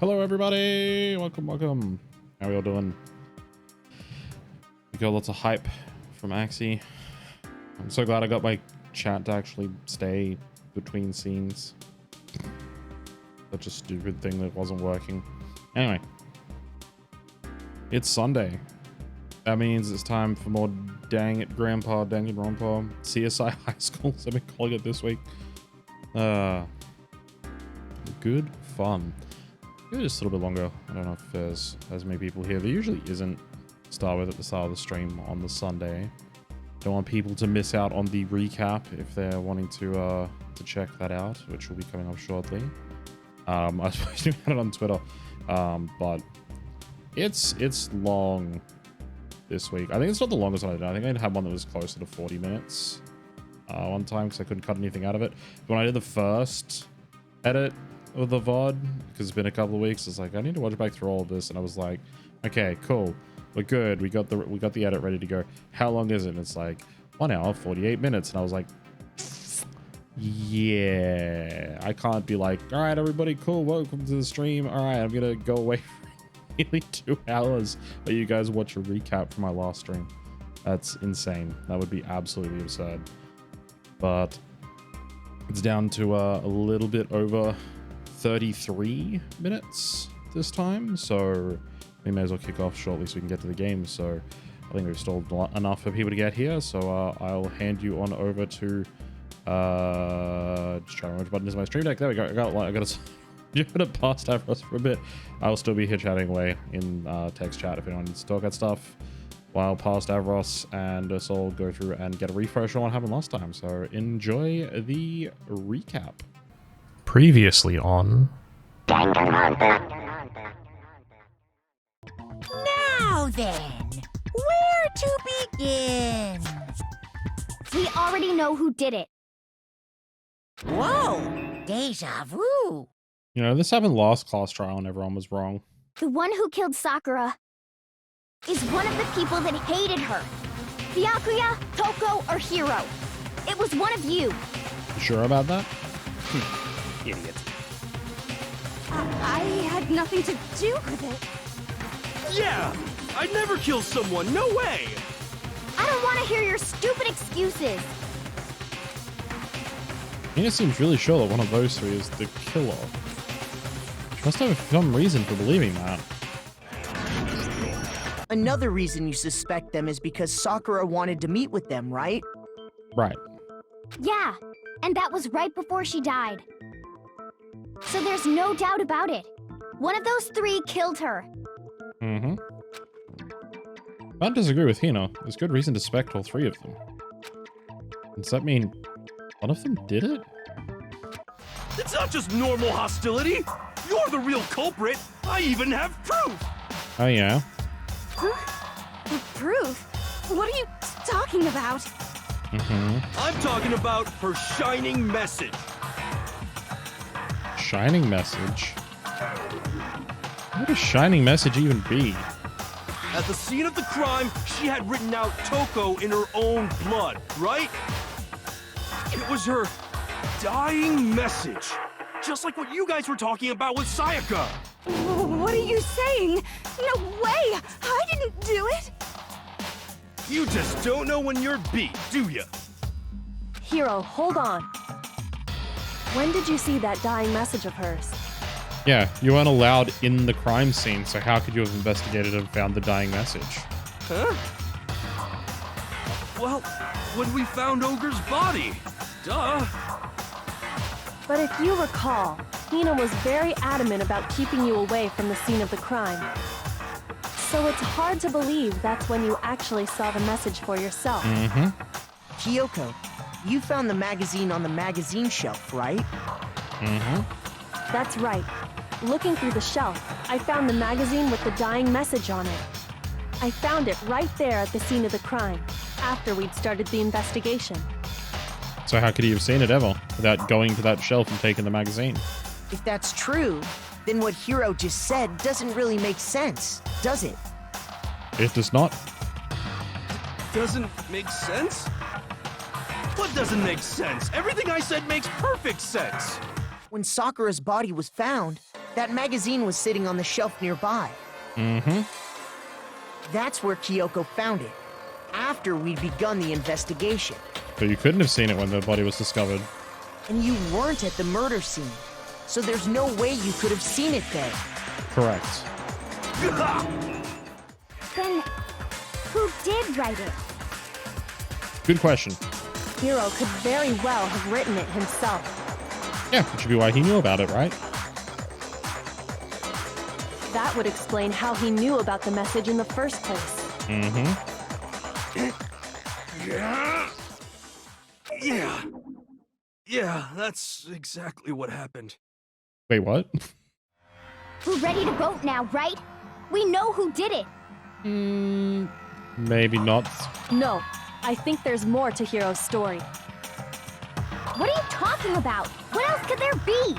Hello everybody, welcome. How are we all doing? We got lots of hype from Axie. I'm so glad I got my chat to actually stay between scenes. Such a stupid thing that wasn't working. Anyway, it's Sunday. That means it's time for more Dang It Grandpa, Danganronpa, CSI High School, as I've been calling it this week. Good fun. Maybe just a little bit longer. I don't know if there's as many people here. There usually isn't to start with at the start of the stream on the Sunday. Don't want people to miss out on the recap if they're wanting to check that out, which will be coming up shortly. I was posting about it on Twitter, but it's long this week. I think it's not the longest one I did. I think I had one that was closer to 40 minutes one time because I couldn't cut anything out of it. But when I did the first edit of the VOD, because it's been a couple of weeks, it's like I need to watch back through all of this, and I was like, okay, cool, we're good. We got the edit ready to go. How long is it? And it's like 1 hour 48 minutes, and I was like, yeah, I can't be like, all right, everybody, cool, welcome to the stream. All right, I'm gonna go away for nearly 2 hours, but you guys watch a recap from my last stream. That's insane. That would be absolutely absurd. But it's down to a little bit over 33 minutes this time, so we may as well kick off shortly so we can get to the game. So I think we've stalled enough for people to get here, so I'll hand you on over to just trying to remember which button is my stream deck. There we go. I got to give it past Avros for a bit. I'll still be here chatting away in text chat if anyone needs to talk about stuff, while past Avros and us all go through and get a refresh on what happened last time. So enjoy the recap. Previously on Danganronpa. Now then, where to begin? We already know who did it. Whoa, deja vu. You know, this happened last class trial and everyone was wrong. The one who killed Sakura is one of the people that hated her. Byakuya, Toko, or Hiro. It was one of you. You sure about that? Idiot. I had nothing to do with it. Yeah! I'd never kill someone, no way! I don't want to hear your stupid excuses. Nina seems really sure that one of those three is the killer. She must have some reason for believing that. Another reason you suspect them is because Sakura wanted to meet with them, right? Right. Yeah, and that was right before she died. So there's no doubt about it. One of those three killed her. Mm-hmm. I don't disagree with Hina. There's good reason to suspect all three of them. Does that mean one of them did it? It's not just normal hostility! You're the real culprit! I even have proof! Oh yeah? Proof? What are you talking about? Mm-hmm. I'm talking about her shining message. Shining message? What would a shining message even be? At the scene of the crime, she had written out Toko in her own blood, right? It was her dying message. Just like what you guys were talking about with Sayaka. What are you saying? No way! I didn't do it! You just don't know when you're beat, do ya? Hiro, hold on. When did you see that dying message of hers? Yeah, you weren't allowed in the crime scene, so how could you have investigated and found the dying message? Huh? Well, when we found Ogre's body. Duh. But if you recall, Hina was very adamant about keeping you away from the scene of the crime. So it's hard to believe that's when you actually saw the message for yourself. Mm-hmm. Kyoko, you found the magazine on the magazine shelf, right? Mm-hmm. That's right. Looking through the shelf, I found the magazine with the dying message on it. I found it right there at the scene of the crime, after we'd started the investigation. So how could he have seen it ever without going to that shelf and taking the magazine? If that's true, then what Hiro just said doesn't really make sense, does it? It does not. Doesn't make sense? What doesn't make sense? Everything I said makes perfect sense. When Sakura's body was found, That magazine was sitting on the shelf nearby. Mm-hmm. That's where Kyoko found it, after we'd begun the investigation. But you couldn't have seen it when the body was discovered. And you weren't at the murder scene, so there's no way you could have seen it then. Correct. Then, who did write it? Good question. Hiro could very well have written it himself. Yeah, which would be why he knew about it, right? That would explain how he knew about the message in the first place. Mm-hmm. Yeah, that's exactly what happened. Wait, what? We're ready to vote now, right? We know who did it. Maybe not. No, I think there's more to Hiro's story. What are you talking about? What else could there be?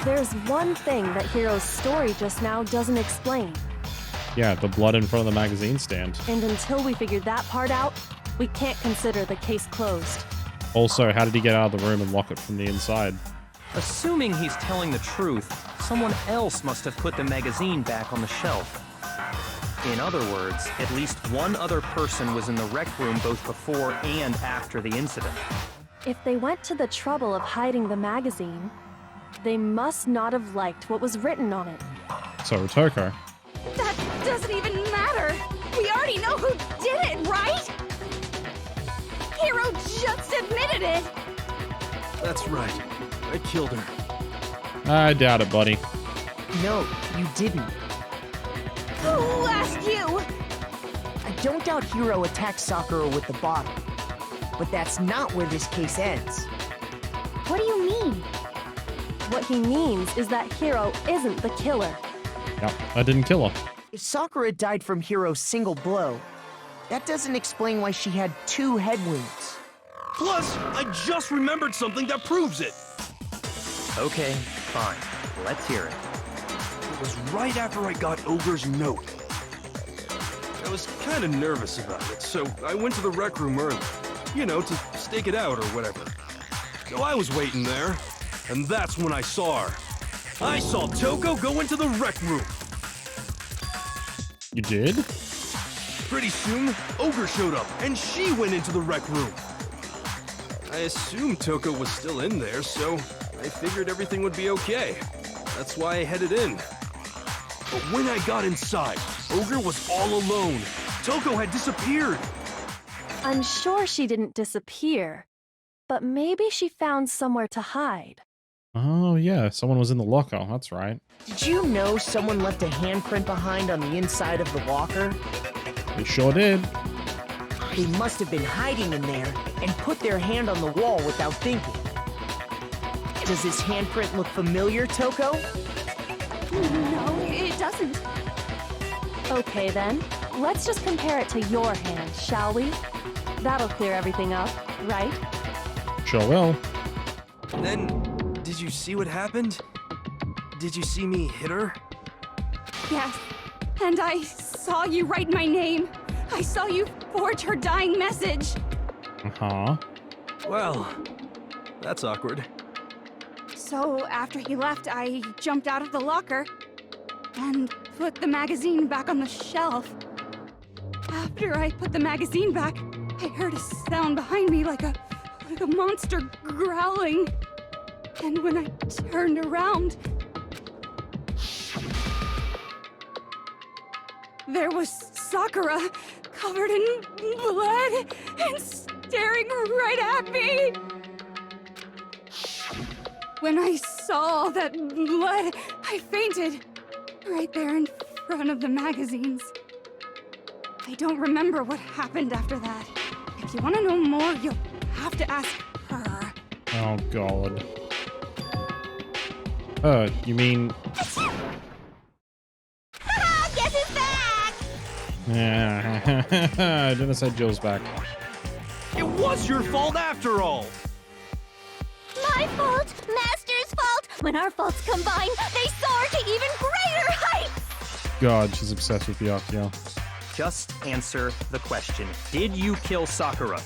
There's one thing that Hiro's story just now doesn't explain. Yeah, the blood in front of the magazine stand. And until we figure that part out, we can't consider the case closed. Also, how did he get out of the room and lock it from the inside? Assuming he's telling the truth, someone else must have put the magazine back on the shelf. In other words, at least one other person was in the rec room both before and after the incident. If they went to the trouble of hiding the magazine, they must not have liked what was written on it. So, Toko. That doesn't even matter. We already know who did it, right? Hiro just admitted it. That's right. I killed her. I doubt it, buddy. No, you didn't. Who asked you? I don't doubt Hiro attacked Sakura with the bottle. But that's not where this case ends. What do you mean? What he means is that Hiro isn't the killer. Yep, I didn't kill her. If Sakura died from Hiro's single blow, that doesn't explain why she had 2 head wounds. Plus, I just remembered something that proves it. Okay, fine. Let's hear it. It was right after I got Ogre's note. I was kind of nervous about it, so I went to the rec room early. You know, to stake it out or whatever. So I was waiting there, and that's when I saw her. I saw Toko go into the rec room. You did? Pretty soon, Ogre showed up, and she went into the rec room. I assumed Toko was still in there, so I figured everything would be okay. That's why I headed in. But when I got inside, Ogre was all alone. Toko had disappeared. I'm sure she didn't disappear, but maybe she found somewhere to hide. Oh, yeah, someone was in the locker. That's right. Did you know someone left a handprint behind on the inside of the locker? They sure did. They must have been hiding in there and put their hand on the wall without thinking. Does this handprint look familiar, Toko? No, it doesn't. Okay then, let's just compare it to your hand, shall we? That'll clear everything up, right? Sure will. Then, did you see what happened? Did you see me hit her? Yes, and I saw you write my name. I saw you forge her dying message. Uh-huh. Well, that's awkward. So after he left, I jumped out of the locker and put the magazine back on the shelf. After I put the magazine back, I heard a sound behind me like a monster growling. And when I turned around, there was Sakura, covered in blood and staring right at me. When I saw all that blood, I fainted right there in front of the magazines. I don't remember what happened after that. If you want to know more, you'll have to ask her. Oh, God. You mean... Guess who's back? Yeah, I didn't say Jill's back. It was your fault after all! My fault, Master's fault. When our faults combine, they soar to even greater heights. God, she's obsessed with Byakuya. Just answer the question. Did you kill Sakura?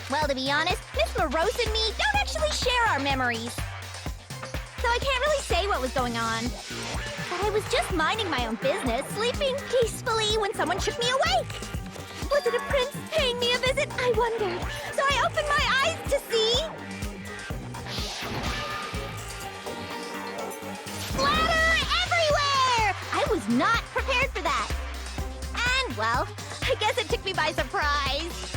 Well, to be honest, Miss Morose and me don't actually share our memories. So I can't really say what was going on. But I was just minding my own business, sleeping peacefully when someone shook me awake. Was it a prince paying me a visit? I wondered. So I opened my eyes to see... splatter everywhere! I was not prepared for that. And, well, I guess it took me by surprise.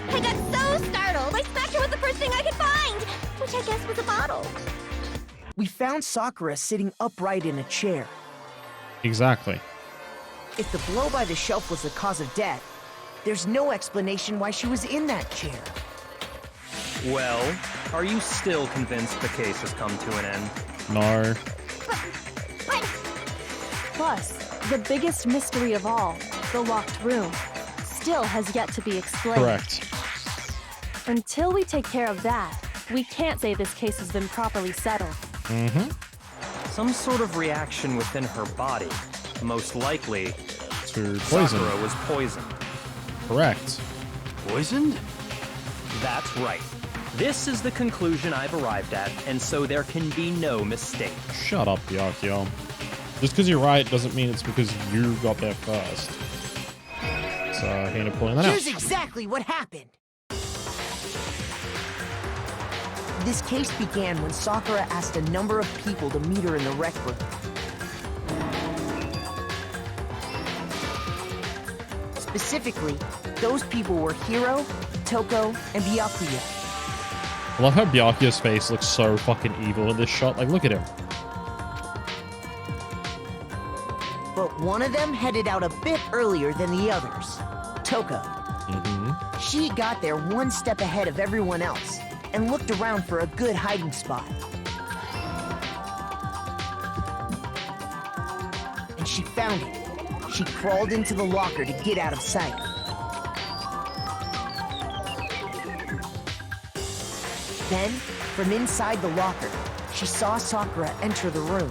I got so startled, I smacked her with the first thing I could find, which I guess was a bottle. We found Sakura sitting upright in a chair. Exactly. If the blow by the shelf was the cause of death, there's no explanation why she was in that chair. Well, are you still convinced the case has come to an end? No. But... Plus, the biggest mystery of all, the locked room, still has yet to be explained. Correct. Until we take care of that, we can't say this case has been properly settled. Mm-hmm. Some sort of reaction within her body. Most likely, To poison. Sakura was poisoned. Correct. Poisoned? That's right. This is the conclusion I've arrived at, and so there can be no mistake. Shut up, Byakuya. Just because you're right doesn't mean it's because you got there first. So, Hina pulling that out. Here's exactly what happened. This case began when Sakura asked a number of people to meet her in the rec room. Specifically, those people were Hiro, Toko, and Byakuya. I love how Byakuya's face looks so fucking evil in this shot. Like, look at him. But one of them headed out a bit earlier than the others, Toko. Mm-hmm. She got there one step ahead of everyone else and looked around for a good hiding spot. And she found it. She crawled into the locker to get out of sight. Then, from inside the locker, she saw Sakura enter the room.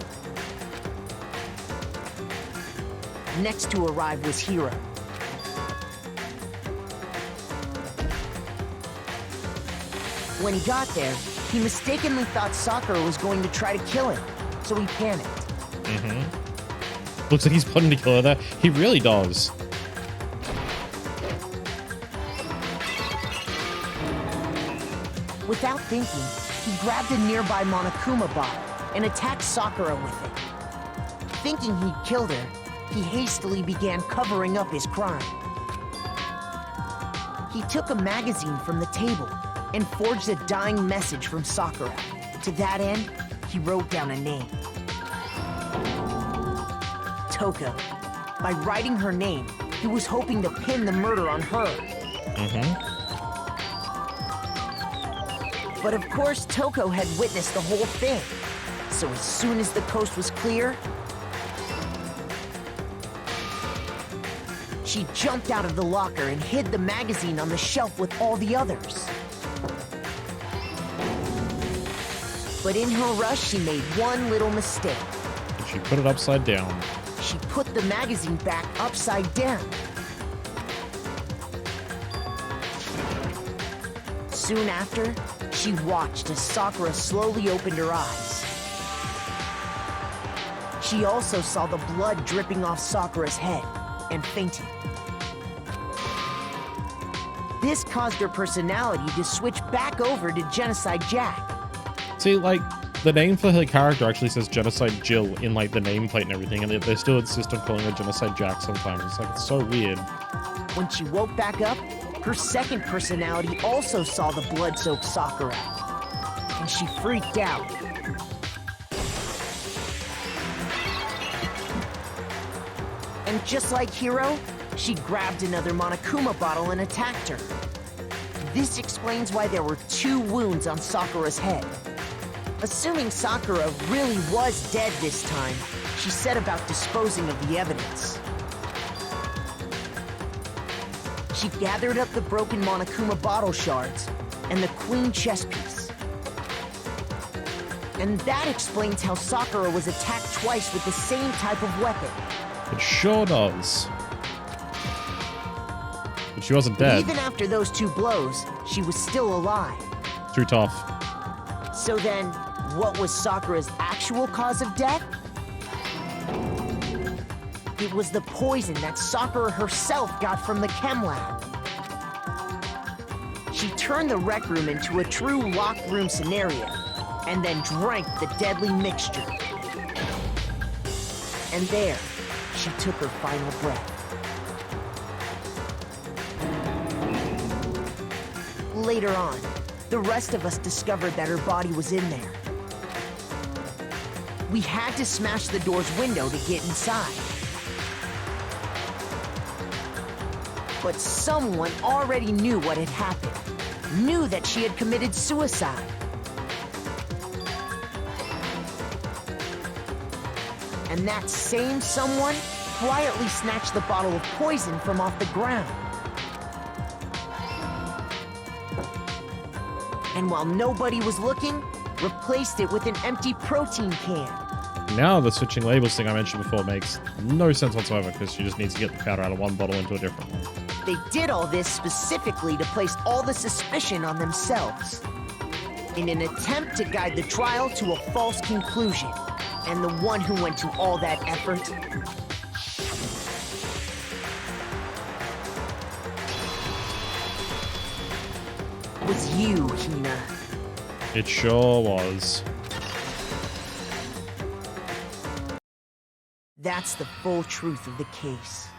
Next to arrive was Hiro. When he got there, he mistakenly thought Sakura was going to try to kill him, so he panicked. Mm-hmm. Looks like he's planning to kill her there. He really does. Without thinking, he grabbed a nearby Monokuma bottle and attacked Sakura with it. Thinking he'd killed her, he hastily began covering up his crime. He took a magazine from the table and forged a dying message from Sakura. To that end, he wrote down a name. Toko. By writing her name, he was hoping to pin the murder on her. Mm-hmm. But of course, Toko had witnessed the whole thing. So as soon as the coast was clear, she jumped out of the locker and hid the magazine on the shelf with all the others. But in her rush, she made one little mistake. She put it upside down. She put the magazine back upside down. Soon after, she watched as Sakura slowly opened her eyes. She also saw the blood dripping off Sakura's head and fainted. This caused her personality to switch back over to Genocide Jack. See, like, the name for her character actually says Genocide Jill in, like, the nameplate and everything, and they still insist on calling her Genocide Jack sometimes. It's like, it's so weird. When she woke back up, her second personality also saw the blood-soaked Sakura, and she freaked out. And just like Hiro, she grabbed another Monokuma bottle and attacked her. This explains why there were 2 wounds on Sakura's head. Assuming Sakura really was dead this time, she set about disposing of the evidence. She gathered up the broken Monokuma bottle shards and the queen chess piece. And that explains how Sakura was attacked twice with the same type of weapon. It sure does. But she wasn't dead. Even after those 2 blows, she was still alive. Too tough. So then, what was Sakura's actual cause of death? It was the poison that Sakura herself got from the chem lab. She turned the rec room into a true locked room scenario, and then drank the deadly mixture. And there, she took her final breath. Later on, the rest of us discovered that her body was in there. We had to smash the door's window to get inside. But someone already knew what had happened, knew that she had committed suicide. And that same someone quietly snatched the bottle of poison from off the ground. And while nobody was looking, replaced it with an empty protein can. Now the switching labels thing I mentioned before makes no sense whatsoever, because she just needs to get the powder out of one bottle into a different one. They did all this specifically to place all the suspicion on themselves, in an attempt to guide the trial to a false conclusion. And the one who went to all that effort was you, Hina. It sure was. That's the full truth of the case.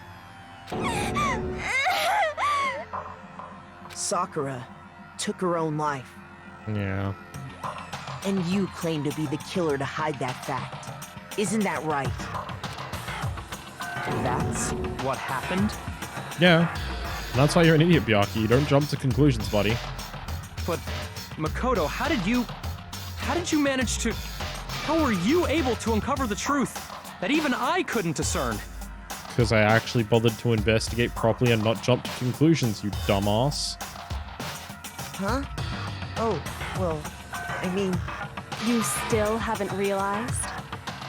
Sakura took her own life, Yeah. and you claim to be the killer to hide that fact. Isn't that right? That's what happened? Yeah. And that's why you're an idiot, Byakuya. You don't jump to conclusions, buddy. But, Makoto, how did you manage to... How were you able to uncover the truth that even I couldn't discern? Because I actually bothered to investigate properly and not jump to conclusions, you dumbass. Huh? Oh, well, I mean... You still haven't realized?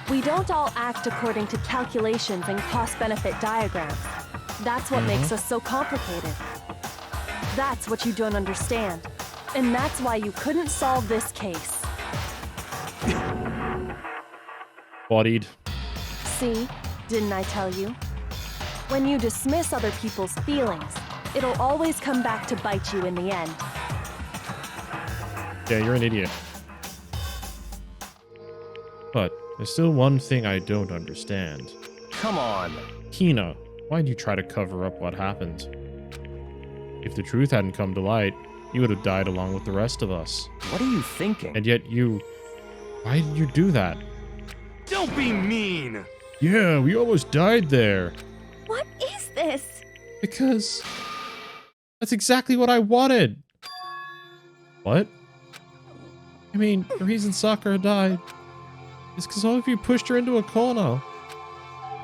We don't all act according to calculations and cost-benefit diagrams. That's what makes us so complicated. That's what you don't understand. And that's why you couldn't solve this case. Bodied. See? Didn't I tell you? When you dismiss other people's feelings, it'll always come back to bite you in the end. Yeah, you're an idiot. But there's still one thing I don't understand. Come on. Hina, why'd you try to cover up what happened? If the truth hadn't come to light, you would have died along with the rest of us. What are you thinking? And yet you... Why did you do that? Don't be mean! Yeah, we almost died there. What is this? Because... That's exactly what I wanted! What? I mean, the reason Sakura died is because all of you pushed her into a corner.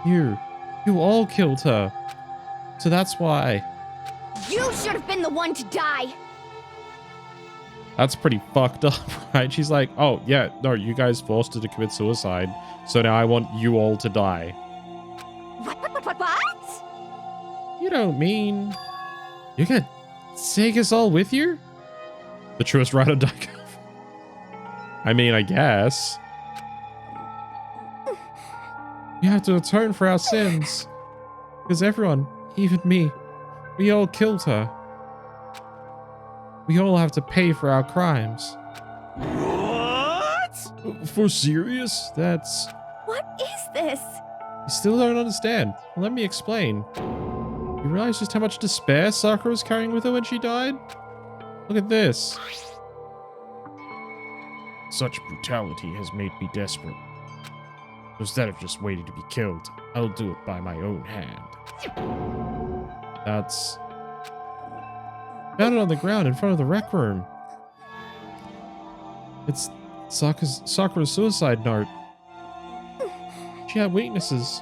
You all killed her. So that's why. You should have been the one to die. That's pretty fucked up, right? She's like, oh, yeah, no, you guys forced her to commit suicide, so now I want you all to die. What? You don't mean... You're gonna take us all with you? The truest writer died. I mean, I guess. You have to atone for our sins. Because everyone, even me, we all killed her. We all have to pay for our crimes. What? For serious? That's... What is this? You still don't understand. Let me explain. You realize just how much despair Sakura was carrying with her when she died? Look at this. Such brutality has made me desperate. Instead of just waiting to be killed, I'll do it by my own hand. That's... Found it on the ground in front of the rec room. It's Sakura's suicide note. She had weaknesses,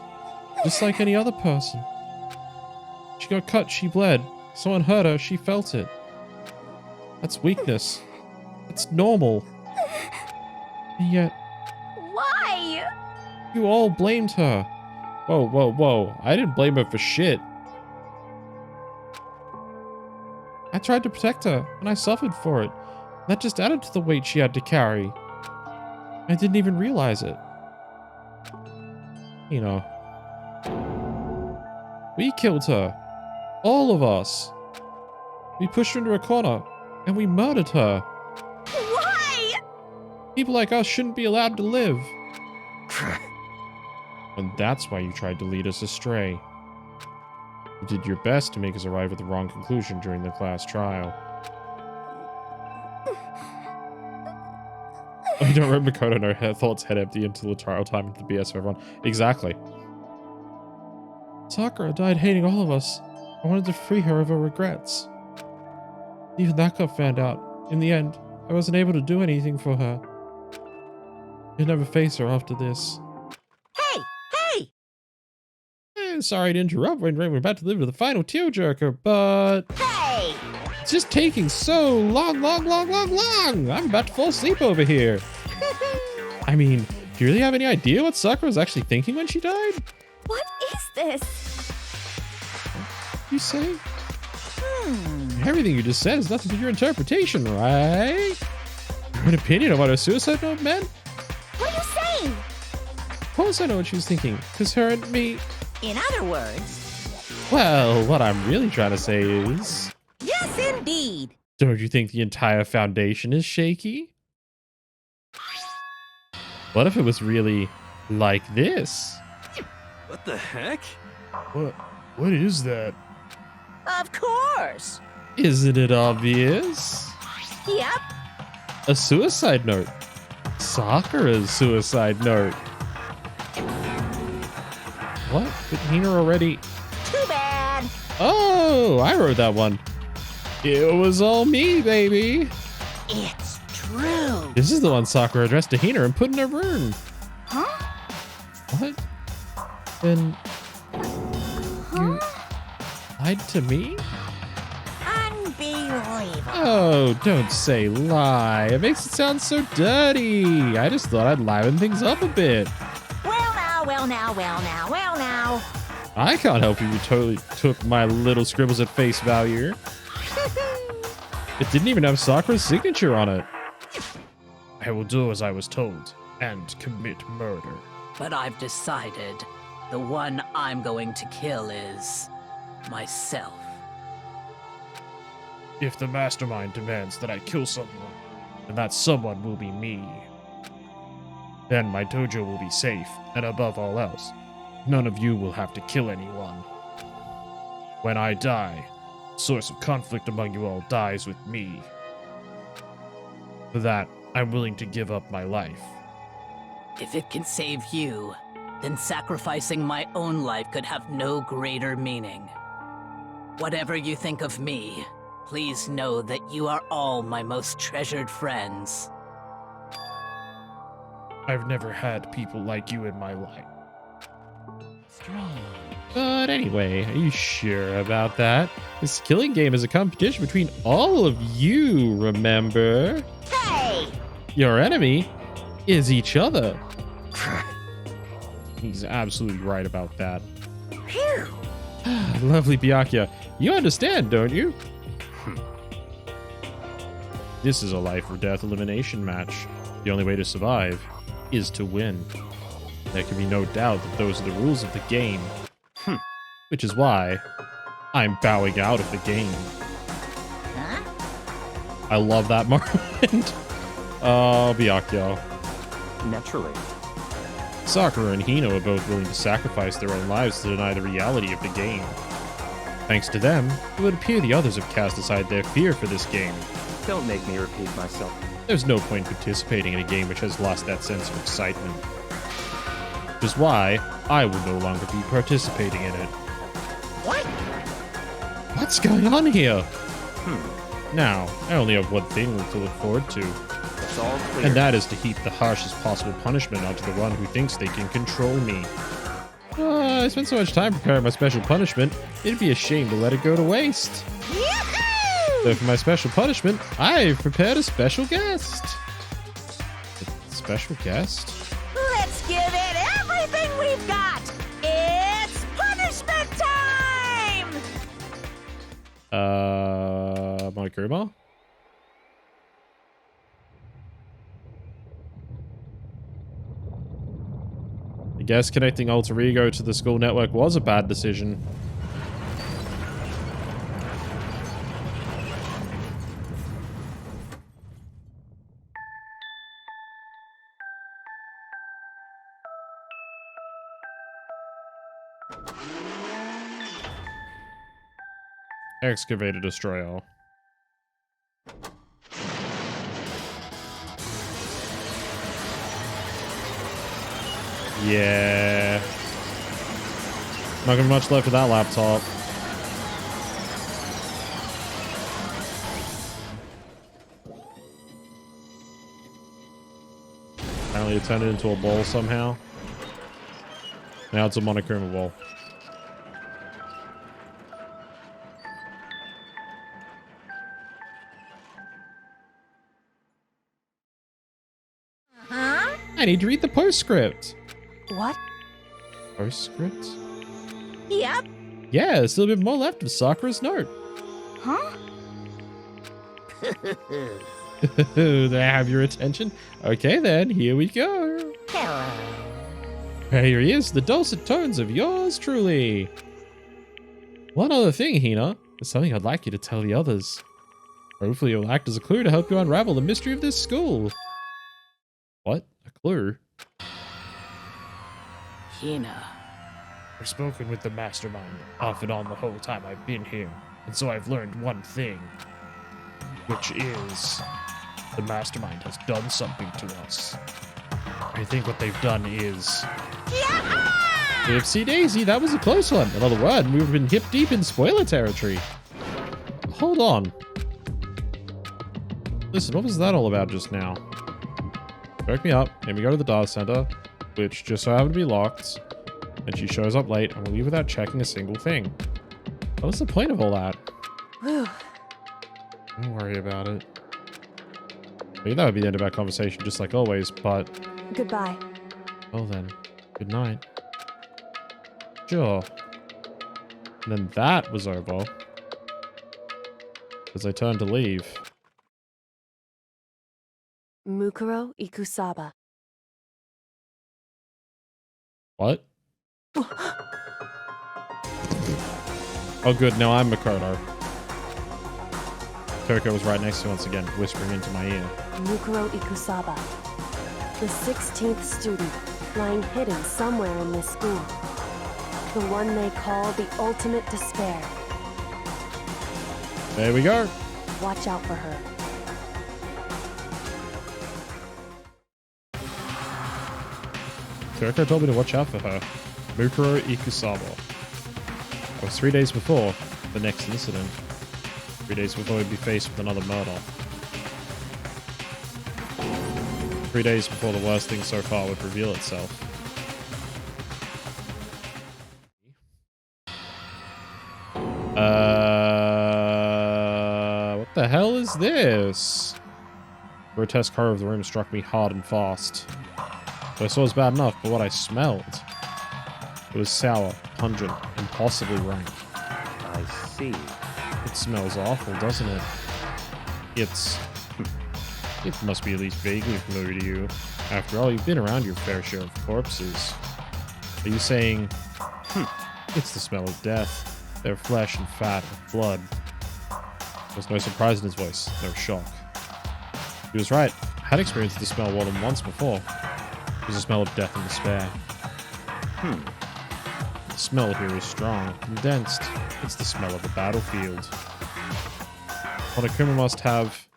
just like any other person. She got cut, she bled. Someone hurt her, she felt it. That's weakness. It's normal. And yet, Why? you all blamed her. Whoa, whoa, whoa. I didn't blame her for shit. I tried to protect her, and I suffered for it. That just added to the weight she had to carry. I didn't even realize it. You know. We killed her. All of us. We pushed her into a corner, and we murdered her. Why? People like us shouldn't be allowed to live. And that's why you tried to lead us astray. You did your best to make us arrive at the wrong conclusion during the class trial. I don't remember Makoto and her thoughts head empty until the trial time into the BS of everyone. Exactly. Sakura died hating all of us. I wanted to free her of her regrets. Even that got found out. In the end, I wasn't able to do anything for her. I'd never face her after this. Hey! Sorry to interrupt when we're about to deliver the final tearjerker, but Hey! it's just taking so long. I'm about to fall asleep over here. I mean, do you really have any idea what Sakura was actually thinking when she died? What is this? You say? Everything you just said is nothing but your interpretation, right? An opinion on what her suicide note meant? What are you saying? Of course I know what she was thinking, because her and me... In other words, Well, what I'm really trying to say is... yes, indeed. Don't you think the entire foundation is shaky? What if it was really like this? What the heck? What is that? Of course. Isn't it obvious? Yep. A suicide note. Sakura's suicide note. What? Did Hina already... Too bad. Oh, I wrote that one. It was all me, baby. It's true. This is the one Sakura addressed to Hina and put in her room. Huh? What? Then... You lied to me? Unbelievable. Oh, don't say lie. It makes it sound so dirty. I just thought I'd liven things up a bit. Well now. I can't help you. You totally took my little scribbles at face value. It didn't even have Sakura's signature on it. I will do as I was told and commit murder. But I've decided the one I'm going to kill is myself. If the mastermind demands that I kill someone, then that someone will be me. Then my dojo will be safe, and above all else, none of you will have to kill anyone. When I die, the source of conflict among you all dies with me. For that, I'm willing to give up my life. If it can save you, then sacrificing my own life could have no greater meaning. Whatever you think of me, please know that you are all my most treasured friends. I've never had people like you in my life. But anyway, are you sure about that? This killing game is a competition between all of you, remember? Hey! Your enemy is each other. He's absolutely right about that. Phew. Lovely Byakuya, you understand, don't you? This is a life or death elimination match. The only way to survive is to win. There can be no doubt that those are the rules of the game. Which is why I'm bowing out of the game. Huh? I love that moment. Oh, Byakuya. Naturally. Sakura and Hino are both willing to sacrifice their own lives to deny the reality of the game. Thanks to them, it would appear the others have cast aside their fear for this game. Don't make me repeat myself. There's no point participating in a game which has lost that sense of excitement. Which is why I will no longer be participating in it. What? What's going on here? Now, I only have one thing to look forward to, It's all clear. and that is to heap the harshest possible punishment onto the one who thinks they can control me. I spent so much time preparing my special punishment, it'd be a shame to let it go to waste. Yoo-hoo! So for my special punishment, I've prepared a special guest. A special guest? Let's give it everything we've got. It's punishment time! Monokuma? I guess connecting Alter Ego to the school network was a bad decision. Excavator destroyer. Yeah. Not gonna be much left of that laptop. Apparently it turned it into a ball somehow. Now it's a Monokuma ball. Huh? I need to read the postscript. What? Postscript? Yep. Yeah, there's still a bit more left of Sakura's note. Huh? Do I have your attention? Okay then, here we go. Hello. Here he is, the dulcet tones of yours truly. One other thing, Hina. There's something I'd like you to tell the others. Hopefully it will act as a clue to help you unravel the mystery of this school. What? A clue? Hina. I've spoken with the mastermind off and on the whole time I've been here, and so I've learned one thing, which is the mastermind has done something to us. I think what they've done is... Oopsie daisy, that was a close one. Another word, and we've been hip deep in spoiler territory. Hold on. Listen, what was that all about just now? Woke me up, and we go to the Data Center, which just so happened to be locked, and she shows up late, and we leave without checking a single thing. What was the point of all that? Whew. Don't worry about it. Maybe that would be the end of our conversation, just like always, but... Goodbye. Well then, good night. Sure. And then that was over. As I turned to leave. Mukuro Ikusaba. What? Oh good, no, I'm Makoto. Kiriko was right next to me once again, whispering into my ear. Mukuro Ikusaba. The 16th student, lying hidden somewhere in this school. The one they call the ultimate despair. There we go. Watch out for her. Kiriko told me to watch out for her. Mukuro Ikusaba. That was 3 days before the next incident. 3 days before he'd be faced with another murder. 3 days before the worst thing so far would reveal itself. What the hell is this? The grotesque horror of the room struck me hard and fast. What I saw was bad enough, but what I smelled, it was sour, pungent, and possibly rank. I see. It smells awful, doesn't it? It must be at least vaguely familiar to you. After all, you've been around your fair share of corpses. Are you saying, it's the smell of death, their flesh and fat and blood? There was no surprise in his voice, no shock. He was right. I had experienced the smell more than once before. It was the smell of death and despair. The smell here is strong, condensed. It's the smell of a battlefield. Monokuma must have...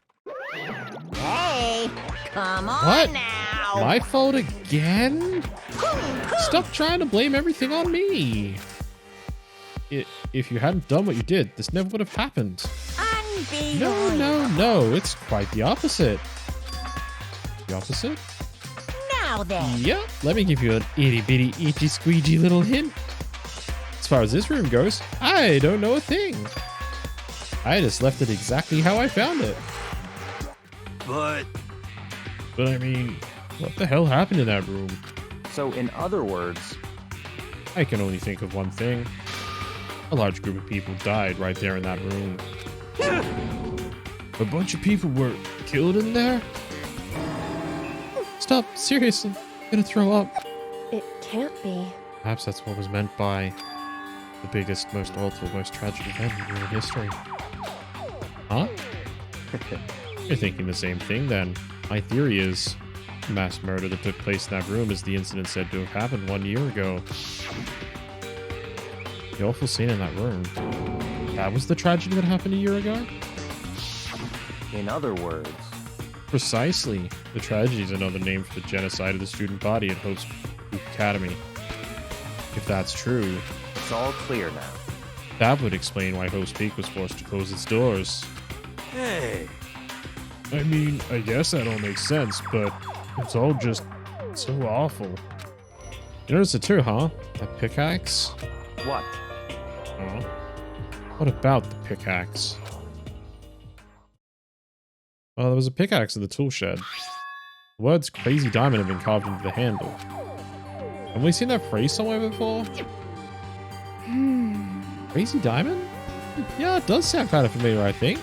Hey, come on What? now. My fault again? Stop trying to blame everything on me. If you hadn't done what you did, this never would have happened. No. It's quite the opposite. The opposite? Now then. Yep. Let me give you an itty bitty itchy squeegee little hint. As far as this room goes, I don't know a thing. I just left it exactly how I found it. But I mean, what the hell happened in that room? So, in other words, I can only think of one thing. A large group of people died right there in that room. A bunch of people were killed in there? Stop, seriously. I'm gonna throw up. It can't be. Perhaps that's what was meant by the biggest, most awful, most tragic event in human history. Huh? You're thinking the same thing then. My theory is the mass murder that took place in that room is the incident said to have happened 1 year ago. The awful scene in that room. That was the tragedy that happened a year ago? In other words, Precisely. The tragedy is another name for the genocide of the student body at Hope's Academy. If that's true, it's all clear now. that would explain why Hope's Peak was forced to close its doors. Hey, I mean, I guess that all makes sense, but it's all just so awful. You noticed it too, huh? That pickaxe? What? Oh. What about the pickaxe? Well, there was a pickaxe in the tool shed. The words Crazy Diamond have been carved into the handle. Have we seen that phrase somewhere before? Crazy Diamond? Yeah, it does sound kind of familiar, I think.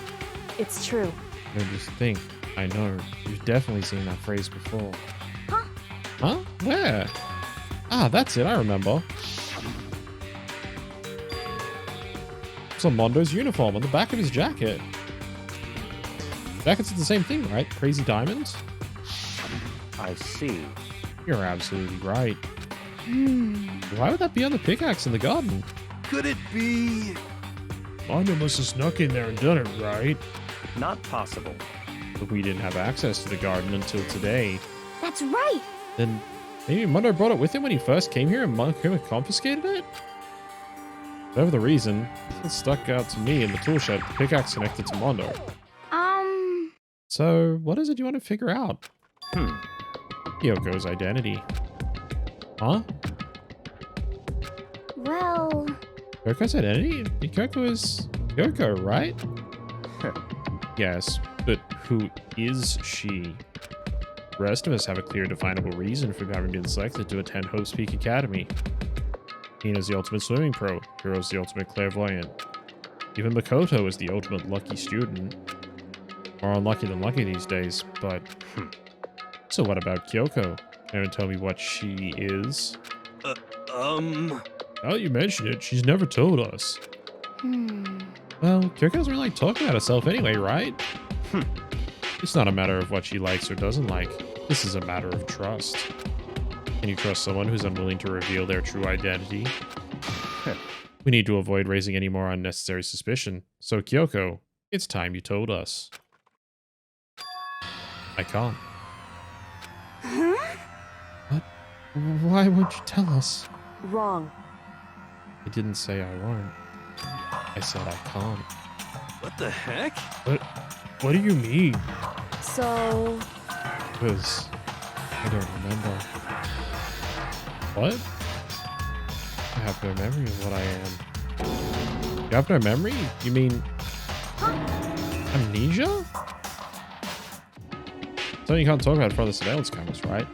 It's true. I just think. I know. You've definitely seen that phrase before. Huh? Huh? Where? Ah, that's it. I remember. It's on Mondo's uniform on the back of his jacket. Jackets are the same thing, right? Crazy Diamonds? I see. You're absolutely right. Why would that be on the pickaxe in the garden? could it be? Mondo must have snuck in there and done it, right? Not possible. But we didn't have access to the garden until today. That's right. Then maybe Mondo brought it with him when he first came here and Monokuma confiscated it? Whatever the reason, it stuck out to me in the tool shed, the pickaxe connected to Mondo. So, what is it you want to figure out? Kyoko's identity. Huh? Well, Kyoko's identity? Kyoko is Kyoko, right? Yes, but who is she? The rest of us have a clear, definable reason for having been selected to attend Hope's Peak Academy. Hina's the ultimate swimming pro. Hiro's the ultimate clairvoyant. Even Makoto is the ultimate lucky student. More unlucky than lucky these days, but... So what about Kyoko? Can you tell me what she is? Now that you mention it, she's never told us. Well, Kyoko doesn't really like talking about herself anyway, right? It's not a matter of what she likes or doesn't like. This is a matter of trust. Can you trust someone who's unwilling to reveal their true identity? We need to avoid raising any more unnecessary suspicion. So, Kyoko, it's time you told us. I can't. What? Why won't you tell us? Wrong. I didn't say I won't. I said I can't. What the heck? What do you mean? So, Because I don't remember. What? I have no memory of what I am. You have no memory? You mean amnesia? Something you can't talk about in front of the surveillance cameras, right?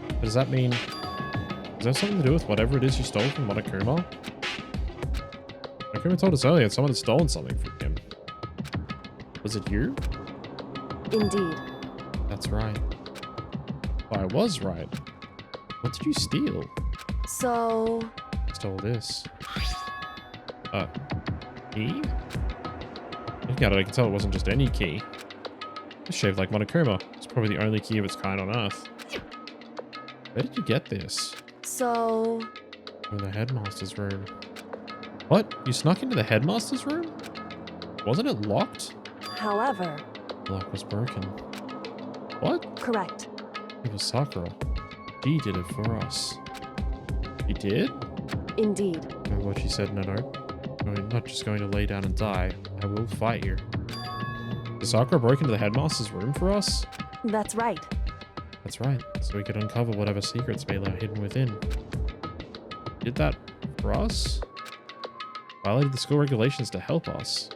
But does that mean... Does that have something to do with whatever it is you stole from Monokuma? Monokuma told us earlier that someone had stolen something from him. Was it you? indeed. That's right. Well, I was right. What did you steal? So, I stole this. Key? Looking at it, I can tell it wasn't just any key. It's shaped like Monokuma. It's probably the only key of its kind on Earth. Where did you get this? so, From the headmaster's room. What? You snuck into the headmaster's room? Wasn't it locked? however, The lock was broken. What? correct. It was Sakura. She did it for us. She did? Indeed. Remember what she said in a note? I'm not just going to lay down and die. I will fight you. Did Sakura broke into the headmaster's room for us? That's right. That's right. So we could uncover whatever secrets may lie hidden within. Did that for us? Violated the school regulations to help us.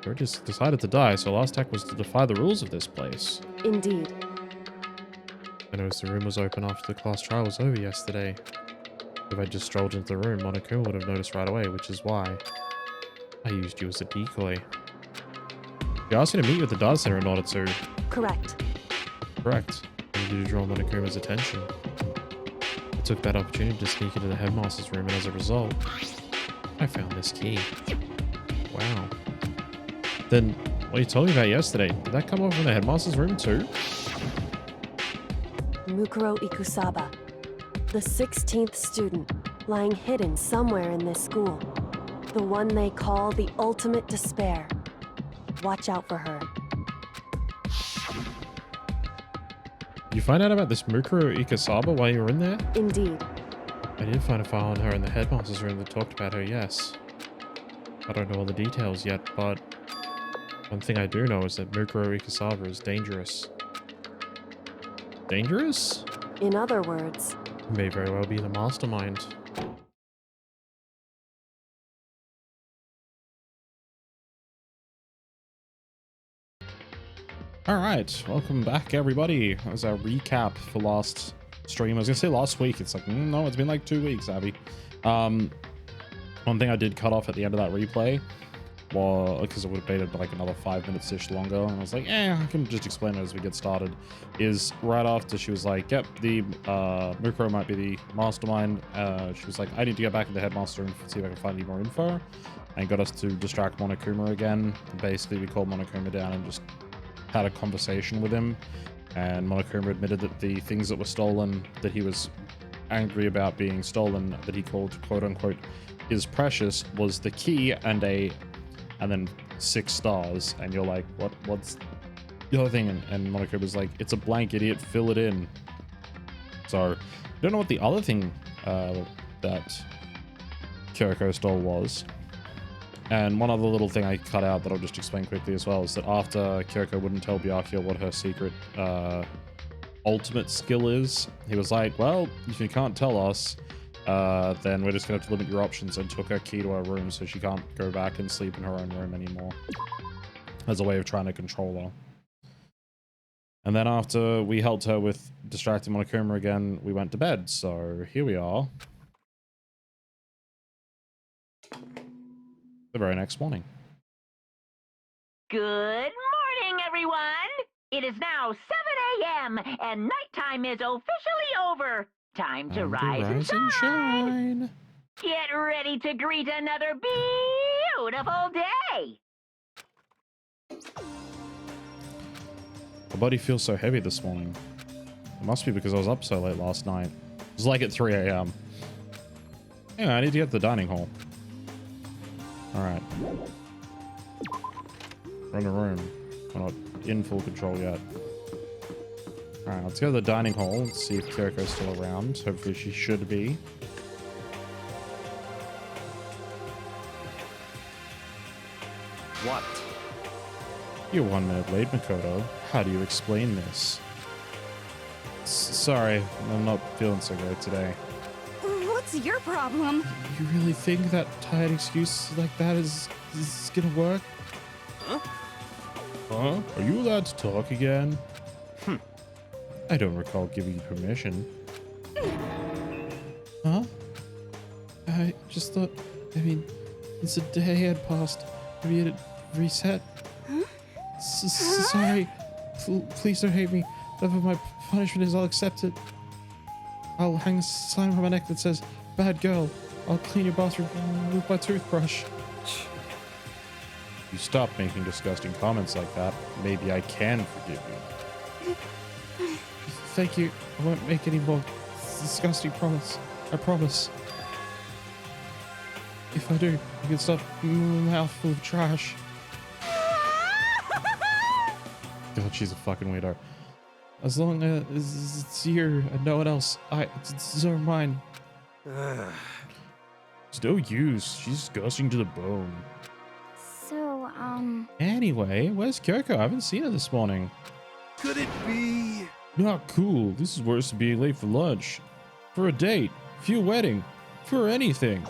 We just decided to die, so last act was to defy the rules of this place. Indeed. I noticed the room was open after the class trial was over yesterday. If I just strolled into the room, Monokuma would have noticed right away, which is why I used you as a decoy. You asked me to meet you at the data center in order to... Correct. Correct. I needed to draw Monokuma's attention. took that opportunity to sneak into the headmaster's room, and as a result, I found this key. Wow. Then, what you told me about yesterday, did that come over from the headmaster's room too? Mukuro Ikusaba, the 16th student, lying hidden somewhere in this school. The one they call the ultimate despair. Watch out for her. You find out about this Mukuro Ikusaba while you were in there? Indeed. I did find a file on her in the headmaster's room that talked about her, yes. I don't know all the details yet, but one thing I do know is that Mukuro Ikusaba is dangerous. Dangerous? In other words, He may very well be the mastermind. All right, welcome back, everybody. That was our recap for last stream. I was gonna say last week. It's like, no, it's been like 2 weeks, Abby. One thing I did cut off at the end of that replay, well, because it would have been like another 5 minutes-ish longer, and I was like, I can just explain it as we get started, is right after she was like, yep, the Mukuro might be the mastermind. She was like, I need to get back in the headmaster room and see if I can find any more info, and got us to distract Monokuma again. Basically, we called Monokuma down and just had a conversation with him, and Monokuma admitted that the things that were stolen, that he was angry about being stolen, that he called quote-unquote his precious, was the key and then 6 stars. And you're like, what's the other thing? And Monokuma's like, it's a blank, idiot, fill it in. So I don't know what the other thing that Kyoko stole was. And one other little thing I cut out that I'll just explain quickly as well is that after Kyoko wouldn't tell Byakuya what her secret ultimate skill is, he was like, well, if you can't tell us, then we're just going to have to limit your options, and took her key to her room so she can't go back and sleep in her own room anymore, as a way of trying to control her. And then after we helped her with distracting Monokuma again, we went to bed. So here we are. The very next morning. Good morning, everyone. It is now 7 a.m. and nighttime is officially over. Time to rise and shine. Get ready to greet another beautiful day. My body feels so heavy this morning. It must be because I was up so late last night. It was like at 3 a.m. Anyway, I need to get to the dining hall. Alright. We're in the room. We're not in full control yet. Alright, let's go to the dining hall and see if Kyoko's still around. Hopefully she should be. What? You're 1 minute late, Makoto. How do you explain this? Sorry, I'm not feeling so great today. What's your problem? You really think that tired excuse like that is gonna work? Huh? Huh? Are you allowed to talk again? I don't recall giving you permission. Huh? I just thought, I mean, since a day had passed, maybe it had reset. Huh? Sorry. Please don't hate me. Whatever my punishment is, I'll accept it. I'll hang a sign on my neck that says, bad girl. I'll clean your bathroom with my toothbrush. You stop making disgusting comments like that. Maybe I can forgive you. Thank you. I won't make any more disgusting promise. I promise. If I do, you can stop my mouth full of trash. God, she's a fucking weirdo. As long as it's you and no one else, it's all mine. Still use. She's disgusting to the bone. So, Anyway, where's Kyoko? I haven't seen her this morning. Could it be? Not cool. This is worse than being late for lunch. For a date. For your wedding. For anything.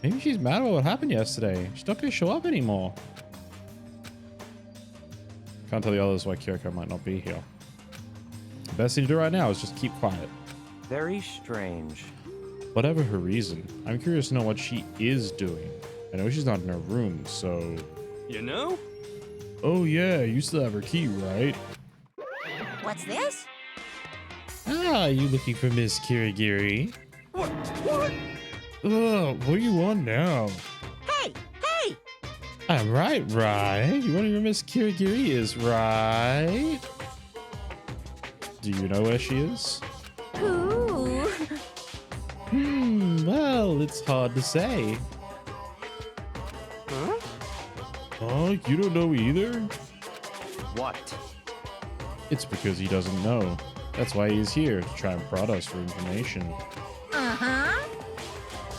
Maybe she's mad about what happened yesterday. She's not gonna show up anymore. Can't tell the others why Kyoko might not be here. The best thing to do right now is just keep quiet. Very strange. Whatever her reason, I'm curious to know what she is doing. I know she's not in her room, so... You know? Oh yeah, you still have her key, right? What's this? Ah, you looking for Miss Kirigiri? What? What? Oh, what are you on now? Hey! Hey! I'm right. You wondering where Miss Kirigiri is, right? Do you know where she is? Ooh. Well, it's hard to say. Huh? Oh, you don't know either? What? It's because he doesn't know. That's why he's here, to try and prod us for information. Uh-huh.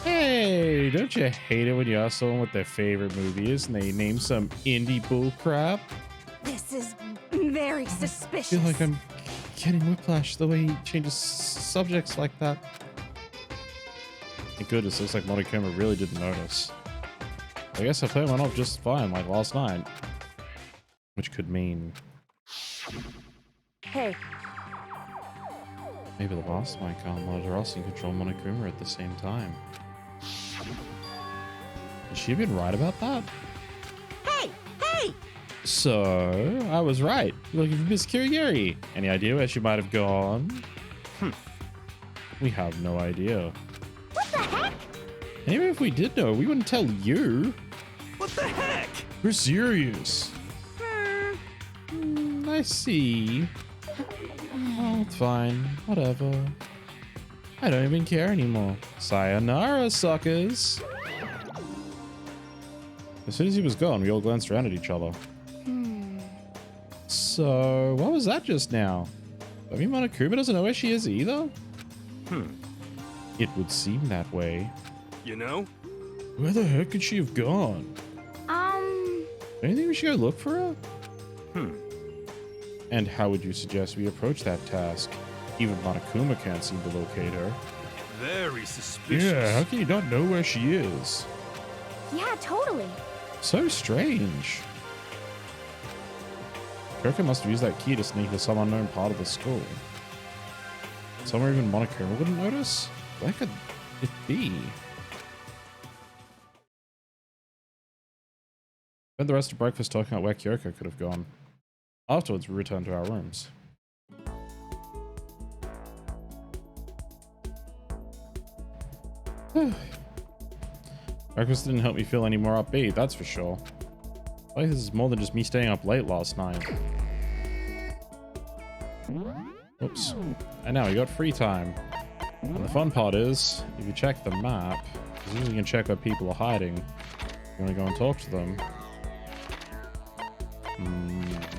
Hey, don't you hate it when you ask someone what their favorite movie is and they name some indie bullcrap? This is very I suspicious. feel like I'm getting whiplash the way he changes subjects like that. Thank goodness, looks like Monokuma really didn't notice. I guess I played one off just fine, like last night. Which could mean... Hey, maybe the boss might can't let us and control Monokuma at the same time. Has she been right about that? Hey! Hey! So, I was right. You're looking for Miss Kirigiri. Any idea where she might have gone? We have no idea. What the heck? And even if we did know, we wouldn't tell you. What the heck? We're serious. I see. Oh, it's fine. Whatever. I don't even care anymore. Sayonara, suckers. As soon as he was gone, we all glanced around at each other. So, what was that just now? I mean, Monokuma doesn't know where she is either? It would seem that way. You know? Where the heck could she have gone? Don't you think we should go look for her? And how would you suggest we approach that task? Even Monokuma can't seem to locate her. Very suspicious. Yeah, how can you not know where she is? Yeah, totally. So strange. Kirka must have used that key to sneak into some unknown part of the school. Somewhere even Monokuma wouldn't notice? Where could it be? Spent the rest of breakfast talking about where Kyoko could have gone. Afterwards, we returned to our rooms. Breakfast didn't help me feel any more upbeat, that's for sure. I think this is more than just me staying up late last night. Oops. And now we got free time. And the fun part is, if you check the map, you can check where people are hiding. You want to go and talk to them.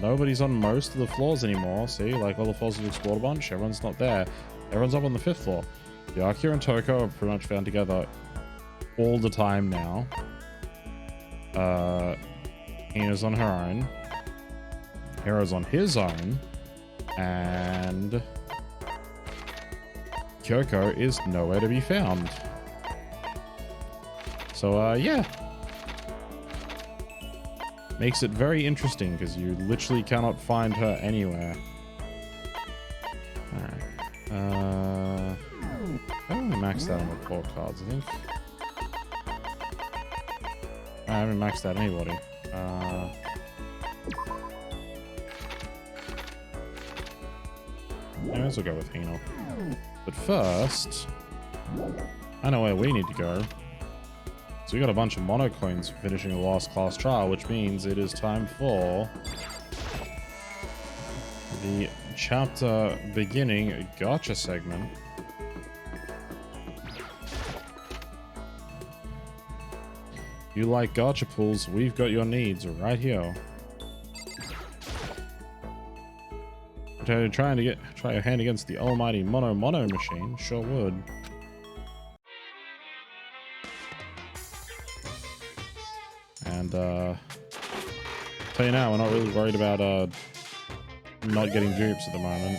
Nobody's on most of the floors anymore. See, like all the floors we've explored a bunch, everyone's not there. Everyone's up on the 5th floor. Yakuya and Toko are pretty much found together all the time now. Hina's on her own. Hiro's on his own. And Kyoko is nowhere to be found. So, yeah. Makes it very interesting because you literally cannot find her anywhere. Alright. I haven't maxed out on report cards, I think. I haven't maxed out anybody. Yeah, let's go with Hino. But first, I know where we need to go. So we got a bunch of mono coins for finishing the last class trial, which means it is time for the chapter beginning gacha segment. You like gacha pools, we've got your needs right here. Trying to try your hand against the almighty mono machine, sure would. And tell you now, we're not really worried about not getting dupes at the moment.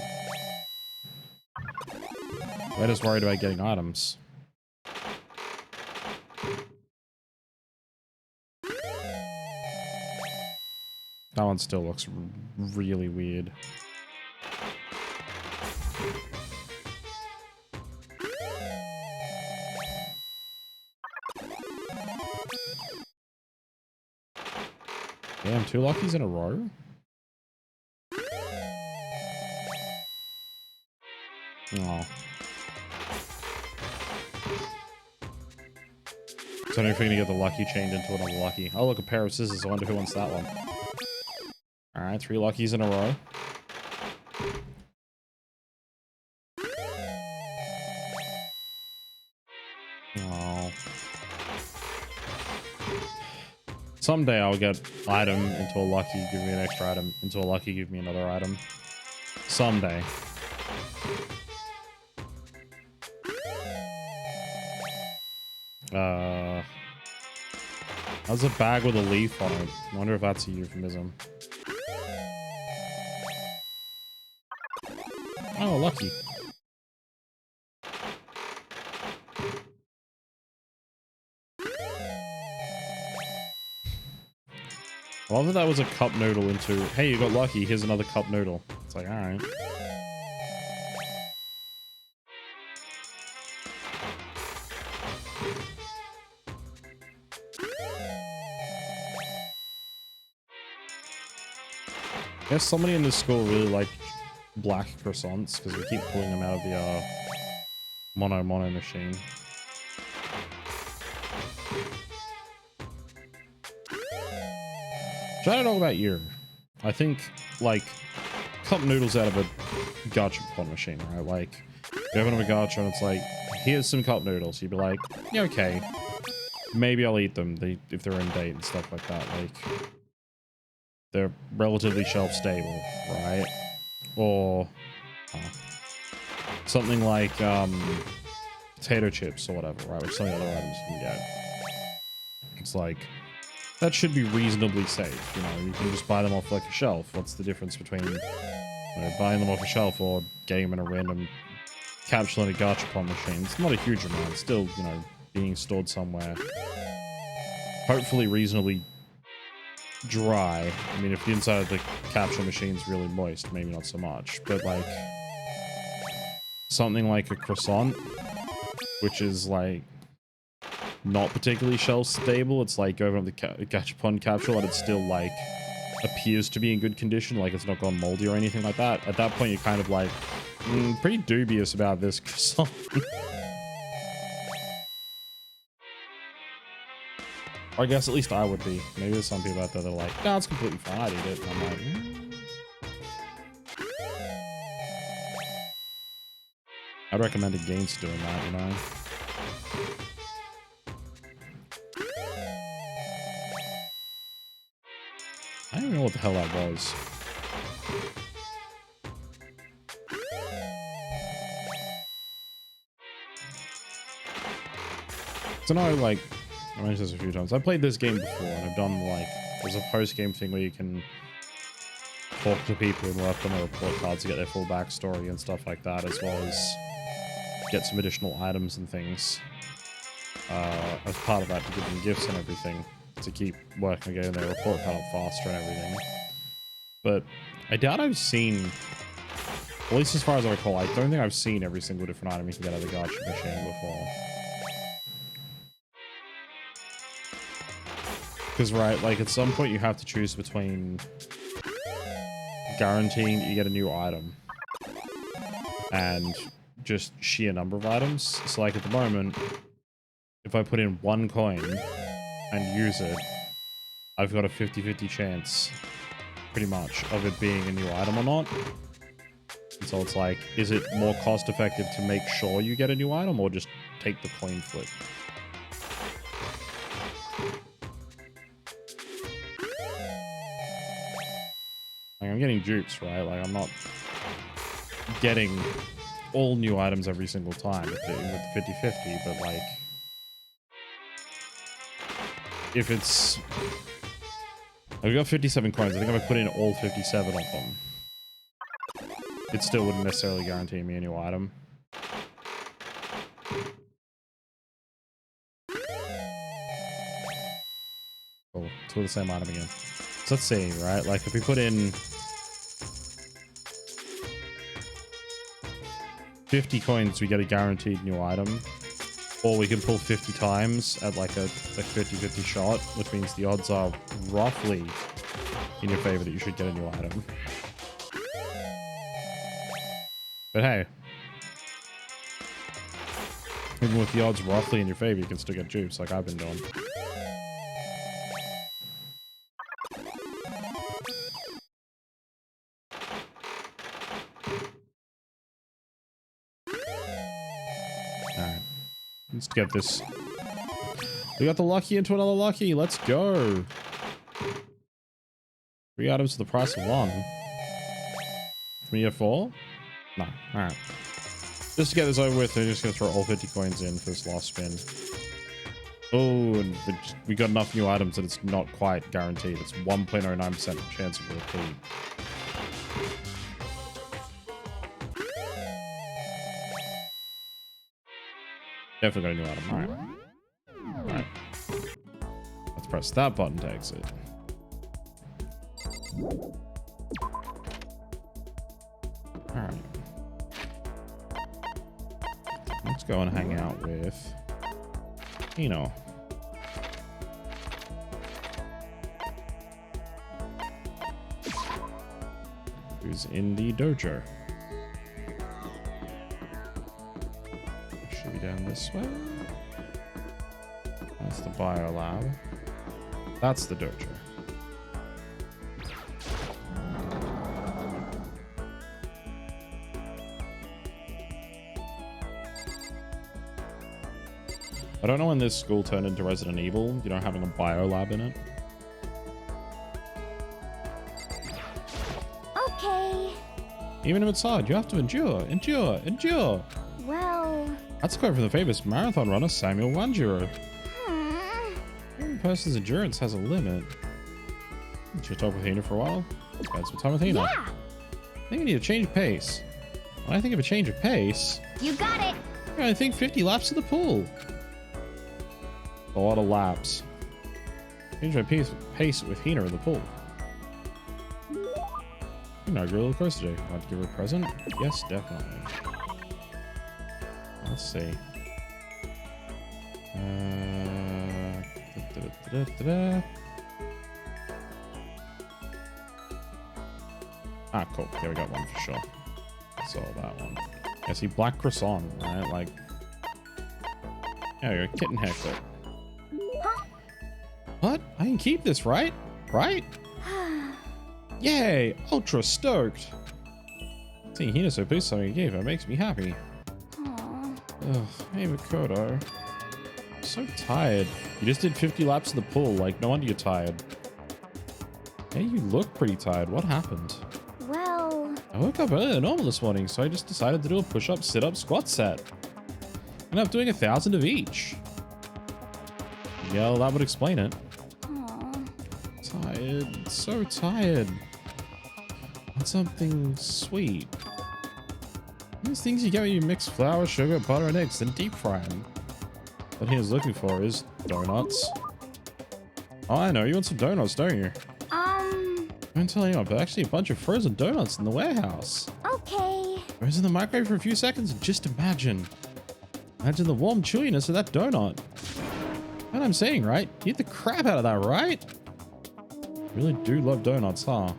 We're just worried about getting items. That one still looks really weird. Damn, 2 luckies in a row? Oh. So if we're gonna get the lucky chained into another lucky. Oh, look, a pair of scissors. I wonder who wants that one. All right, 3 luckies in a row. Oh. Someday I'll get item into a lucky, give me an extra item, into a lucky, give me another item. Someday. That's a bag with a leaf on it. I wonder if that's a euphemism. Oh, lucky. I love that that was a cup noodle into, hey, you got lucky, here's another cup noodle. It's like, alright. I guess somebody in this school really liked black croissants, because we keep pulling them out of the mono machine. So I don't know about you. I think, like, cup noodles out of a gachapon machine, right? Like, you open up a gacha and it's like, here's some cup noodles. You'd be like, yeah, okay. Maybe I'll eat them if they're in date and stuff like that. Like, they're relatively shelf stable, right? Or something like potato chips or whatever, right? Which some of the other items you can get. It's like, that should be reasonably safe, you know? You can just buy them off like a shelf. What's the difference between, you know, buying them off a shelf or getting them in a random capsule in a gachapon machine? It's not a huge amount. It's still, you know, being stored somewhere. Hopefully reasonably dry. I mean, if the inside of the capsule machine's really moist, maybe not so much. But like, something like a croissant, which is like not particularly shelf stable. It's like over on the gachapon capsule and it still like appears to be in good condition, like it's not gone moldy or anything like that. At that point you're kind of like pretty dubious about this croissant. Or I guess at least I would be. Maybe there's some people out there that are like, no, it's completely fine, I'd eat it. And I'm like, I'd recommend against doing that, you know? I don't even know what the hell that was. So now, like, I mentioned this a few times. I played this game before, and I've done, like, there's a post-game thing where you can talk to people and work on their report cards to get their full backstory and stuff like that, as well as get some additional items and things. As part of that, to give them gifts and everything, to keep working on getting their report card up faster and everything. But I doubt I've seen, at least as far as I recall, I don't think I've seen every single different item you can get out of the gacha machine before. Because, right, like, at some point you have to choose between guaranteeing that you get a new item and just sheer number of items. So, like, at the moment, if I put in 1 coin and use it, I've got a 50-50 chance, pretty much, of it being a new item or not. And so it's like, is it more cost effective to make sure you get a new item or just take the coin flip? Like, I'm getting dupes, right? Like, I'm not getting all new items every single time with the 50-50, but like, if it's, I've got 57 coins. I think if I put in all 57 of them, it still wouldn't necessarily guarantee me a new item. Oh, it's for the same item again. So let's see, right? Like, if we put in 50 coins, we get a guaranteed new item. Or we can pull 50 times at like a 50-50 shot, which means the odds are roughly in your favor that you should get a new item. But hey, Even with the odds roughly in your favor, you can still get dupes like I've been doing. Alright. Let's get this. We got the lucky into another lucky. Let's go. 3 items for the price of 1. Me a 4? No. Alright. Just to get this over with, we're just going to throw all 50 coins in for this last spin. Oh, and we got enough new items that it's not quite guaranteed. It's 1.09% chance of a repeat. Definitely got a new item. Alright. Alright. Let's press that button to exit. Alright. Let's go and hang out with Hino. Who's in the dojo. Should be down this way. That's the bio lab. That's the dojo. I don't know when this school turned into Resident Evil, you know, having a bio lab in it. Okay. Even if it's hard, you have to endure, endure, endure. Well... That's a quote from the famous marathon runner Samuel Wanjiro. Hmm. Every person's endurance has a limit. Should I talk with Hina for a while? Spend some time with Hina. Yeah. I think I need a change of pace. When I think of a change of pace, You got it. I think 50 laps to the pool. A lot of laps. Change my pace with Hina in the pool. You know, I grew a little close today. Want to give her a present? Yes, definitely. Let's see. Ah, cool. Yeah, we got one for sure. So that one. Yeah, see, black croissant, right? Like, yeah, you're a kitten haircut. Huh? What? I can keep this, right? Right? Yay! Ultra stoked. Seeing Hina so pleased with something I gave her makes me happy. Aww. Ugh, hey Makoto. I'm so tired. You just did 50 laps of the pool, like no wonder you're tired. Hey, you look pretty tired. What happened? Well... I woke up earlier than normal this morning, so I just decided to do a push-up, sit-up, squat set. And I'm doing 1,000 of each. Yeah, well, that would explain it. Aww. Tired. So tired. Want something sweet. These things you get when you mix flour, sugar, butter, and eggs, then deep fry them. What he was looking for is donuts. Oh, I know. You want some donuts, don't you? I'm telling you what, but actually a bunch of frozen donuts in the warehouse. Okay. Frozen in the microwave for a few seconds and just imagine. Imagine the warm chewiness of that donut. What I'm saying, right? You eat the crap out of that, right? Really do love donuts, huh?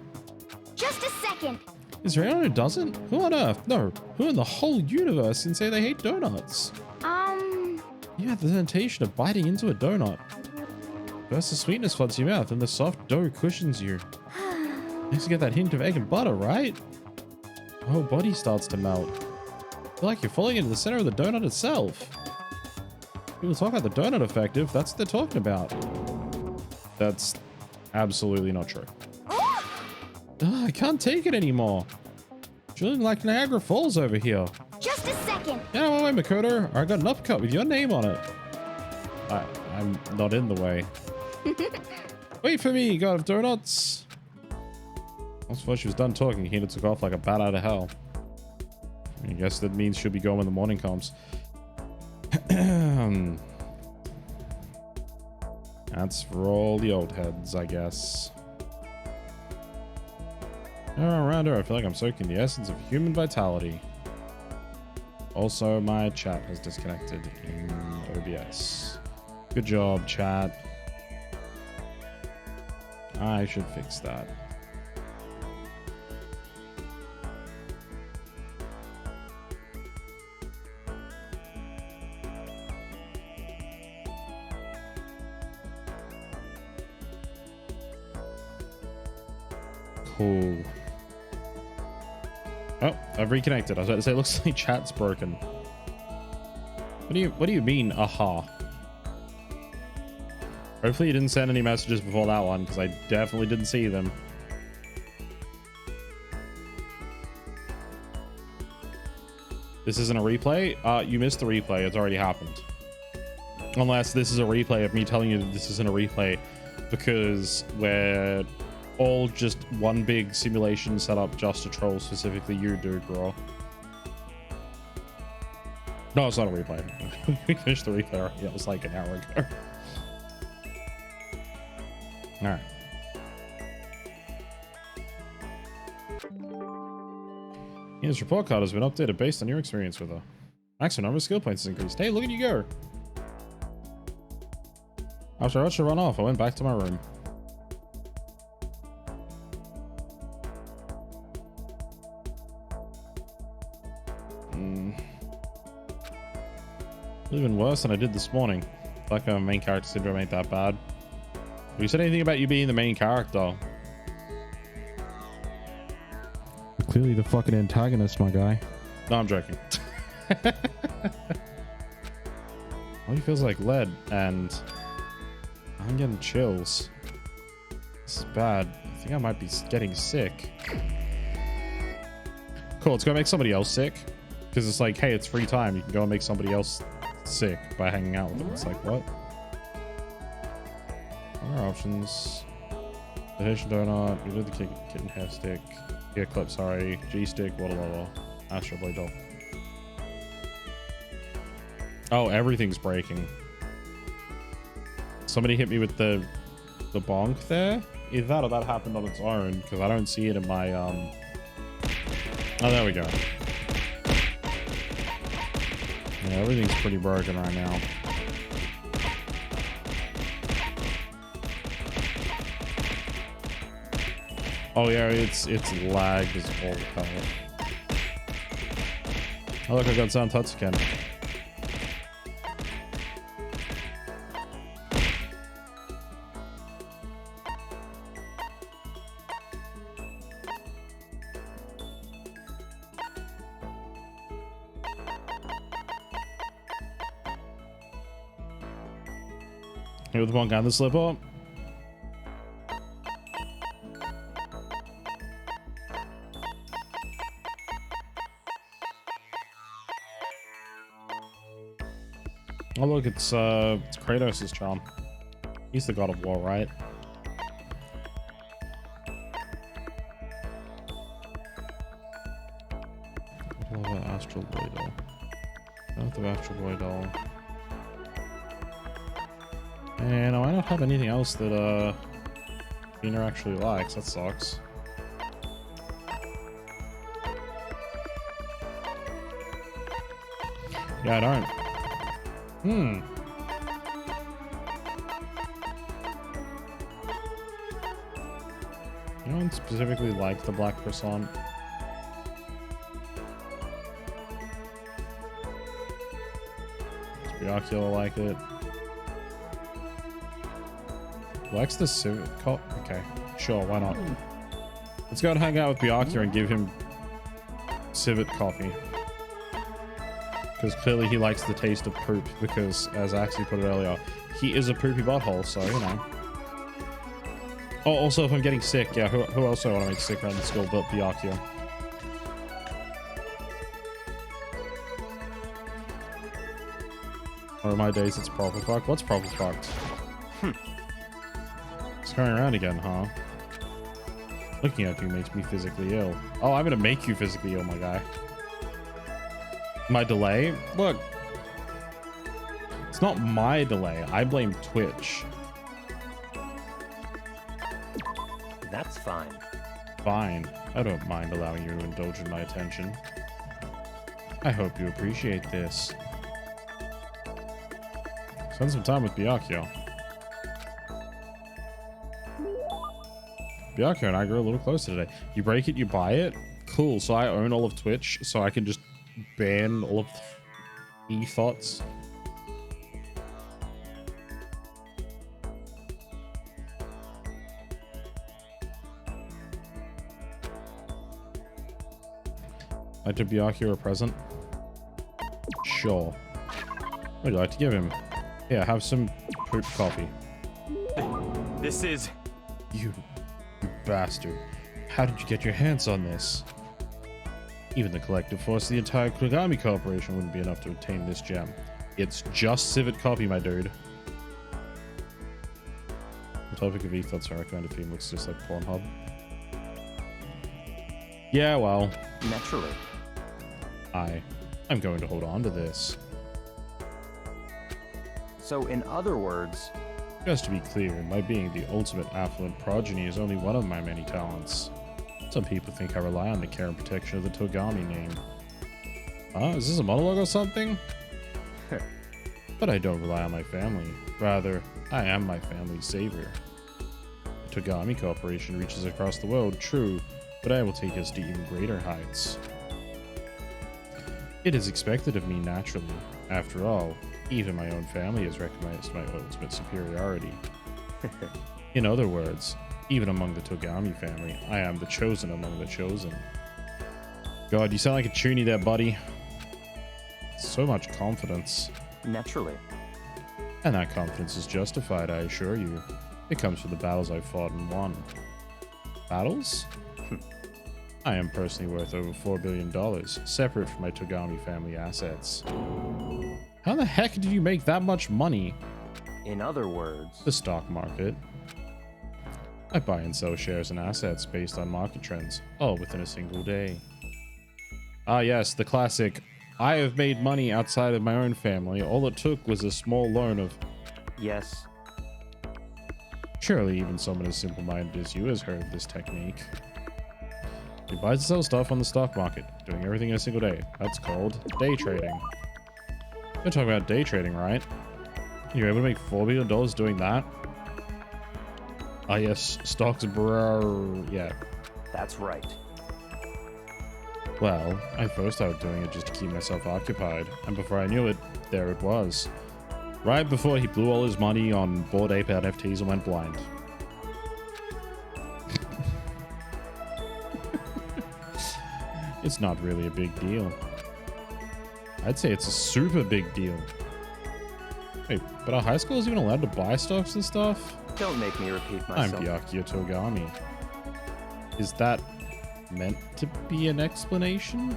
Just a second. Is there anyone who doesn't? Who on earth? No. Who in the whole universe can say they hate donuts? You have the temptation of biting into a donut. First the sweetness floods your mouth, and the soft dough cushions you. Next you get that hint of egg and butter, right? The whole body starts to melt. I feel like you're falling into the center of the donut itself. People talk about the donut effect if that's what they're talking about. That's absolutely not true. Ugh, I can't take it anymore. Feeling like Niagara Falls over here. Just a second. Yeah, wait, Makoto. I got an upcut with your name on it. I'm not in the way. Wait for me, God of Donuts. Before she was done talking, Hina took off like a bat out of hell. I guess that means she'll be going when the morning comes. That's for all the old heads, I guess. Around her, I feel like I'm soaking the essence of human vitality. Also, my chat has disconnected in OBS. Good job, chat. I should fix that. Cool. Oh, I've reconnected. I was about to say, it looks like chat's broken. What do you mean, aha? Hopefully you didn't send any messages before that one, because I definitely didn't see them. This isn't a replay? You missed the replay. It's already happened. Unless this is a replay of me telling you that this isn't a replay because we're all just one big simulation set up just to troll specifically you, dude, bro. No, it's not a replay. We finished the replay already. That was like an hour ago. All right. His report card has been updated based on your experience with her. Maximum number of skill points has increased. Hey, look at you go. After I watched her run off, I went back to my room. Even worse than I did this morning. Like my main character syndrome ain't that bad. Have you said anything about you being the main character? Clearly the fucking antagonist, my guy. No, I'm joking. All he feels like lead, and I'm getting chills. This is bad. I think I might be getting sick. Cool, let's go make somebody else sick. Because it's like, hey, it's free time. You can go and make somebody else sick by hanging out with them. It's like, what? Other options. The Haitian donut. You did the kitten hair stick. Ear clip, sorry. G stick. Water level. Astral blade doll. Oh, everything's breaking. Somebody hit me with the bonk there. Either that or that happened on its own because I don't see it in my Oh, there we go. Yeah, everything's pretty broken right now. Oh yeah, it's lagged as all hell. Oh look, I got sound touch again. Here with the bonk and the slip up. Oh look, it's Kratos' charm. He's the god of war, right? What about Astral Boy doll? Not the Astral Boy doll. And I might not have anything else that Tina actually likes. That sucks. Yeah, I don't. You don't specifically like the black croissant. Byakuya like it. Likes the civet cop? Okay, sure, why not? Let's go and hang out with Byakuya and give him civet coffee. Because clearly he likes the taste of poop, because as Axie put it earlier, he is a poopy butthole, so you know. Oh, also if I'm getting sick, yeah, who else do I want to make sick around the school but Byakuya? One of my days it's proper fucked. What's proper fucked? It's going around again, huh? Looking at you makes me physically ill. Oh, I'm gonna make you physically ill, my guy. My delay? Look. It's not my delay. I blame Twitch. That's fine. Fine. I don't mind allowing you to indulge in my attention. I hope you appreciate this. Spend some time with Byakuya. Byakuya and I grew a little closer today. You break it, you buy it? Cool, so I own all of Twitch, so I can just ban all of the e-thoughts. Like to Byakuya a present? Sure. What would you like to give him? Here, have some poop coffee. This is... You bastard. How did you get your hands on this? Even the collective force of the entire Kogami Corporation wouldn't be enough to obtain this gem. It's just civet copy, my dude. The topic of ethos I recommended theme looks just like Pornhub. Yeah, well. Naturally. I'm going to hold on to this. So, in other words... Just to be clear, my being the ultimate affluent progeny is only one of my many talents. Some people think I rely on the care and protection of the Togami name. Is this a monologue or something? But I don't rely on my family. Rather, I am my family's savior. The Togami Corporation reaches across the world, true, but I will take us to even greater heights. It is expected of me naturally. After all, even my own family has recognized my ultimate superiority. In other words, even among the Togami family, I am the chosen among the chosen. God, you sound like a Chuny there, buddy. So much confidence. Naturally. And that confidence is justified, I assure you. It comes from the battles I've fought and won. Battles? I am personally worth over $4 billion, separate from my Togami family assets. How the heck did you make that much money? In other words... The stock market. I buy and sell shares and assets based on market trends, all within a single day. Ah yes, the classic, I have made money outside of my own family. All it took was a small loan of... Yes. Surely even someone as simple-minded as you has heard of this technique. He buys and sells stuff on the stock market, doing everything in a single day. That's called day trading. You're talking about day trading, right? You're able to make $4 billion doing that? Ah yes, stocks bro. Yeah. That's right. Well, I first started doing it just to keep myself occupied, and before I knew it, there it was. Right before he blew all his money on Bored Ape NFTs and went blind. It's not really a big deal. I'd say it's a super big deal. Wait, but are high schools even allowed to buy stocks and stuff? Don't make me repeat I'm myself. Byakuya Togami. Is that meant to be an explanation?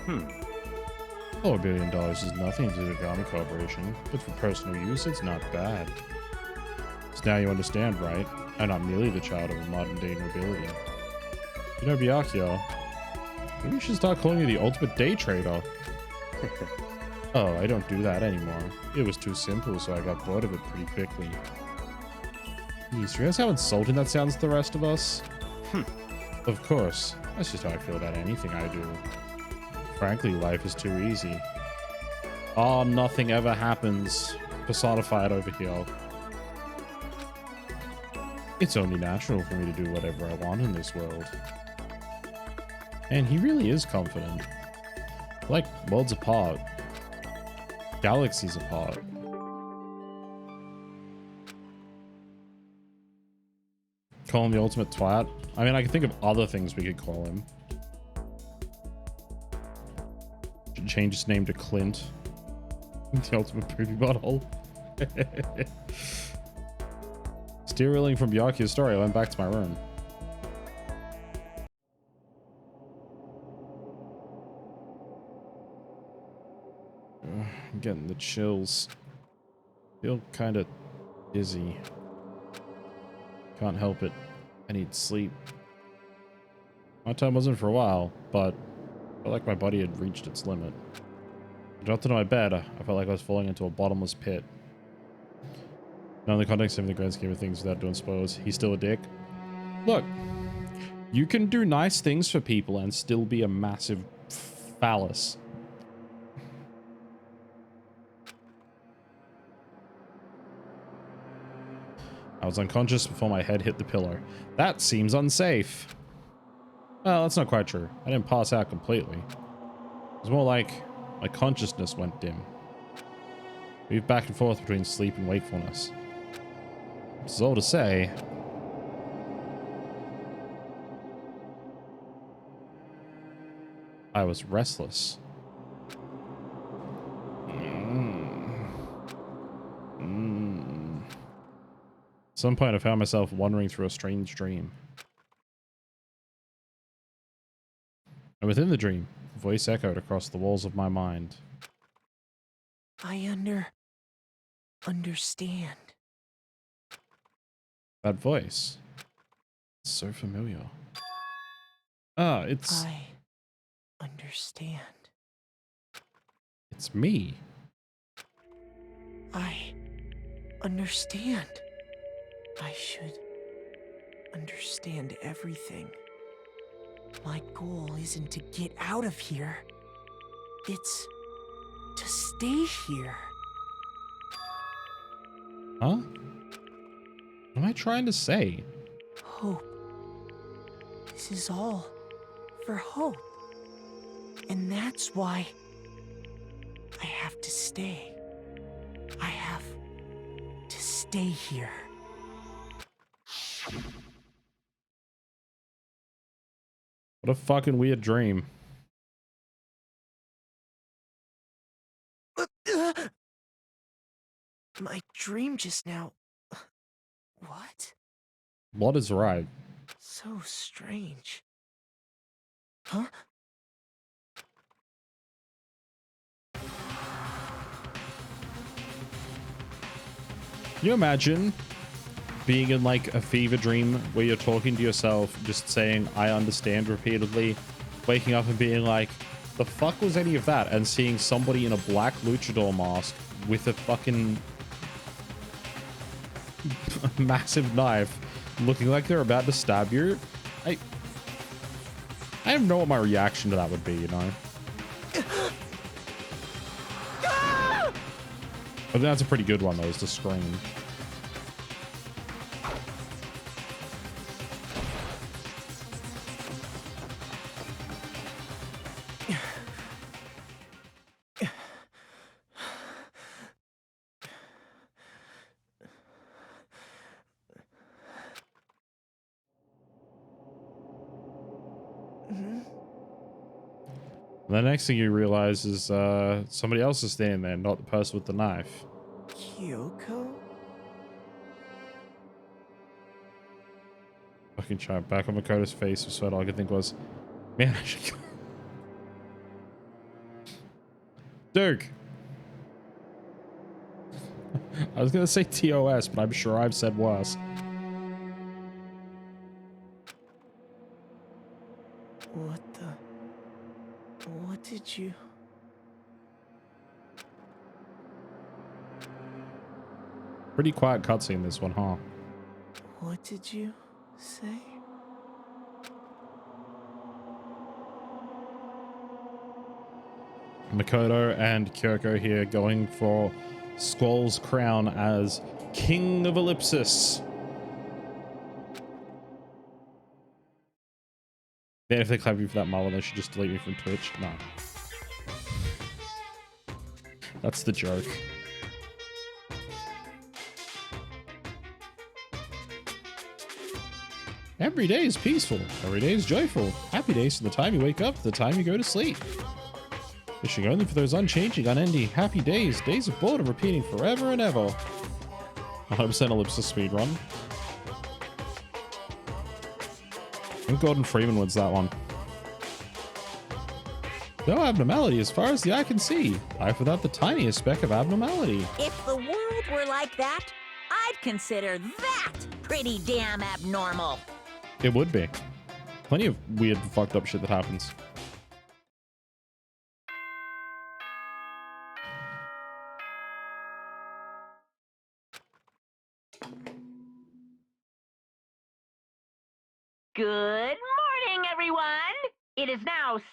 $4 billion is nothing to the Togami Corporation, but for personal use, it's not bad. So now you understand, right? I'm not merely the child of a modern-day nobility. You know, Byakuya, maybe you should start calling you the ultimate day trader. Oh, I don't do that anymore. It was too simple, so I got bored of it pretty quickly. Jeez, do you realize how insulting that sounds to the rest of us? Of course. That's just how I feel about anything I do. Frankly, life is too easy. Oh, nothing ever happens. Personified over here. It's only natural for me to do whatever I want in this world. And he really is confident. Like, worlds apart. Galaxies apart. Call him the ultimate twat? I mean, I can think of other things we could call him. Should change his name to Clint. The ultimate poopy butthole. Still reeling from Byakuya's story, I went back to my room. I'm getting the chills. Feel kind of dizzy. Can't help it. I need sleep. My time wasn't for a while, but I felt like my body had reached its limit. I dropped into my bed. I felt like I was falling into a bottomless pit. Now in the context of the grand scheme of things without doing spoilers, he's still a dick. Look, you can do nice things for people and still be a massive phallus. I was unconscious before my head hit the pillow. That seems unsafe. Well, that's not quite true. I didn't pass out completely. It was more like my consciousness went dim. Moved back and forth between sleep and wakefulness. It's all to say. I was restless. At some point, I found myself wandering through a strange dream. And within the dream, a voice echoed across the walls of my mind. I understand. That voice. It's so familiar. Ah, it's... I understand. It's me. I understand. I should understand everything. My goal isn't to get out of here. It's to stay here. Huh? What am I trying to say? Hope. This is all for hope. And that's why I have to stay. I have to stay here. What a fucking weird dream. My dream just now. What? What is right? So strange. Huh? Can you imagine being in like a fever dream where you're talking to yourself, just saying, I understand repeatedly, waking up and being like, the fuck was any of that? And seeing somebody in a black luchador mask with a fucking massive knife looking like they're about to stab you. I don't know what my reaction to that would be, you know? But that's a pretty good one, though, is to scream. The next thing you realize is somebody else is standing there, not the person with the knife. Kyoko? Fucking chat back on Makoto's face, so all I could think was, man, I should... Duke! I was gonna say TOS, but I'm sure I've said worse. What did you... Pretty quiet cutscene, this one, huh? What did you say? Makoto and Kyoko here going for Squall's crown as King of Ellipsis. Then if they clap you for that mullet, they should just delete me from Twitch. No. That's the joke. Every day is peaceful. Every day is joyful. Happy days from the time you wake up to the time you go to sleep. Wishing only for those unchanging, unending, happy days. Days of boredom repeating forever and ever. 100% Ellipsis speedrun. I think Gordon Freeman wins that one. No abnormality as far as the eye can see. Life without the tiniest speck of abnormality. If the world were like that, I'd consider that pretty damn abnormal. It would be. Plenty of weird, fucked up shit that happens. Good morning, everyone! It is now 7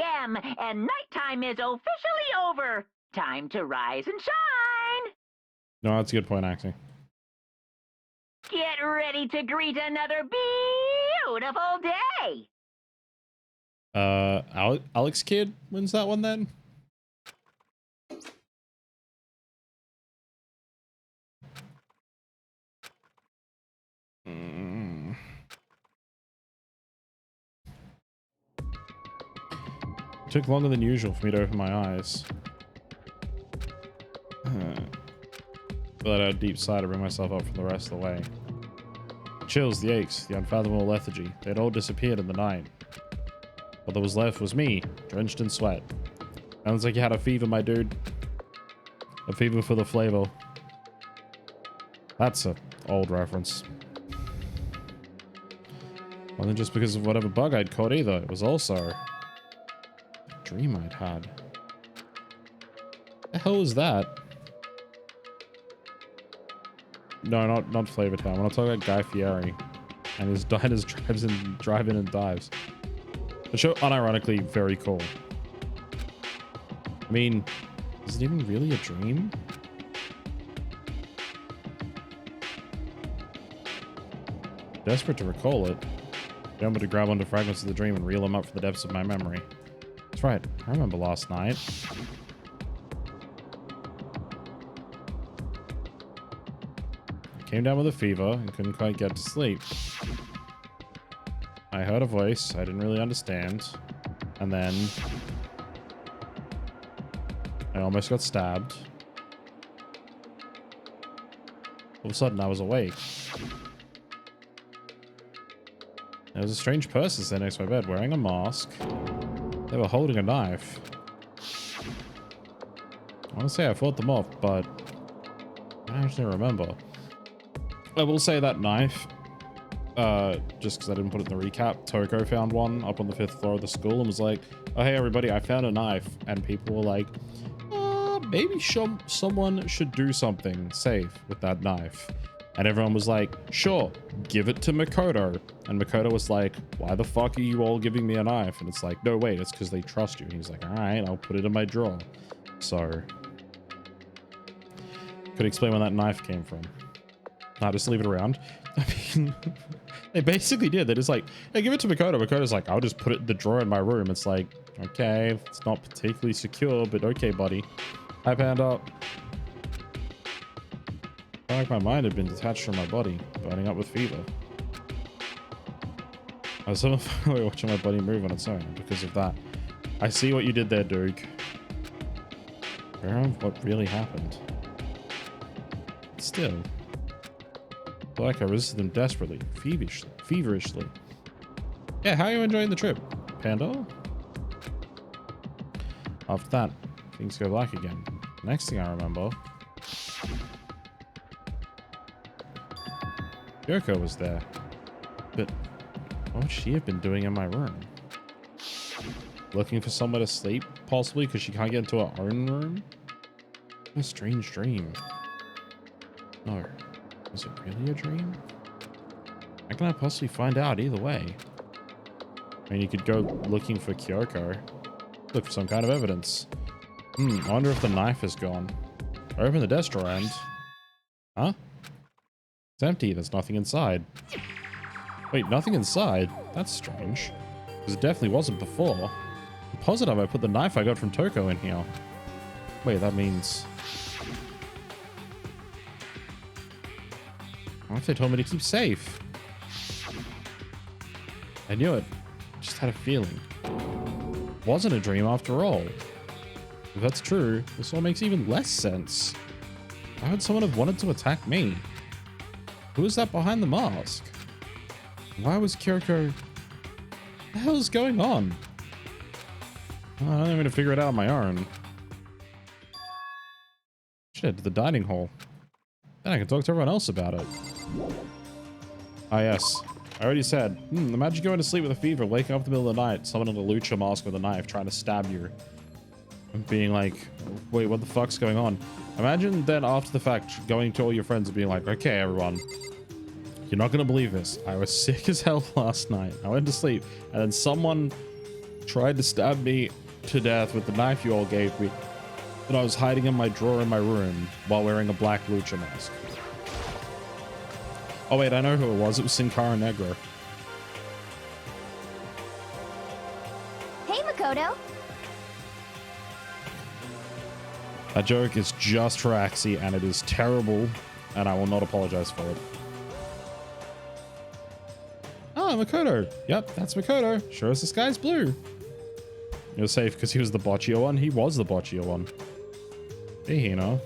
a.m. and nighttime is officially over. Time to rise and shine! No, that's a good point, actually. Get ready to greet another beautiful day! Alex Kidd wins that one then? took longer than usual for me to open my eyes. But a deep sigh to bring myself up from the rest of the way. The chills, the aches, the unfathomable lethargy, they had all disappeared in the night. What there was left was me, drenched in sweat. Sounds like you had a fever, my dude. A fever for the flavor. That's a old reference. Wasn't just because of whatever bug I'd caught either. It was also a dream I'd had. The hell was that? No, not Flavor Town. When I talk about Guy Fieri and his diners, drive-in and dives. The show, unironically, very cool. I mean, is it even really a dream? Desperate to recall it, I remember to grab onto fragments of the dream and reel them up from the depths of my memory. That's right, I remember last night. Came down with a fever and couldn't quite get to sleep. I heard a voice I didn't really understand, and then I almost got stabbed. All of a sudden, I was awake. There was a strange person sitting next to my bed wearing a mask. They were holding a knife. I want to say I fought them off, but I don't actually remember. I will say that knife, just because I didn't put it in the recap, Toko found one up on the 5th floor of the school and was like, oh, hey, everybody, I found a knife. And people were like, maybe someone should do something safe with that knife. And everyone was like, sure, give it to Makoto. And Makoto was like, why the fuck are you all giving me a knife? And it's like, no, wait, it's because they trust you. And he's like, all right, I'll put it in my drawer. So, could explain where that knife came from. Nah, just leave it around. I mean, they basically did. They're just like, hey, give it to Makoto. Makoto's like, I'll just put it in the drawer in my room. It's like, okay, it's not particularly secure, but okay, buddy. Hi, Panda. I felt like my mind had been detached from my body, burning up with fever. I was so finally watching my body move on its own because of that. I see what you did there, Duke. What really happened. Still, I feel like I resisted them desperately, feverishly. Yeah, how are you enjoying the trip, Panda? After that, things go black again. Next thing I remember, Yoko was there. But what would she have been doing in my room? Looking for somewhere to sleep, possibly because she can't get into her own room? What a strange dream. No. Was it really a dream? How can I possibly find out either way? I mean, you could go looking for Kyoko. Look for some kind of evidence. I wonder if the knife is gone. I open the desk drawer and... Huh? It's empty. There's nothing inside. Wait, nothing inside? That's strange. Because it definitely wasn't before. I'm positive I put the knife I got from Toko in here. Wait, that means... What if they told me to keep safe? I knew it. Just had a feeling. It wasn't a dream after all. If that's true, this all makes even less sense. Why would someone have wanted to attack me? Who was that behind the mask? Why was Kyoko... What the hell is going on? Oh, I don't even figure it out on my own. Should head to the dining hall. Then I can talk to everyone else about it. Ah, yes. I already said, imagine going to sleep with a fever, waking up in the middle of the night, summoning a lucha mask with a knife, trying to stab you. And being like, wait, what the fuck's going on? Imagine then after the fact, going to all your friends and being like, okay, everyone, you're not going to believe this. I was sick as hell last night. I went to sleep, and then someone tried to stab me to death with the knife you all gave me. And I was hiding in my drawer in my room while wearing a black lucha mask. Oh wait, I know who it was. It was Sin Cara Negro. Hey, Makoto. That joke is just for Axie, and it is terrible, and I will not apologize for it. Oh, Makoto. Yep, that's Makoto. Sure as the sky's blue. You're safe because he was the botchier one. He was the botchier one. Hey, Hina.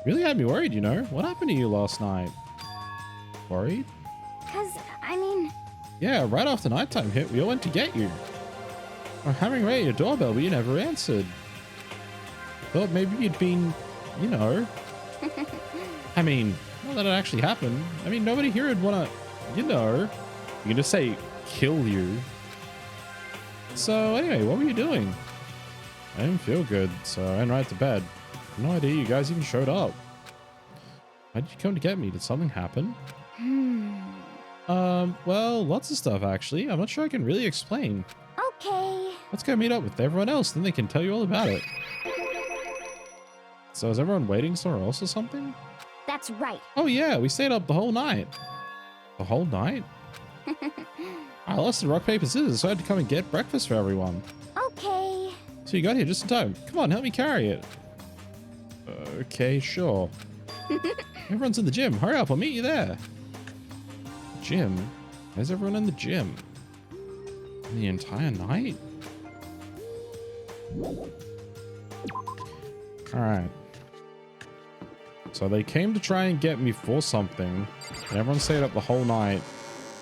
Really had me worried, you know? What happened to you last night? Worried? I mean... Yeah, right after nighttime hit, we all went to get you. We're hammering away at your doorbell, but you never answered. Thought maybe you'd been, you know... I mean, not that it actually happened. I mean, nobody here would want to, you know... You can just say, kill you. So, anyway, what were you doing? I didn't feel good, so I went right to bed. No idea you guys even showed up. Why did you come to get me? Did something happen? Well, lots of stuff, actually. I'm not sure I can really explain. Okay. Let's go meet up with everyone else, then they can tell you all about it. So is everyone waiting somewhere else or something? That's right. Oh yeah, we stayed up the whole night. The whole night? I lost the rock, paper, scissors, so I had to come and get breakfast for everyone. Okay. So you got here just in time. Come on, help me carry it. Okay, sure. Everyone's in the gym. Hurry up, I'll meet you there. Gym? Where's everyone in the gym? The entire night? Alright. So they came to try and get me for something, and everyone stayed up the whole night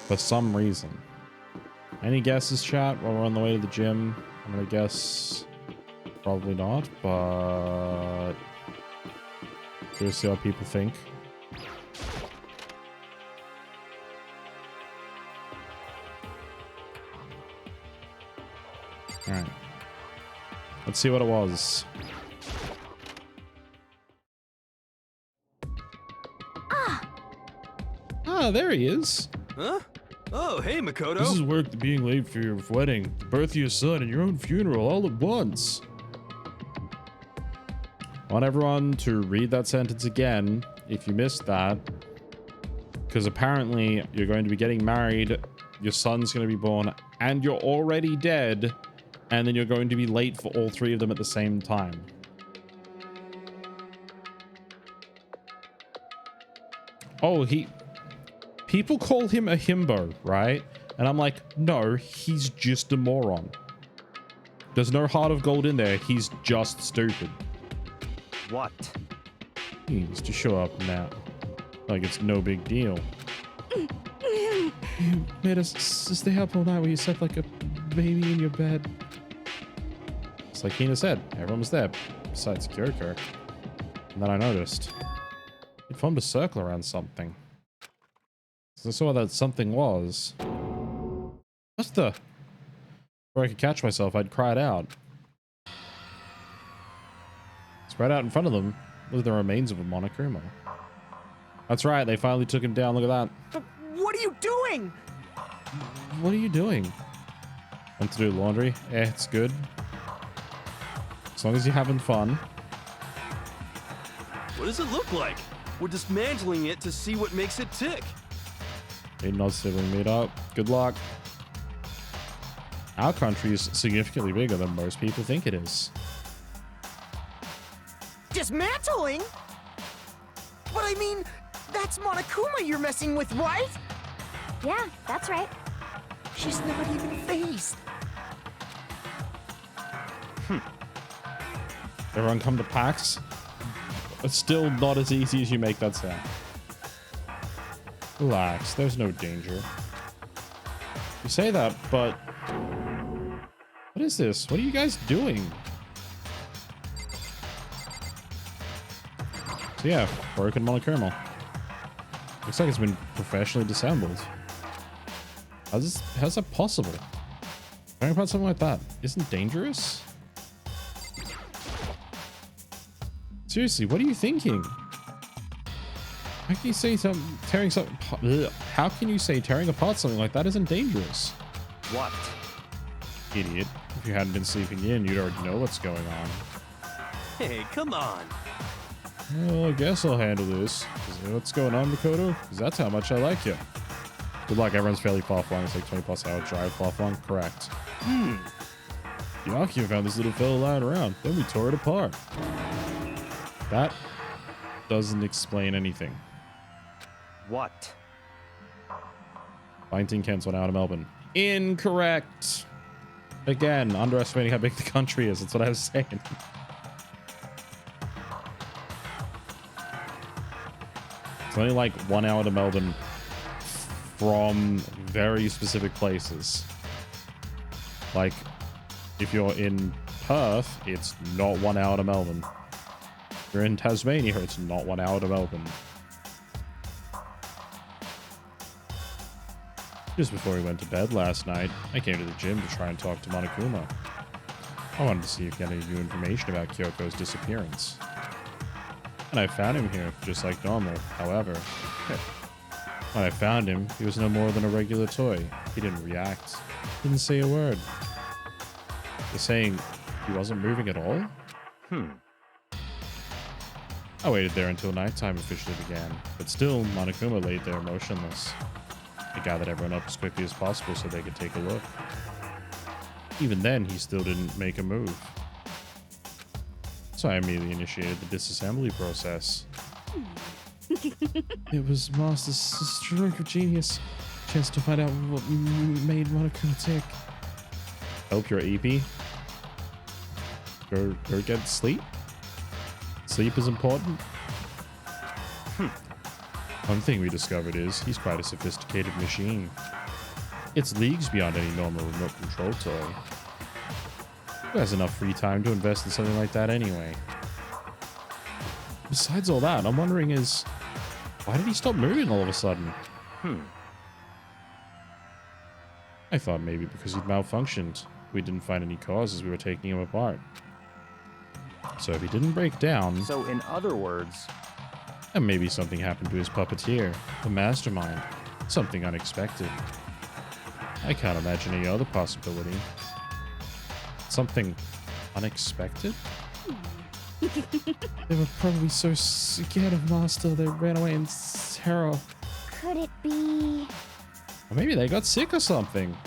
for some reason. Any guesses, chat, while we're on the way to the gym? I'm gonna guess probably not, but curious to see what people think. Alright. Let's see what it was. Ah, there he is. Huh? Oh, hey, Makoto. This is work to being late for your wedding, the birth of your son, and your own funeral all at once. I want everyone to read that sentence again if you missed that. Because apparently you're going to be getting married, your son's going to be born, and you're already dead. And then you're going to be late for all three of them at the same time. Oh, people call him a himbo, right? And I'm like, no, he's just a moron. There's no heart of gold in there. He's just stupid. What? He needs to show up now. Like it's no big deal. You made us stay up all night while you slept like a baby in your bed. It's like Hina said, everyone was there, besides Kyoko. And then I noticed. It formed a circle around something. So I saw what that something was. What's the... Before I could catch myself, I'd cried out. Spread out in front of them was the remains of a Monokuma. That's right, they finally took him down, look at that. But what are you doing? What are you doing? Want to do laundry? Eh, it's good. As long as you're having fun. What does it look like? We're dismantling it to see what makes it tick. Need not sibling meet up. Good luck. Our country is significantly bigger than most people think it is. Dismantling? But I mean, that's Monokuma you're messing with, right? Yeah, that's right. She's not even phased. Everyone come to PAX. It's still not as easy as you make that sound. Relax, there's no danger. You say that, but... What is this? What are you guys doing? So yeah, broken Monokuma. Looks like it's been professionally disassembled. How's that possible? Talking about something like that isn't dangerous? Seriously, what are you thinking? How can you say tearing something? How can you say tearing apart something like that isn't dangerous? What? Idiot. If you hadn't been sleeping in, you'd already know what's going on. Hey, come on. Well, I guess I'll handle this. What's going on, Makoto? Because that's how much I like you. Good luck, everyone's fairly far-flung. It's like 20+ hour drive far-flung. Correct. Yaki found this little fella lying around. Then we tore it apart. That doesn't explain anything. What? 19 Kents went out of Melbourne. Incorrect. Again, underestimating how big the country is. That's what I was saying. It's only like 1 hour to Melbourne from very specific places. Like, if you're in Perth, it's not 1 hour to Melbourne. If you're in Tasmania, it's not 1 hour to Melbourne. Just before we went to bed last night, I came to the gym to try and talk to Monokuma. I wanted to see if he had any new information about Kyoko's disappearance. And I found him here, just like normal. However, when I found him, he was no more than a regular toy. He didn't react. Didn't say a word. You're saying he wasn't moving at all? I waited there until nighttime officially began, but still, Monokuma laid there motionless. I gathered everyone up as quickly as possible so they could take a look. Even then, he still didn't make a move. So I immediately initiated the disassembly process. It was Master's stroke of genius. Chance to find out what made Monokuma tick. Help your EP. Go get sleep. Sleep is important. One thing we discovered is he's quite a sophisticated machine. It's leagues beyond any normal remote control toy. Who has enough free time to invest in something like that anyway? Besides all that, I'm wondering is, why did he stop moving all of a sudden? I thought maybe because he'd malfunctioned. We didn't find any cause as we were taking him apart. So if he didn't break down... So in other words... And maybe something happened to his puppeteer, the mastermind. Something unexpected. I can't imagine any other possibility. Something unexpected? They were probably so scared of Master they ran away in terror. Could it be... Or maybe they got sick or something.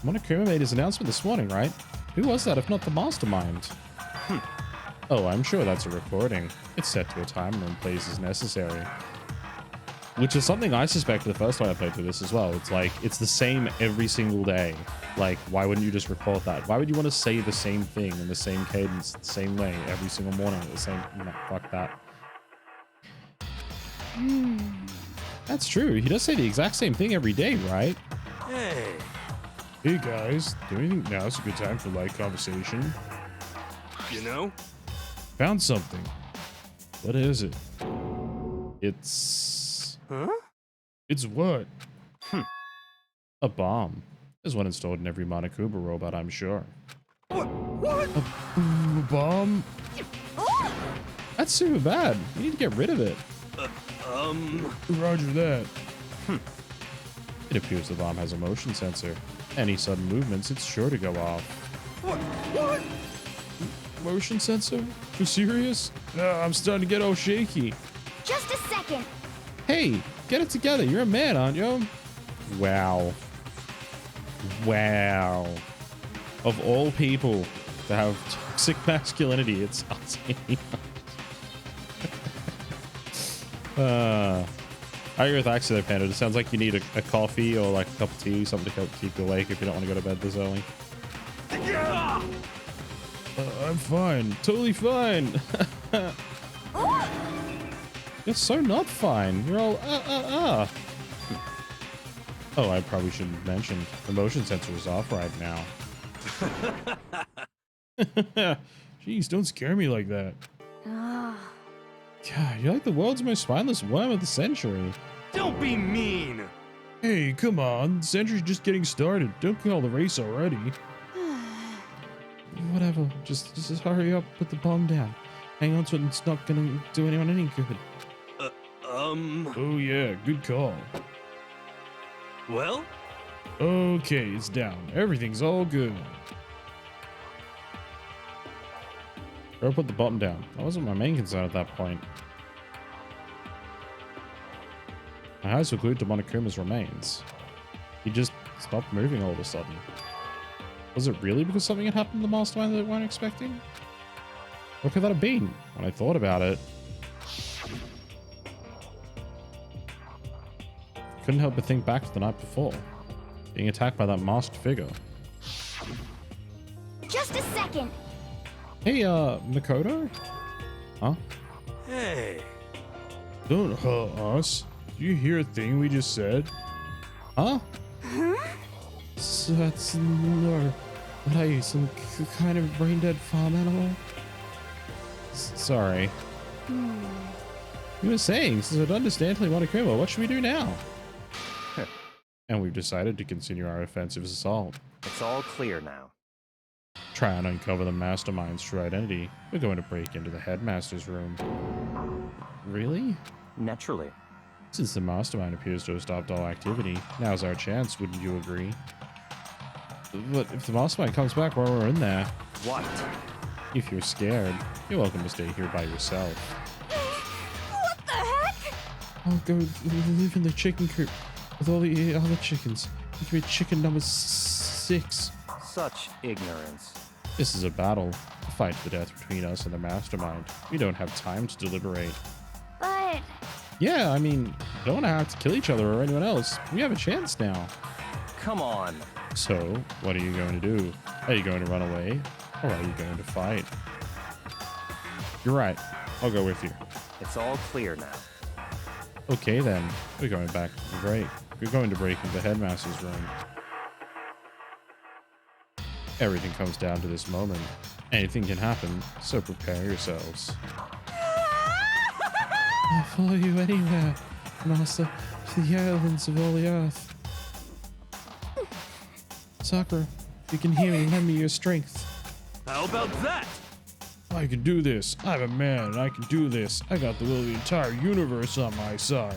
Monokuma made his announcement this morning, right? Who was that if not the mastermind? Oh, I'm sure that's a recording. It's set to a timer and plays as necessary. Which is something I suspected the first time I played through this as well. It's like, it's the same every single day. Like, why wouldn't you just record that? Why would you want to say the same thing in the same cadence, the same way, every single morning, the same... No, fuck that. That's true. He does say the exact same thing every day, right? Hey. Hey guys, do you think now's a good time for light conversation? You know? Found something. What is it? It's... Huh? It's what? A bomb. There's one installed in every Monokuma robot, I'm sure. What? A bomb? That's super bad. You need to get rid of it. Roger that. It appears the bomb has a motion sensor. Any sudden movements, it's sure to go off. What? Motion sensor? You serious? I'm starting to get all shaky. Just a second. Hey, get it together. You're a man, aren't you? Wow. Wow. Of all people to have toxic masculinity, it's Alzheimer's. I agree with Axie there, Panda. It sounds like you need a coffee or like a cup of tea, something to help keep you awake if you don't want to go to bed this early. I'm fine. Totally fine. You're so not fine. You're all Oh, I probably shouldn't have mentioned. The motion sensor is off right now. Jeez, don't scare me like that. God, you're like the world's most spineless worm of the century. Don't be mean. Hey, come on. The century's just getting started. Don't call the race already. Whatever. Just hurry up. Put the bomb down. Hang on to it. It's not gonna do anyone any good. Oh yeah, good call. Well? Okay, it's down. Everything's all good. Go put the button down. That wasn't my main concern at that point. My eyes were glued to Monokuma's remains. He just stopped moving all of a sudden. Was it really because something had happened to the mastermind that they weren't expecting? What could that have been? When I thought about it... couldn't help but think back to the night before, being attacked by that masked figure. Just a second. Hey, Makoto? Huh? Hey. Don't hurt us. Do you hear a thing we just said? Huh? Huh? So that's no. What are you, some kind of brain dead farm animal? Sorry. You were saying, since I don't understand Monokuma, what should we do now? And we've decided to continue our offensive assault. It's all clear now. Try and uncover the mastermind's true identity. We're going to break into the headmaster's room. Really? Naturally. Since the mastermind appears to have stopped all activity, now's our chance, wouldn't you agree? But if the mastermind comes back while we're in there... What? If you're scared, you're welcome to stay here by yourself. What the heck? I'll go live in the chicken coop with all the other chickens. You can be chicken number 6. Such ignorance. This is a battle, a fight to the death between us and the mastermind. We don't have time to deliberate. But Yeah, I mean, don't have to kill each other or anyone else. We have a chance now. Come on. So, what are you going to do? Are you going to run away? Or are you going to fight? You're right. I'll go with you. It's all clear now. Okay then. We're going back to the break. We're going to break into the headmaster's room. Everything comes down to this moment. Anything can happen, so prepare yourselves. I'll follow you anywhere, Master, to the islands of all the earth. Sakura, if you can hear me, lend me your strength. How about that? I can do this. I'm a man and I can do this. I got the will of the entire universe on my side.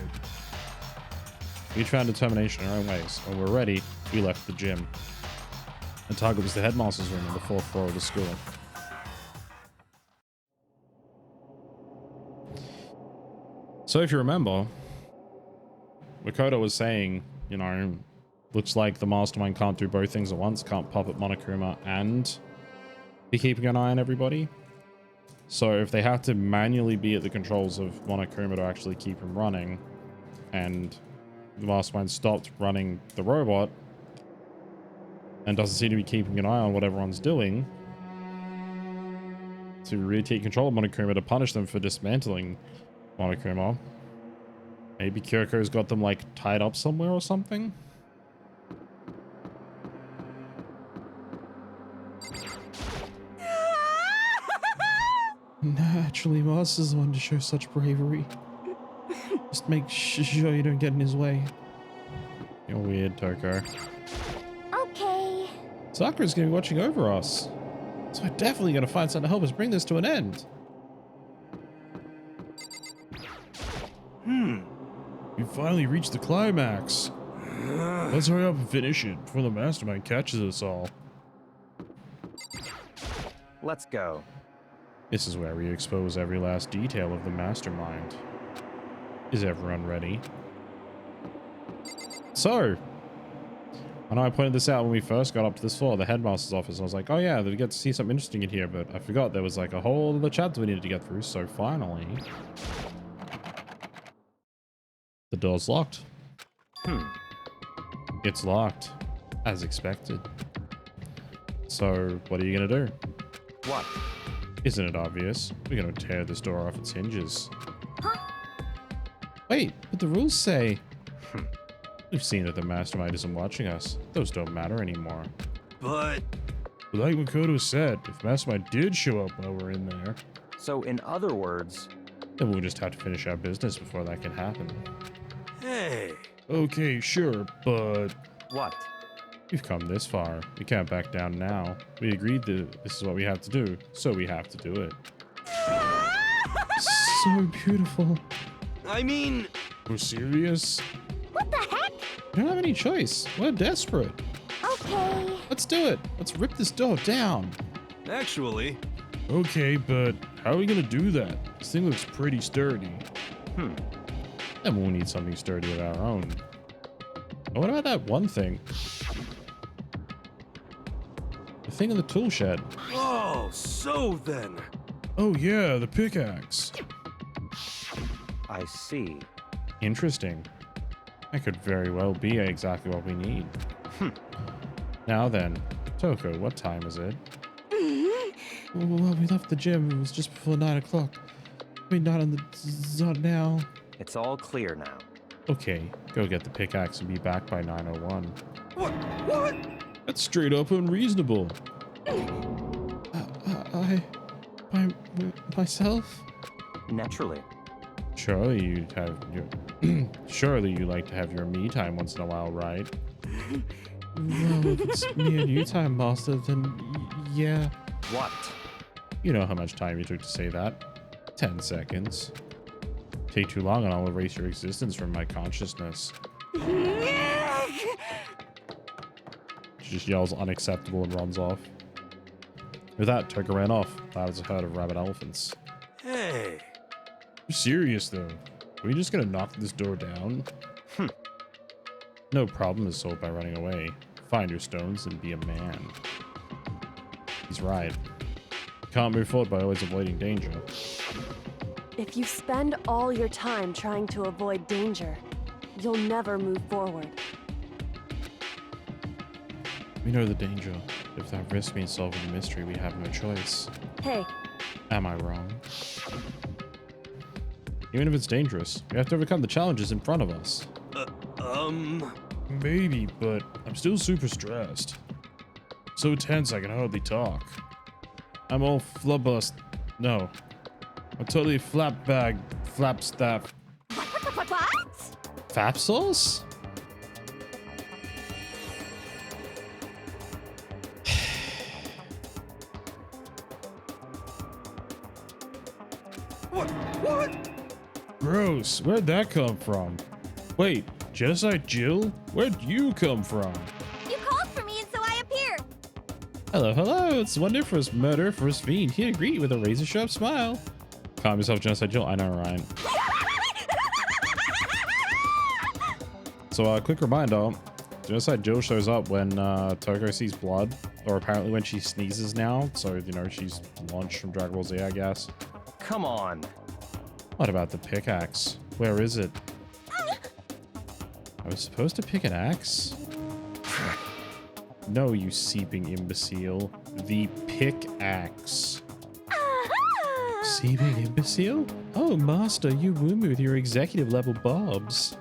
We each found determination in our own ways. When we're ready, we left the gym. The target was the headmaster's room on the 4th floor of the school. So if you remember, Makoto was saying, you know, looks like the mastermind can't do both things at once, can't puppet Monokuma and be keeping an eye on everybody. So if they have to manually be at the controls of Monokuma to actually keep him running, and the mastermind stopped running the robot, and doesn't seem to be keeping an eye on what everyone's doing, to really take control of Monokuma to punish them for dismantling Monokuma. Maybe Kyoko's got them like tied up somewhere or something? Naturally, Master's the one to show such bravery. Just make sure you don't get in his way. You're weird, Toko. okay. Sakura's gonna be watching over us. So we're definitely gonna find something to help us bring this to an end. We finally reached the climax. Let's hurry up and finish it before the mastermind catches us all. Let's go. This is where we expose every last detail of the mastermind. Is everyone ready? So, I know I pointed this out when we first got up to this floor, the headmaster's office. I was like, oh yeah, we get to see something interesting in here, but I forgot there was like a whole other chapter we needed to get through, so finally... The door's locked. It's locked, as expected. So, what are you gonna do? What? Isn't it obvious? We're gonna tear this door off its hinges. Wait, but the rules say... We've seen that the mastermind isn't watching us. Those don't matter anymore. But Like Makoto said, if mastermind did show up while we're in there, So in other words, Then we'll just have to finish our business before that can happen. hey, okay, sure, but what? We've come this far. We can't back down now. We agreed that this is what we have to do, so we have to do it. So beautiful. I mean, we're serious? What the heck? We don't have any choice. We're desperate. Okay. Let's do it. Let's rip this door down. actually, Okay, but how are we gonna do that? This thing looks pretty sturdy. Then we'll need something sturdy of our own. But what about that one thing? The thing in the tool shed. oh, so then, Oh yeah, the pickaxe. I see. Interesting. That could very well be exactly what we need. Now then, Toko, what time is it? Well, we left the gym. It was just before 9 o'clock. We're not on the zone now. It's all clear now. Okay, go get the pickaxe and be back by 9:01. What? That's straight up unreasonable. By myself? Naturally. Surely you'd have your surely you like to have your me time once in a while, right? Well, if it's me and you time, Master, then yeah. What? You know how much time you took to say that. 10 seconds. Take too long and I'll erase your existence from my consciousness. She just yells unacceptable and runs off. With that, Toko ran off. That was a herd of rabbit elephants. Hey. You're serious though? Are we just gonna knock this door down? No problem is solved by running away. Find your stones and be a man. He's right. Can't move forward by always avoiding danger. If you spend all your time trying to avoid danger, you'll never move forward. We know the danger. If that risks means solving the mystery, we have no choice. Hey. Am I wrong? Even if it's dangerous, we have to overcome the challenges in front of us. Maybe, but I'm still super stressed. So tense I can hardly talk. I'm all flubbust. No. I'm totally flapbag, flapstaff. What? Fap sauce? What? Gross. Where'd that come from? Wait, Genocide Jill? Where'd you come from? You called for me and so I appeared. Hello, hello. It's Wonder First Murder, First Fiend. Here to greet you with a razor sharp smile. Calm yourself, Genocide Jill. I know, Ryan. So, quick reminder. Genocide Jill shows up when Toko sees blood. Or apparently when she sneezes now. So, you know, she's launched from Dragon Ball Z, I guess. Come on. What about the pickaxe? Where is it? I was supposed to pick an axe? No, you seeping imbecile. The pickaxe. Seeping imbecile? Oh, Master, you woo me with your executive level bobs.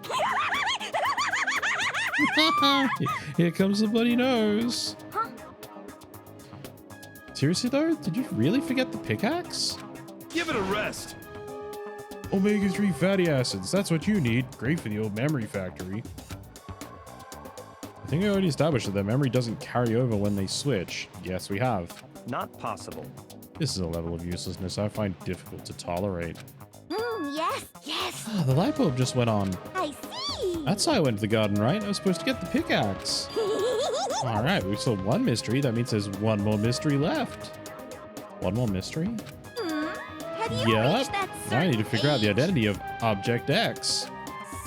Here comes the bloody nose. Huh? Seriously though? Did you really forget the pickaxe? Give it a rest. Omega-3 fatty acids. That's what you need. Great for the old memory factory. I think I already established that their memory doesn't carry over when they switch. Yes, we have. Not possible. This is a level of uselessness I find difficult to tolerate. Yes. Ah, the light bulb just went on. I see. That's how I went to the garden, right? I was supposed to get the pickaxe. Alright, we solved one mystery. That means there's one more mystery left. One more mystery? Have you reached that Now I need to figure out the age? identity of Object X.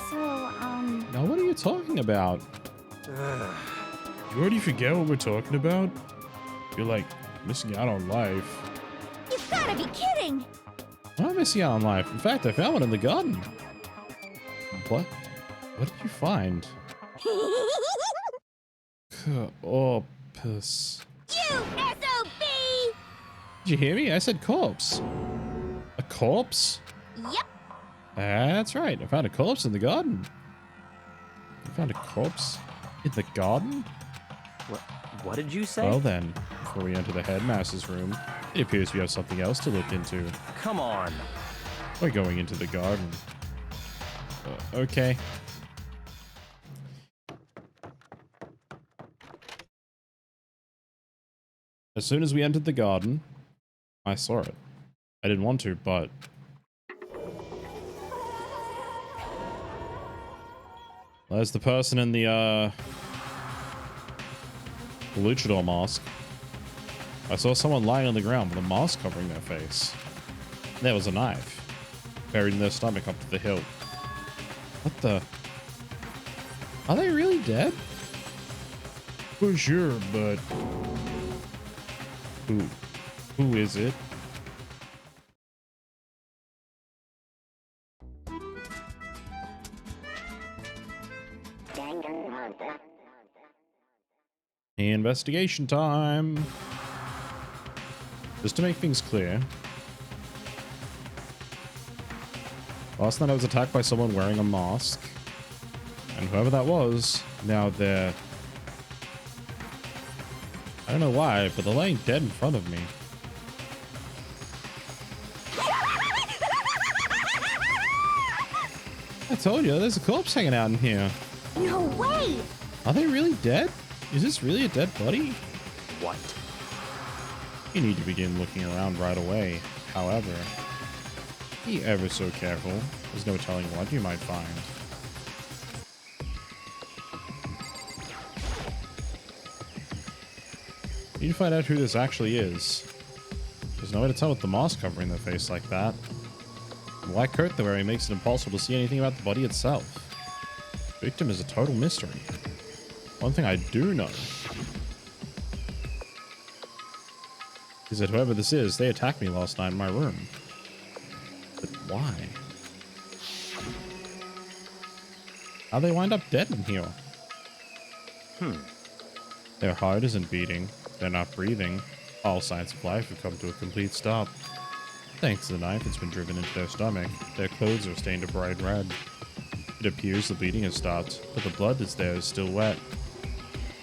So, Now, what are you talking about? You already forget what we're talking about? You're like missing out on life. You've gotta be kidding. I'm not missing out on life. In fact, I found one in the garden. What? What did you find? Corpus. You SOB! Did you hear me? I said corpse. A corpse? Yep. That's right. I found a corpse in the garden. I found a corpse in the garden? What did you say? Well then, before we enter the headmaster's room, it appears we have something else to look into. Come on. We're going into the garden. Okay. As soon as we entered the garden, I saw it. I didn't want to, but... There's the person in the luchador mask. I saw someone lying on the ground with a mask covering their face. There was a knife buried in their stomach up to the hilt. What the? Are they really dead? For sure, but who is it? Danganronpa. Investigation time. Just to make things clear. Last night I was attacked by someone wearing a mask. And whoever that was, now they're... I don't know why, but they're laying dead in front of me. I told you, there's a corpse hanging out in here. No way! Are they really dead? Is this really a dead body? What? You need to begin looking around right away. However, be ever so careful. There's no telling what you might find. You need to find out who this actually is. There's no way to tell with the mask covering their face like that. The white coat they're wearing makes it impossible to see anything about the body itself. The victim is a total mystery. One thing I do know is that whoever this is, they attacked me last night in my room. But why? How'd they wind up dead in here? Their heart isn't beating. They're not breathing. All signs of life have come to a complete stop. Thanks to the knife that's been driven into their stomach, their clothes are stained a bright red. It appears the bleeding has stopped, but the blood that's there is still wet.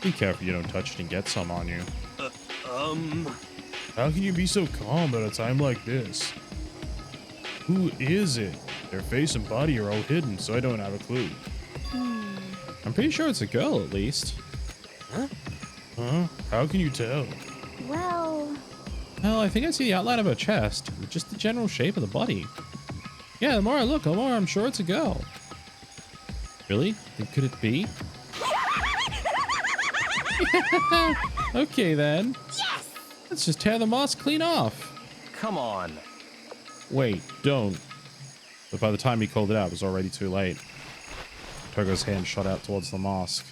Be careful you don't touch it and get some on you. How can you be so calm at a time like this? Who is it? Their face and body are all hidden, so I don't have a clue. I'm pretty sure it's a girl, at least. Huh? How can you tell? Well, I think I see the outline of her chest, just the general shape of the body. Yeah, the more I look, the more I'm sure it's a girl. Really? Then could it be? Okay then. yes! Let's just tear the mask clean off. Come on. Wait, don't. But by the time he called it out, it was already too late. Togo's hand shot out towards the mask.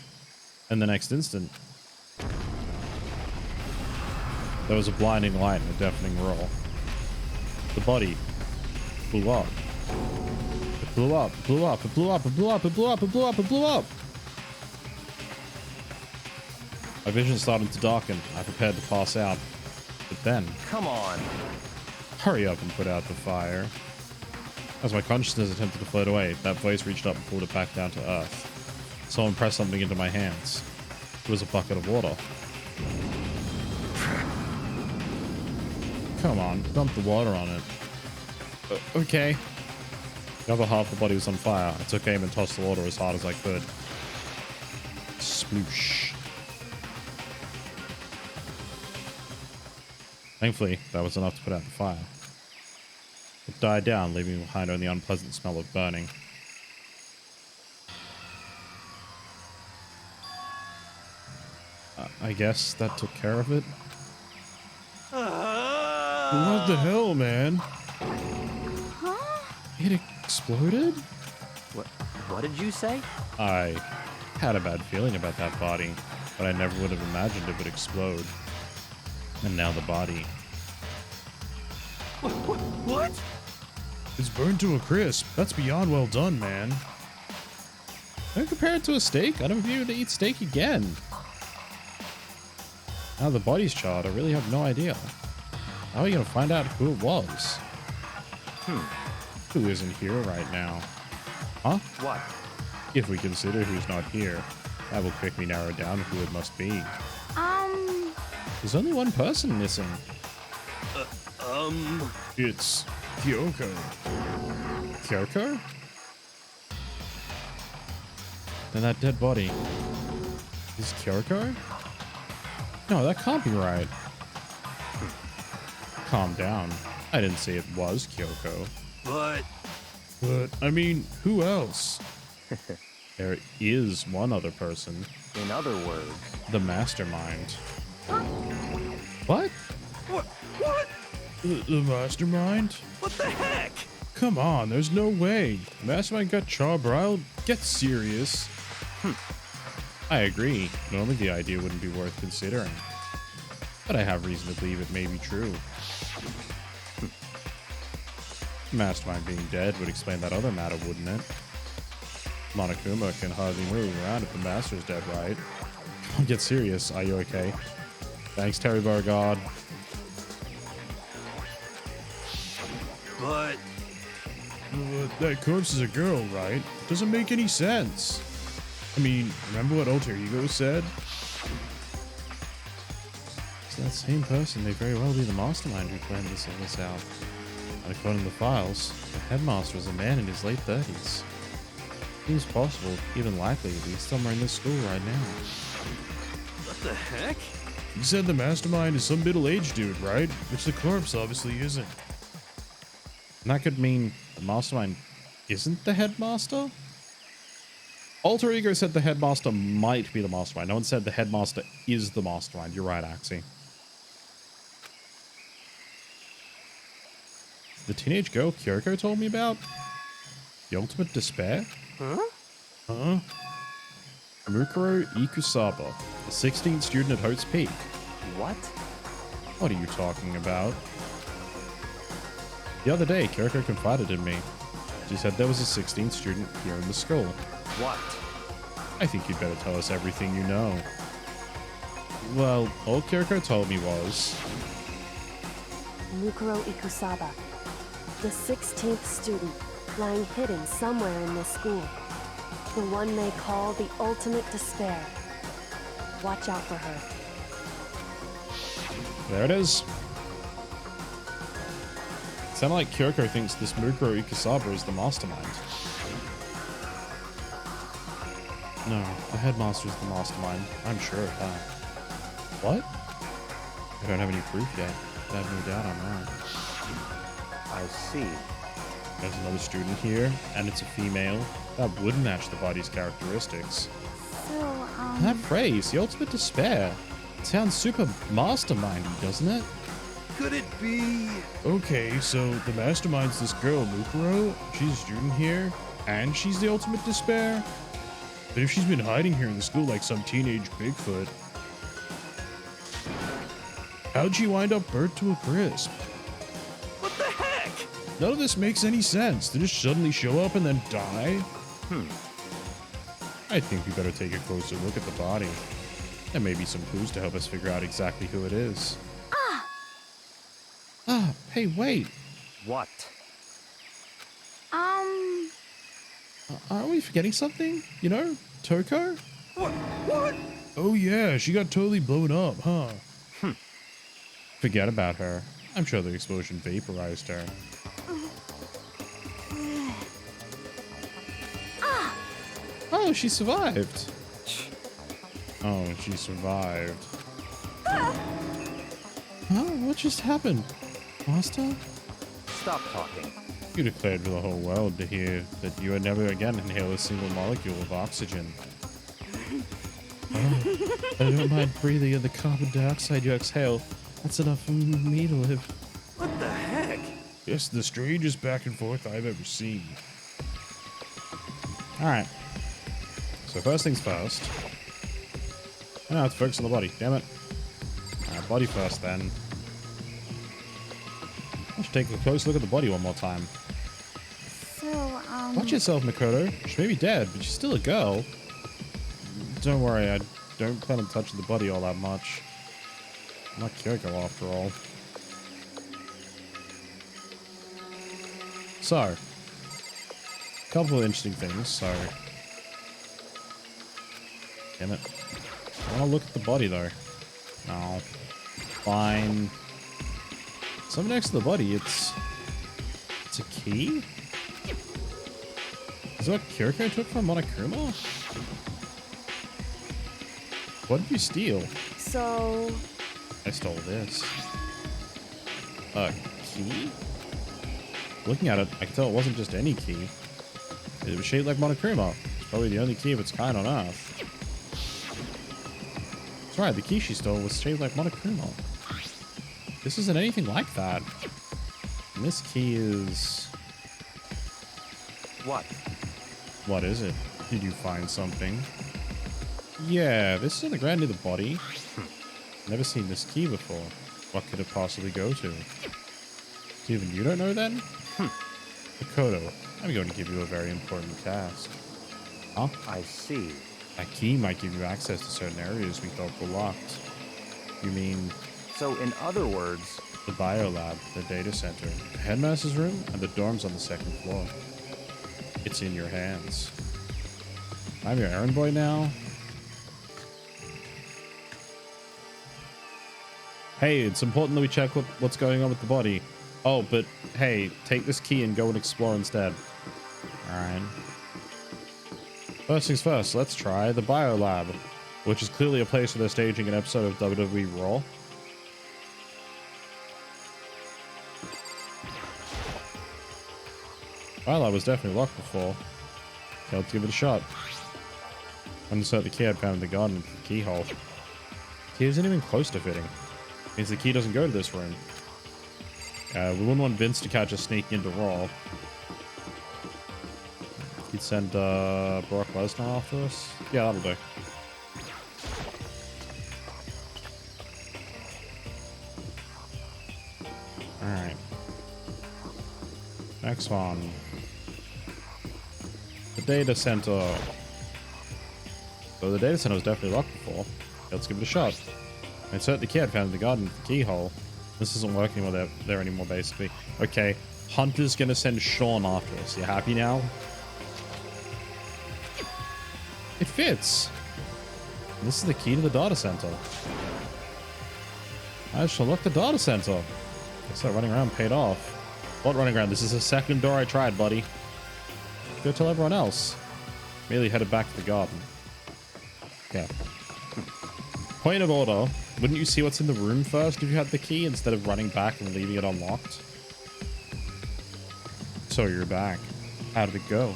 And the next instant, there was a blinding light and a deafening roar. The body blew up. It blew up, blew up, it blew up, it blew up, it blew up, it blew up, it blew up. My vision started to darken. I prepared to pass out. But then, Come on. hurry up and put out the fire. As my consciousness attempted to float away, that voice reached up and pulled it back down to earth. Someone pressed something into my hands. It was a bucket of water. Come on, dump the water on it. Okay. The other half of the body was on fire. I took aim and tossed the water as hard as I could. Sploosh. Thankfully, that was enough to put out the fire. It died down, leaving behind only the unpleasant smell of burning. I guess that took care of it. What the hell, man? It exploded? What did you say? I had a bad feeling about that body, but I never would have imagined it would explode. And now the body. What? It's burned to a crisp. That's beyond well done, man. Don't compare it to a steak. I don't be able to eat steak again. Now the body's charred, I really have no idea. How are we gonna find out who it was? Who isn't here right now? Huh? What? If we consider who's not here, that will quickly narrow down who it must be. There's only one person missing. It's Kyoko. Kyoko? Then that dead body is Kyoko? No, that can't be right. Calm down. I didn't say it was Kyoko. But I mean, who else? There is one other person. In other words, The mastermind. What? what? The mastermind? What the heck? Come on, there's no way. The mastermind got charbroiled? Get serious. I agree. Normally the idea wouldn't be worth considering. But I have reason to believe it may be true. Mastermind being dead would explain that other matter, wouldn't it? Monokuma can hardly move around if the master's dead, right? Get serious. Are you okay? Thanks, Terry Beauregard. But That corpse is a girl, right? Doesn't make any sense. I mean, remember what Alter Ego said? So that same person may very well be the mastermind who planned this out. And according to the files, the headmaster is a man in his late 30s. Seems possible, even likely, that he's somewhere in this school right now. what the heck? You said the mastermind is some middle-aged dude, right? Which the corpse obviously isn't. And that could mean the mastermind isn't the headmaster? Alter Ego said the headmaster might be the mastermind. No one said the headmaster is the mastermind. You're right, Axie. The teenage girl Kyoko told me about? The ultimate despair? Huh? Mukuro Ikusaba, the 16th student at Hope's Peak. What? What are you talking about? The other day, Kyoko confided in me. She said there was a 16th student here in the school. What? I think you'd better tell us everything you know. Well, all Kyoko told me was... Mukuro Ikusaba, the 16th student, lying hidden somewhere in this school. The one they call the ultimate despair. Watch out for her. There it is. Sounded like Kyoko thinks this Mukuro Ikusaba is the mastermind. No, the headmaster is the mastermind. I'm sure of that. What? I don't have any proof yet, but I have no doubt on that. I see. There's another student here, and it's a female. That would match the body's characteristics. So, That phrase, the ultimate despair, it sounds super mastermindy, doesn't it? Could it be? Okay, so the mastermind's this girl, Mukuro. She's a student here, and she's the ultimate despair. But if she's been hiding here in the school like some teenage Bigfoot, how'd she wind up burnt to a crisp? What the heck? None of this makes any sense. They just suddenly show up and then die? I think we better take a closer look at the body. There may be some clues to help us figure out exactly who it is. Hey, wait. What? Are we forgetting something? You know, Toko? What? Oh yeah, she got totally blown up, huh? Forget about her. I'm sure the explosion vaporized her. Oh, she survived. Oh, she survived. Huh? What just happened? Master? Stop talking. You declared for the whole world to hear that you would never again inhale a single molecule of oxygen. Oh, I don't mind breathing in the carbon dioxide you exhale. That's enough for me to live. What the heck? Yes, the strangest back and forth I've ever seen. Alright. So first things first. I have to focus on the body, damn it. Alright, body first then. I should take a close look at the body one more time. So, Watch yourself, Makoto. She may be dead, but she's still a girl. Don't worry, I don't plan on touching the body all that much. I'm not Kyoko after all. So, a couple of interesting things, so... Damn it. I want to look at the body, though. No. Fine. Something next to the body, it's a key? Is that what Kyoko took from Monokuma? What did you steal? So, I stole this. A key? Looking at it, I can tell it wasn't just any key. It was shaped like Monokuma. It's probably the only key of its kind on Earth. That's right, the key she stole was shaped like Monokuma. This isn't anything like that. And this key is... What? What is it? Did you find something? Yeah, this is on the ground near the body. Never seen this key before. What could it possibly go to? Even you don't know then? Makoto, I'm going to give you a very important task. Huh? I see. That key might give you access to certain areas we thought were locked. You mean So, in other words, the biolab, the data center, the headmaster's room, and the dorms on the second floor? It's in your hands. I'm your errand boy now. Hey, it's important that we check what's going on with the body. Oh, but hey, take this key and go and explore instead. Alright. First things first, let's try the biolab, which is clearly a place where they're staging an episode of WWE Raw. Biolab was definitely locked before. Okay, let's give it a shot. Insert the key I found in the garden into the keyhole. The key isn't even close to fitting. Means the key doesn't go to this room. We wouldn't want Vince to catch us sneaking into Raw. He'd send Brock Lesnar after us. Yeah, that'll do. Alright. Next one. The data center. So the data center was definitely locked before. Let's give it a shot. Insert the key I found in the garden with the keyhole. This isn't working while there anymore, basically. Okay, Hunter's gonna send Sean after us. You happy now? It fits. This is the key to the data center. I shall lock the data center. Guess that running around paid off. What running around? This is the second door I tried, buddy. Go tell everyone else. Merely headed back to the garden. Okay. Point of order. Wouldn't you see what's in the room first if you had the key instead of running back and leaving it unlocked? So you're back. How did it go?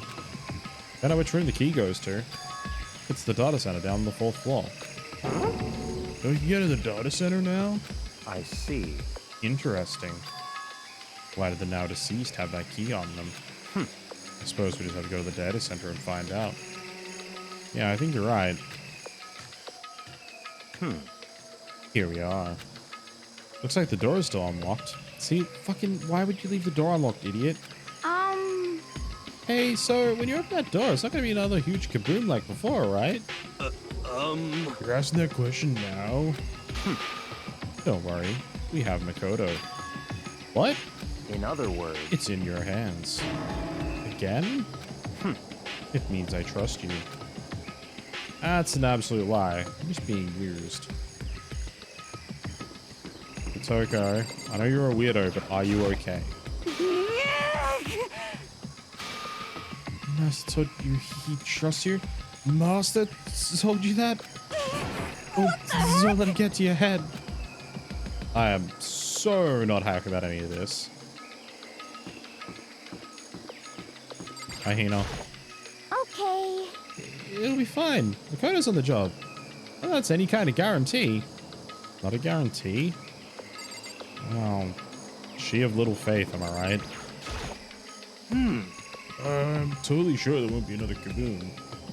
I don't know which room the key goes to. It's the data center down on the 4th floor. So you can get to the data center now? I see. Interesting. Why did the now deceased have that key on them? I suppose we just have to go to the data center and find out. Yeah, I think you're right. Here we are. Looks like the door is still unlocked. See, fucking, why would you leave the door unlocked, idiot? Hey, so when you open that door, it's not gonna be another huge kaboom like before, right? You're asking that question now? Don't worry, we have Makoto. What? In other words, It's in your hands. Again? It means I trust you. That's an absolute lie. I'm just being used. It's okay. I know you're a weirdo, but are you okay? Master told you he trusts you? Master told you that? Oh, don't let it get to your head. I am so not happy about any of this. Hi, Hina. Okay. It'll be fine. Makoto's on the job. Well, that's any kind of guarantee. Not a guarantee? Oh, she of little faith, am I right? I'm totally sure there won't be another kaboom.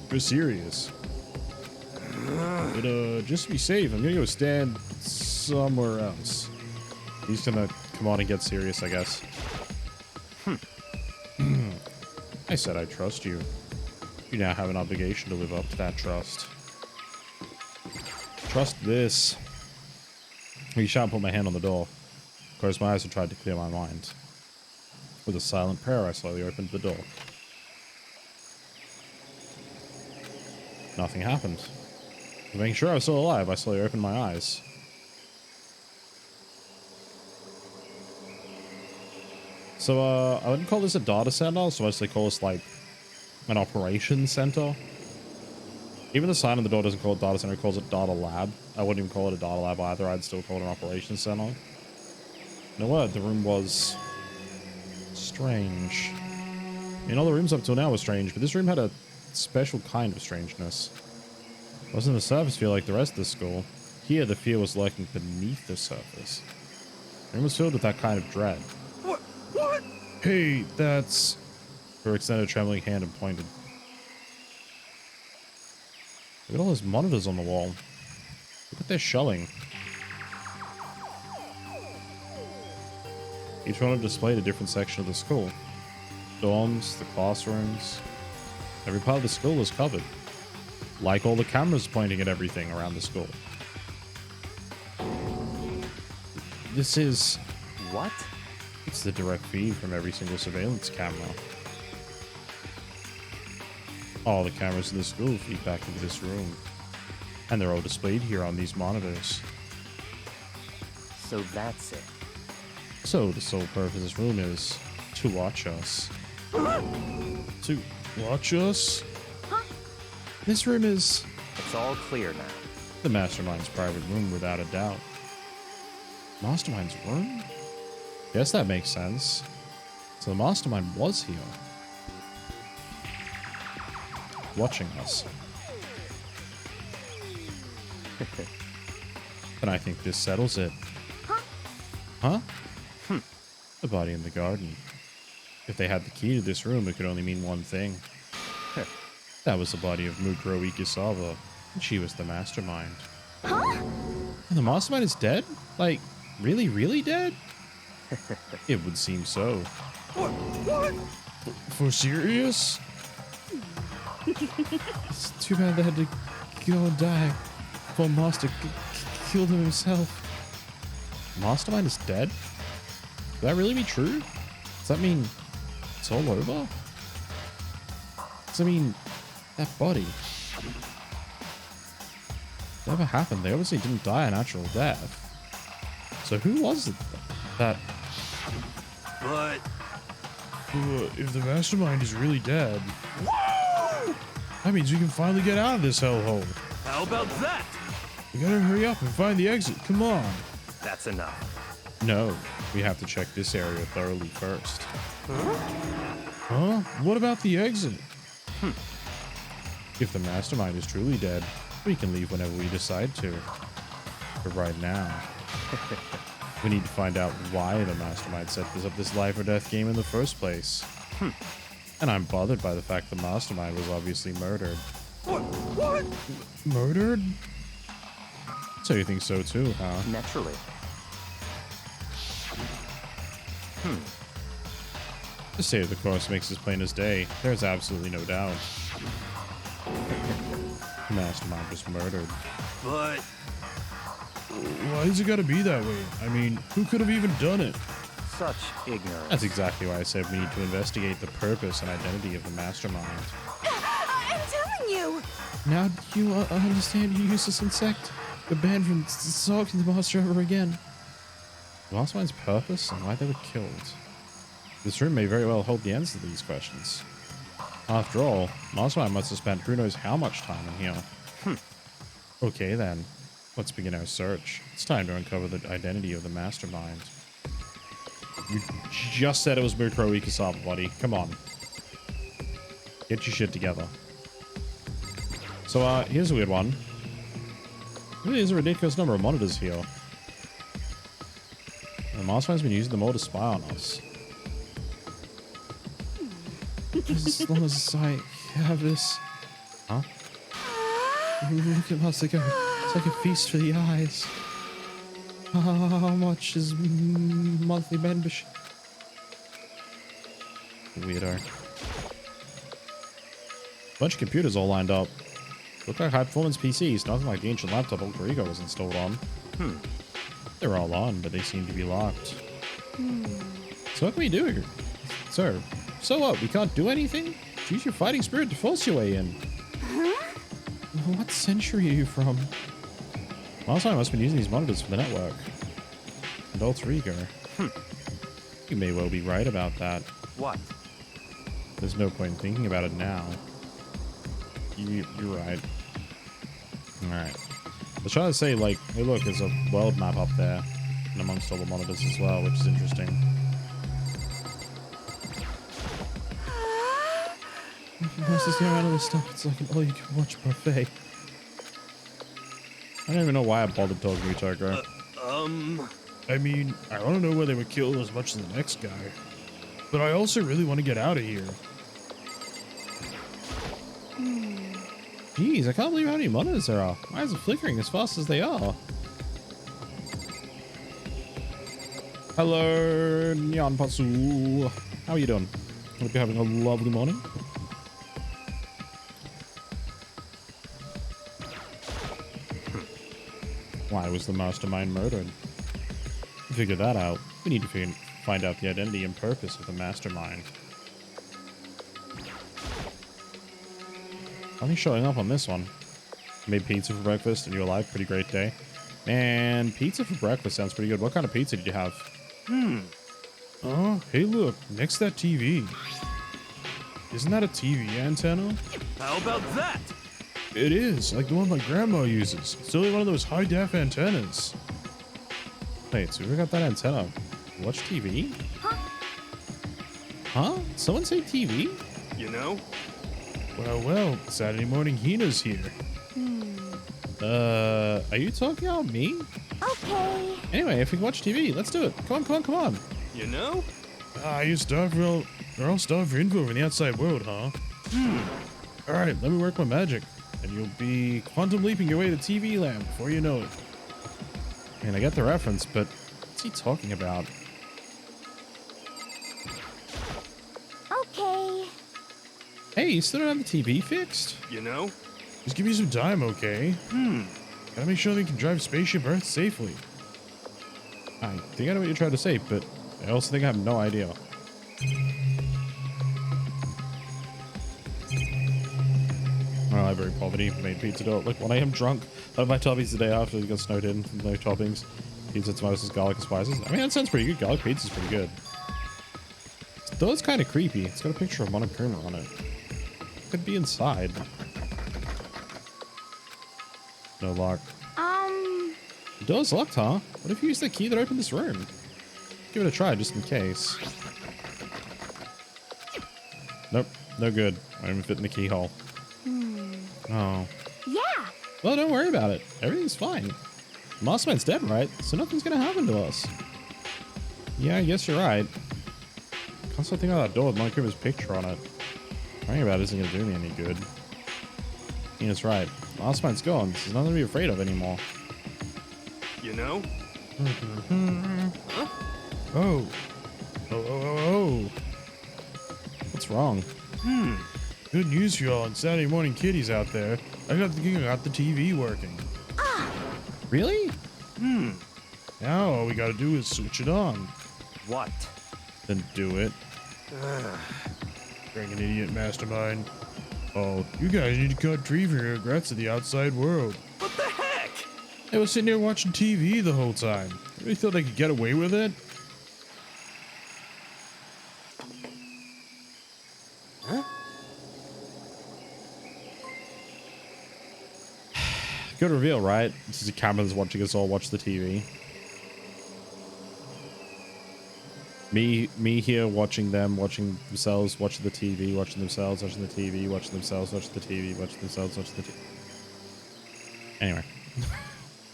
We're serious. But just to be safe, I'm gonna go stand somewhere else. He's gonna come on and get serious, I guess. I said I trust you. You now have an obligation to live up to that trust. Trust this. You shan't put my hand on the door. Closed my eyes and tried to clear my mind. With a silent prayer, I slowly opened the door. Nothing happened. To make sure I was still alive, I slowly opened my eyes. So, I wouldn't call this a data center, so mostly call this like an operations center. Even the sign on the door doesn't call it data center, it calls it data lab. I wouldn't even call it a data lab either, I'd still call it an operations center. You know what? The room was strange. I mean, all the rooms up till now were strange, but this room had a special kind of strangeness. It wasn't the surface fear like the rest of the school. Here, the fear was lurking beneath the surface. The room was filled with that kind of dread. What? Hey, that's... Her extended a trembling hand and pointed. Look at all those monitors on the wall. Look at their shelling. Each one have displayed a different section of the school. Dorms, the classrooms. Every part of the skull was covered. Like all the cameras pointing at everything around the skull. This is... What? It's the direct feed from every single surveillance camera. All the cameras in the school feed back into this room. And they're all displayed here on these monitors. So that's it. So the sole purpose of this room is to watch us. To watch us? This room is It's all clear now. the Mastermind's private room without a doubt. Mastermind's room? Guess that makes sense. So the Mastermind was here. Watching us. And I think this settles it. Huh? The body in the garden. If they had the key to this room, it could only mean one thing. That was the body of Mukuro Ikisawa, and she was the Mastermind. Huh? And the Mastermind is dead? Like, really, really dead? It would seem so. What? For serious? It's too bad they had to go and die before Master killed him himself. Mastermind is dead? Could that really be true? Does that mean it's all over? Does that mean that body? Whatever happened, they obviously didn't die a natural death. So who was it that... But... If the Mastermind is really dead, that means we can finally get out of this hellhole. How about that? We gotta hurry up and find the exit. Come on. That's enough. No, we have to check this area thoroughly first. Huh? What about the exit? If the Mastermind is truly dead, we can leave whenever we decide to. But right now, we need to find out why the Mastermind set this life or death game in the first place. And I'm bothered by the fact the Mastermind was obviously murdered. What? Murdered? So you think so too, huh? Naturally. The state of the course makes this plain as day. There's absolutely no doubt. The Mastermind was murdered. But... Why has it gotta be that way? I mean, who could have even done it? Such ignorance. That's exactly why I said we need to investigate the purpose and identity of the Mastermind. I'm telling you! Now do you understand, you useless insect? You're banned from stalking the monster ever again. The Mastermind's purpose and why they were killed. This room may very well hold the answer to these questions. After all, Mastermind must have spent who knows how much time in here. Okay then, let's begin our search. It's time to uncover the identity of the Mastermind. You just said it was Mukuro Ikisawa, buddy. Come on. Get your shit together. So, here's a weird one. Really is a ridiculous number of monitors here. The Mastermind's been using them all to spy on us. As long as I have this... Huh? Look at us go. It's like a feast for the eyes. How much is monthly membership? Weirdo. Bunch of computers all lined up. Look like high-performance PCs, nothing like the ancient laptop Alter Ego was installed on. They're all on, but they seem to be locked. So what can we do here? Sir, so what? We can't do anything? Use your fighting spirit to force your way in. What century are you from? Last time I must have been using these monitors for the network. And Alter Ego. You may well be right about that. What? There's no point in thinking about it now. You're right. Alright. I was trying to say, like, hey look, there's a world map up there. And amongst all the monitors as well, which is interesting. This is the amount of this stuff. It's like an all-you-can-watch buffet. I don't even know why I bothered talking to you, Toko. I mean, I want to know where they were killed as much as the next guy. But I also really want to get out of here. Jeez, I can't believe how many monitors there are. Why is it flickering as fast as they are? Hello, Nyan Patsu. How are you doing? Hope you're having a lovely morning. Why was the mastermind murdered? To figure that out, we need to find out the identity and purpose of the mastermind. Nothing showing up on this one. Made pizza for breakfast and you're alive. Pretty great day. Man, pizza for breakfast sounds pretty good. What kind of pizza did you have? Oh, hey look, next to that TV. Isn't that a TV antenna? How about that? It is, like the one my grandma uses. It's only one of those high-def antennas. Wait, so we got that antenna. Watch TV? Huh? Someone say TV? You know? Well, Saturday morning Hina's here. Are you talking about me? Okay. Anyway, if we watch TV, let's do it. Come on. You know? You're starved for info from the outside world, huh? Alright, let me work my magic. And you'll be quantum leaping your way to TV land before you know it. I mean, I get the reference, but what's he talking about? Okay. Hey, you still don't have the TV fixed? You know? Just give me some time, okay? Gotta make sure they can drive Spaceship Earth safely. I think I know what you're trying to say, but I also think I have no idea. Our library poverty made pizza dough. Like when I am drunk, I have my toppings the day after it got snowed in. No toppings. Pizza, tomatoes, garlic, and spices. I mean, that sounds pretty good. Garlic pizza's pretty good. Though it's kind of creepy. It's got a picture of Monokuma on it. Could be inside. No lock. The door's locked, huh? What if you use the key that opened this room? Give it a try, just in case. Nope, no good. I don't even fit in the keyhole. Oh. Yeah. Well, don't worry about it. Everything's fine. Mossman's dead, right? So nothing's gonna happen to us. Yeah, I guess you're right. Can't stop thinking about that door with Monokuma's picture on it. Worrying about it isn't gonna do me any good. Ian's right. Mossman's gone. There's nothing to be afraid of anymore. You know? Huh? Oh. What's wrong? Good news for y'all on Saturday morning kitties out there. I got the TV working. Really? Now all we gotta do is switch it on. What? Then do it. Bring an idiot mastermind. Oh, you guys need to cut tree for your regrets to the outside world. What the heck? I was sitting here watching TV the whole time. I really thought I could get away with it. Huh? Good reveal, right? This is a camera that's watching us all watch the TV. Me here watching them, watching themselves, watching the TV, watching themselves, watching the TV, watching themselves, watching the TV, watching themselves, watching the TV. Anyway.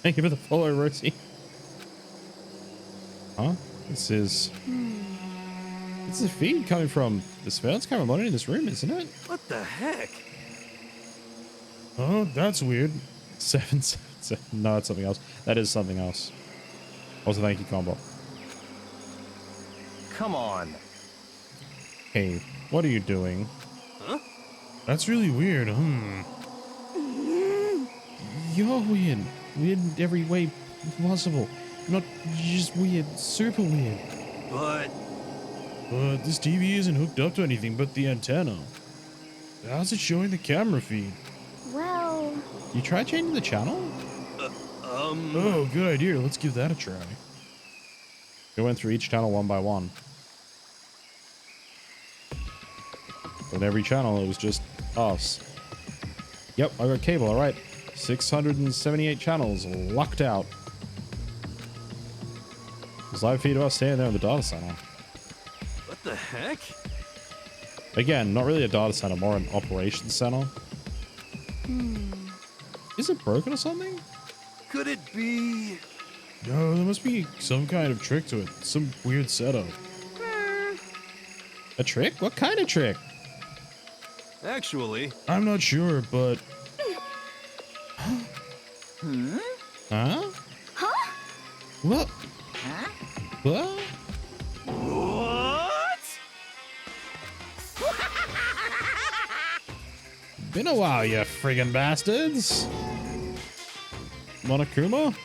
Thank you for the follow, Rosie. Huh? This is a feed coming from the surveillance camera monitor in this room, isn't it? What the heck? Oh, that's weird. 777. No, it's something else. That is something else. Also, thank you, Combo. Come on. Hey, what are you doing? Huh? That's really weird. You're weird. Weird in every way possible. Not just weird, super weird. But this TV isn't hooked up to anything but the antenna. How's it showing the camera feed? Well... You try changing the channel? Oh, good idea. Let's give that a try. We went through each channel one by one. But every channel, it was just us. Yep, I got cable, alright. 678 channels locked out. There's live feed of us standing there in the data center. what the heck? Again, not really a data center, more an operations center. Is it broken or something? Could it be? No, there must be some kind of trick to it. Some weird setup. A trick? What kind of trick? Actually, I'm not sure, but... Huh? Huh? What? Huh? What? what? Been a while, you friggin' bastards. Monokuma?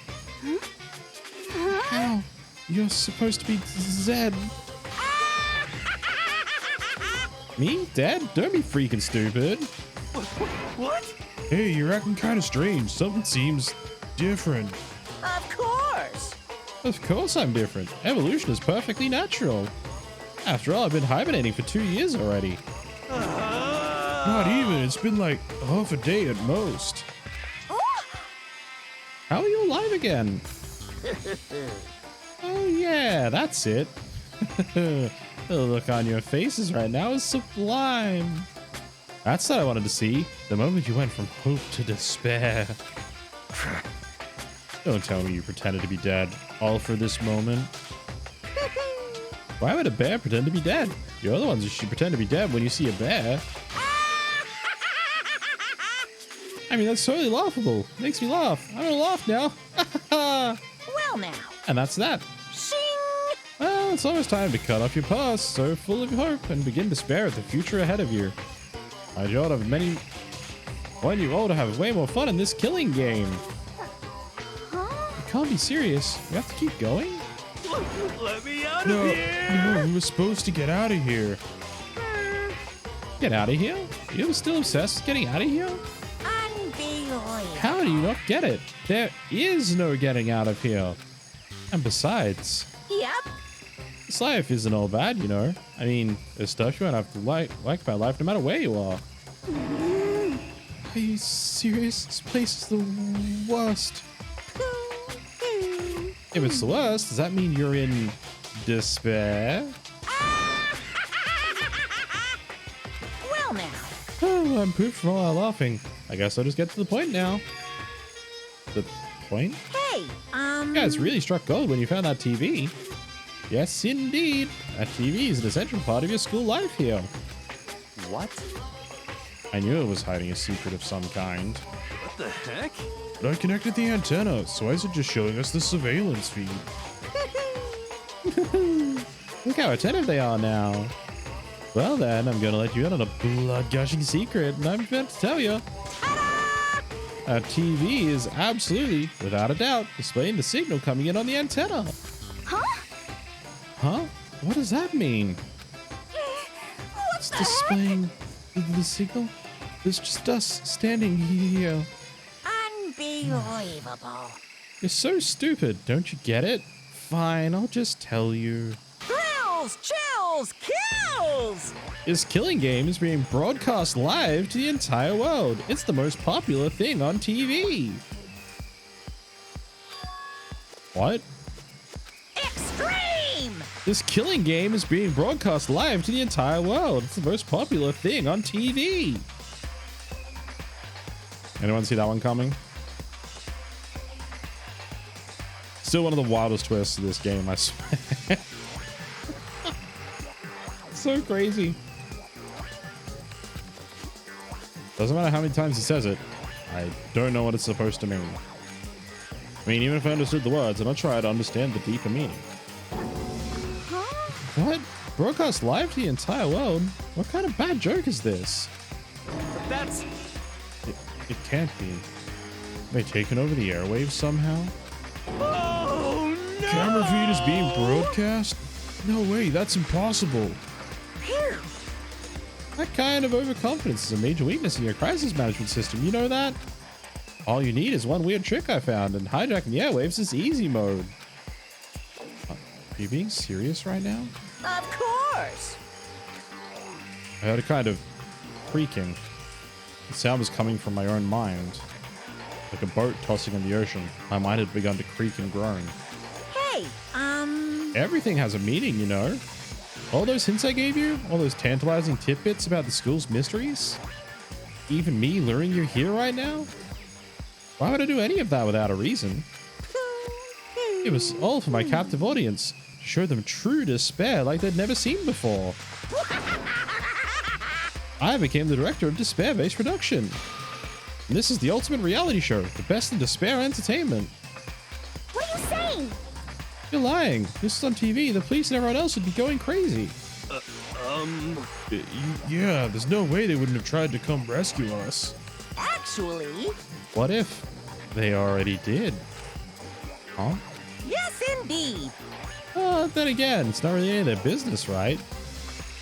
How? You're supposed to be Zed. Me? Dad? Don't be freaking stupid. What? Hey, you're acting kind of strange. Something seems different. Of course. Of course I'm different. Evolution is perfectly natural. After all, I've been hibernating for 2 years already. Not even. It's been like half a day at most. How are you alive again? Oh yeah, that's it. The look on your faces right now is sublime. That's what I wanted to see. The moment you went from hope to despair. Don't tell me you pretended to be dead, all for this moment. Why would a bear pretend to be dead? You're the ones who should pretend to be dead when you see a bear. I mean, that's totally laughable. Makes me laugh. I'm gonna laugh now. Well now. And that's that. Shing! Well, it's almost time to cut off your past, so full of hope, and begin despair at the future ahead of you. I ought to have many. When you ought to have way more fun in this killing game. You can't be serious. We have to keep going. Let me out No, of here! no, we were supposed to get out of here. Get out of here? You're still obsessed with getting out of here? Unbelievable. How do you not get it? There is no getting out of here. And besides, Yep. this life isn't all bad, you know. I mean, there's stuff you won't have to like about life no matter where you are. Are you serious? This place is the worst. If it's the worst, does that mean you're in despair? Well now. Oh, I'm pooped from all our laughing. I guess I'll just get to the point now. The point? Hey, You guys really struck gold when you found that TV. Yes, indeed. That TV is an essential part of your school life here. What? I knew it was hiding a secret of some kind. What the heck? But I connected the antenna, so why is it just showing us the surveillance feed? Look how attentive they are now. Well then, I'm gonna let you in on a blood-gushing secret, and I'm about to tell you. Our TV is absolutely, without a doubt, displaying the signal coming in on the antenna. Huh? Huh? What does that mean? It's displaying the signal? It's just us standing here. unbelievable. You're so stupid, don't you get it? Fine, I'll just tell you. Thrills, chills, kills! This killing game is being broadcast live to the entire world. It's the most popular thing on TV. What? Extreme! This killing game is being broadcast live to the entire world. It's the most popular thing on TV. Anyone see that one coming? Still one of the wildest twists of this game, I swear. So crazy. Doesn't matter how many times he says it, I don't know what it's supposed to mean. I mean, even if I understood the words, I'm not sure I'd understand the deeper meaning. What? Broadcast live to the entire world? What kind of bad joke is this? But that's... It can't be. Have they taken over the airwaves somehow? Oh, no! Camera feed is being broadcast? No way, that's impossible. That kind of overconfidence is a major weakness in your crisis management system. You know that? All you need is one weird trick I found, and hijacking the airwaves is easy mode. Are you being serious right now? Of course! I heard a kind of creaking. The sound was coming from my own mind. Like a boat tossing in the ocean, my mind had begun to creak and groan. Hey, Everything has a meaning, you know. All those hints I gave you, all those tantalizing tidbits about the school's mysteries, even me luring you here right now? Why would I do any of that without a reason? It was all for my captive audience, to show them true despair like they'd never seen before. I became the director of despair-based production. And this is the ultimate reality show, the best in despair entertainment. What are you saying? You're lying. This is on TV. The police and everyone else would be going crazy. Yeah, there's no way they wouldn't have tried to come rescue us. actually... What if they already did? Huh? Yes, indeed. Then again, it's not really any of their business, right?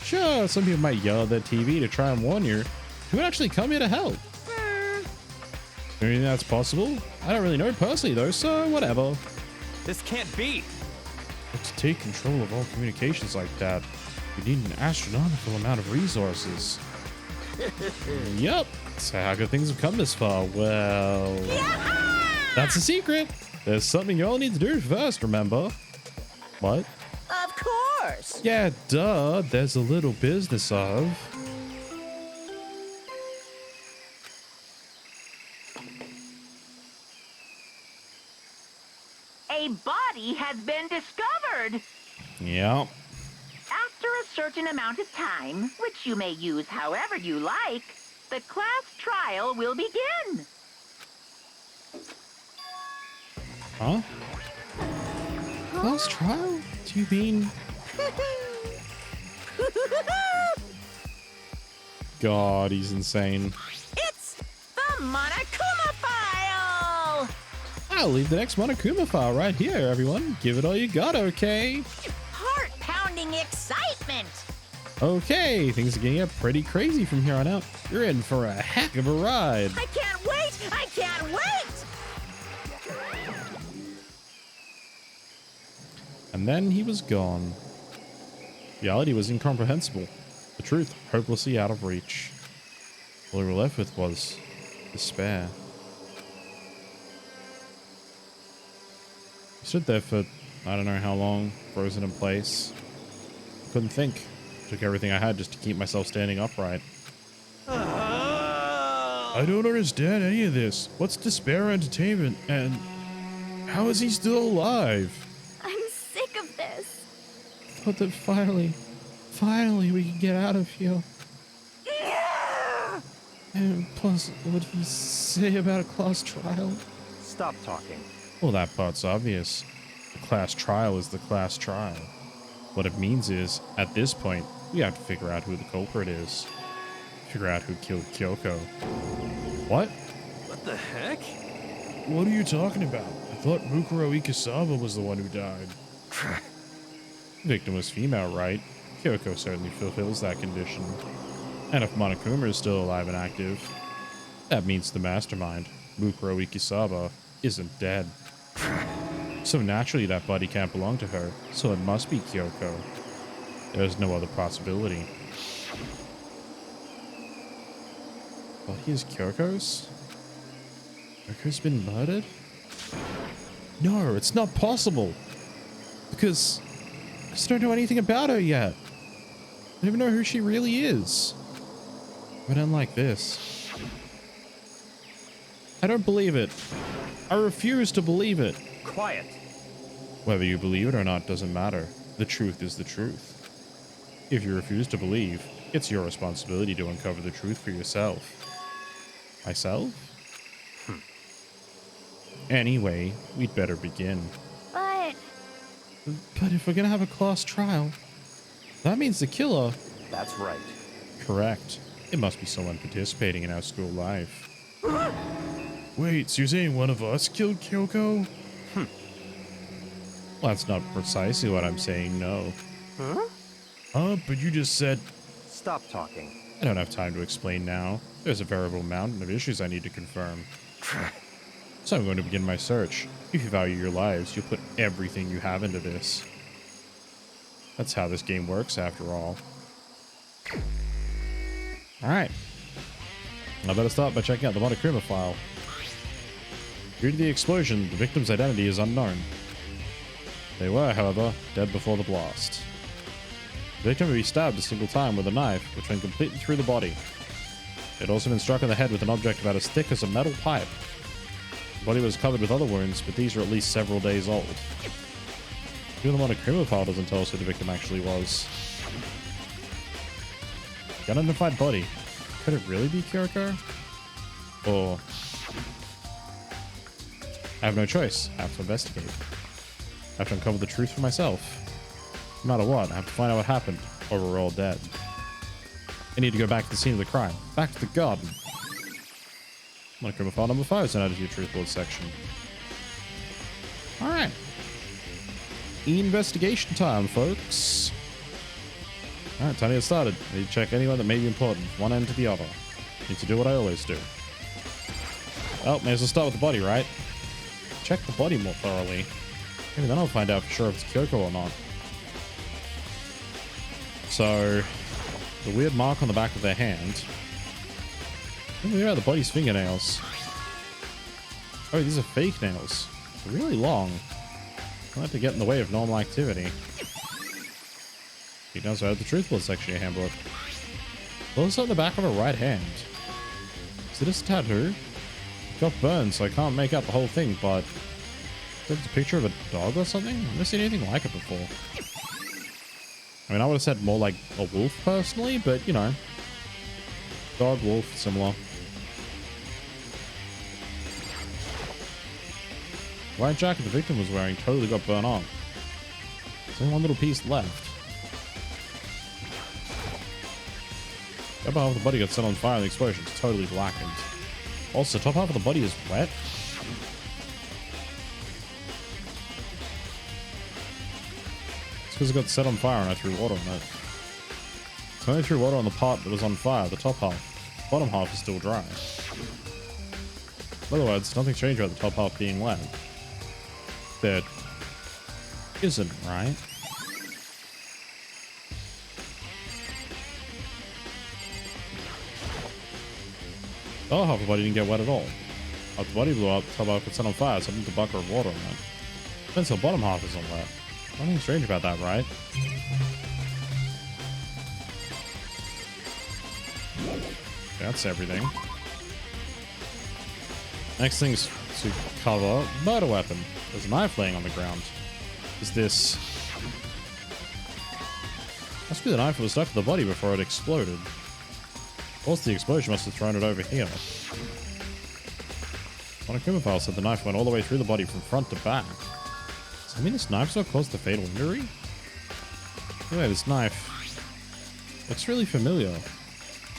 Sure, some people might yell at their TV to try and warn you. Who would actually come here to help? I mean, that's possible. I don't really know personally, though, so whatever. This can't be. But to take control of all communications like that, you need an astronomical amount of resources. Yep. So how could things have come this far? Well, that's a secret. There's something you all need to do first, remember? What? Of course. Yeah, duh. There's a little business of... A body has been discovered. Yep. After a certain amount of time, which you may use however you like, the class trial will begin. Huh? Class trial? Do you mean... God, he's insane. It's the Monokuma file! I'll leave the next Monokuma file right here, everyone. Give it all you got, okay? Heart-pounding excitement! Okay, things are getting pretty crazy from here on out. You're in for a heck of a ride. I can't wait! I can't wait! And then he was gone. Reality was incomprehensible. The truth, hopelessly out of reach. All we were left with was despair. I stood there for I don't know how long, frozen in place. Couldn't think. Took everything I had just to keep myself standing upright. I don't understand any of this. What's despair entertainment, and how is he still alive? I'm sick of this. Thought that finally we can get out of here. And plus, what did he say about a class trial? Stop talking. Well, that part's obvious. The class trial is the class trial. What it means is, at this point, we have to figure out who the culprit is. Figure out who killed Kyoko. What? What the heck? What are you talking about? I thought Mukuro Ikasawa was the one who died. The victim was female, right? Kyoko certainly fulfills that condition. And if Monokuma is still alive and active, that means the mastermind, Mukuro Ikasawa, isn't dead. So naturally that body can't belong to her, so it must be Kyoko. There's no other possibility. Body is Kyoko's? Kyoko's been murdered? No, it's not possible! Because I just don't know anything about her yet. I don't even know who she really is. But unlike this, I don't believe it. I refuse to believe it. Quiet. Whether you believe it or not doesn't matter. The truth is the truth. If you refuse to believe, it's your responsibility to uncover the truth for yourself. Myself? Anyway, we'd better begin. But But if we're gonna have a class trial, that means the killer... That's right. Correct. It must be someone participating in our school life. Wait, so you're saying one of us killed Kyoko? Well, that's not precisely what I'm saying, no. But you just said... Stop talking. I don't have time to explain now. There's a veritable mountain of issues I need to confirm. So I'm going to begin my search. If you value your lives, you'll put everything you have into this. That's how this game works, after all. Alright. I better start by checking out the Monokuma file. Due to the explosion, the victim's identity is unknown. They were, however, dead before the blast. The victim would be stabbed a single time with a knife, which went completely through the body. They'd also been struck in the head with an object about as thick as a metal pipe. The body was covered with other wounds, but these were at least several days old. Even the Monokuma file doesn't tell us who the victim actually was. The unidentified body. Could it really be Kyoko? Or... I have no choice. I have to investigate. I have to uncover the truth for myself. No matter what, I have to find out what happened, or we're all dead. I need to go back to the scene of the crime. Back to the garden. Monokuma file number 5 is added to your truth board section. All right. Investigation time, folks. All right, time to get started. I need to check anyone that may be important from one end to the other. Need to do what I always do. Oh, may as well start with the body, right? Check the body more thoroughly. Maybe then I'll find out for sure if it's Kyoko or not. So, the weird mark on the back of their hand. What about the body's fingernails? Oh, these are fake nails. They're really long. I'll have to get in the way of normal activity. He knows I have the truth blood section of your handbook. Also on the back of her right hand. Is it a tattoo? It got burned, so I can't make out the whole thing, but is it a picture of a dog or something? I've never seen anything like it before. I mean, I would have said more like a wolf personally, but you know, dog, wolf, similar. The white jacket the victim was wearing totally got burnt off. There's only one little piece left. The upper half of the body got set on fire and the explosion is totally blackened. Also, top half of the body is wet. It's because it got set on fire and I threw water on it. So I only threw water on the part that was on fire, the top half. The bottom half is still dry. In other words, nothing's changed about the top half being wet. There isn't, right? The other half of the body didn't get wet at all. After the body blew up, the top half got set on fire, so I dumped a bucket of water on it. Then the bottom half isn't wet. Nothing strange about that, right? That's everything. Next thing's to cover murder weapon. There's a knife laying on the ground. Is this... Must be the knife that was stuck to the body before it exploded. Also, the explosion must have thrown it over here. Monokuma file said the knife went all the way through the body from front to back. Does that mean this knife's what caused the fatal injury? Anyway, this knife looks really familiar.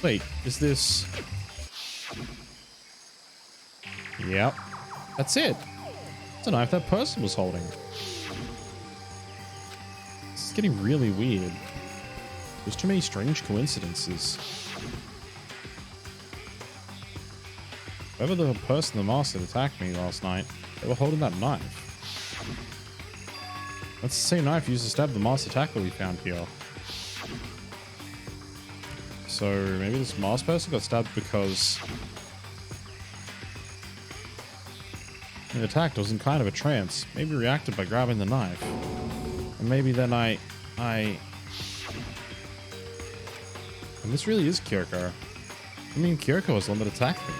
Wait, is this... Yep. That's it. It's a knife that person was holding. This is getting really weird. There's too many strange coincidences. Whoever the person in the mask that attacked me last night, they were holding that knife. That's the same knife used to stab the masked attacker we found here. So maybe this masked person got stabbed because the attack was in kind of a trance. Maybe reacted by grabbing the knife. And maybe then And this really is Kyoko. I mean, Kyoko was the one that attacked me.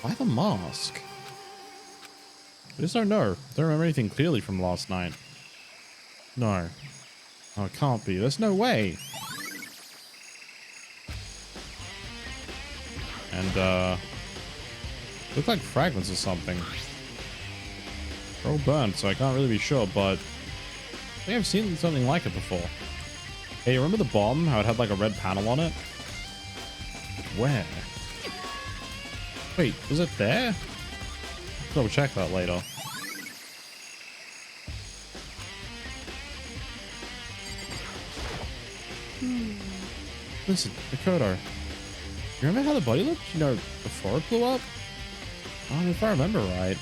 Why the mask? I just don't know. Don't remember anything clearly from last night. No. Oh, it can't be. There's no way. And, look like fragments or something. They're all burnt, so I can't really be sure, but I think I've seen something like it before. Hey, remember the bomb? How it had like a red panel on it? Where? Wait, was it there? Double check that later. Listen, Makoto. You remember how the body looked, you know, before it blew up? If I remember right.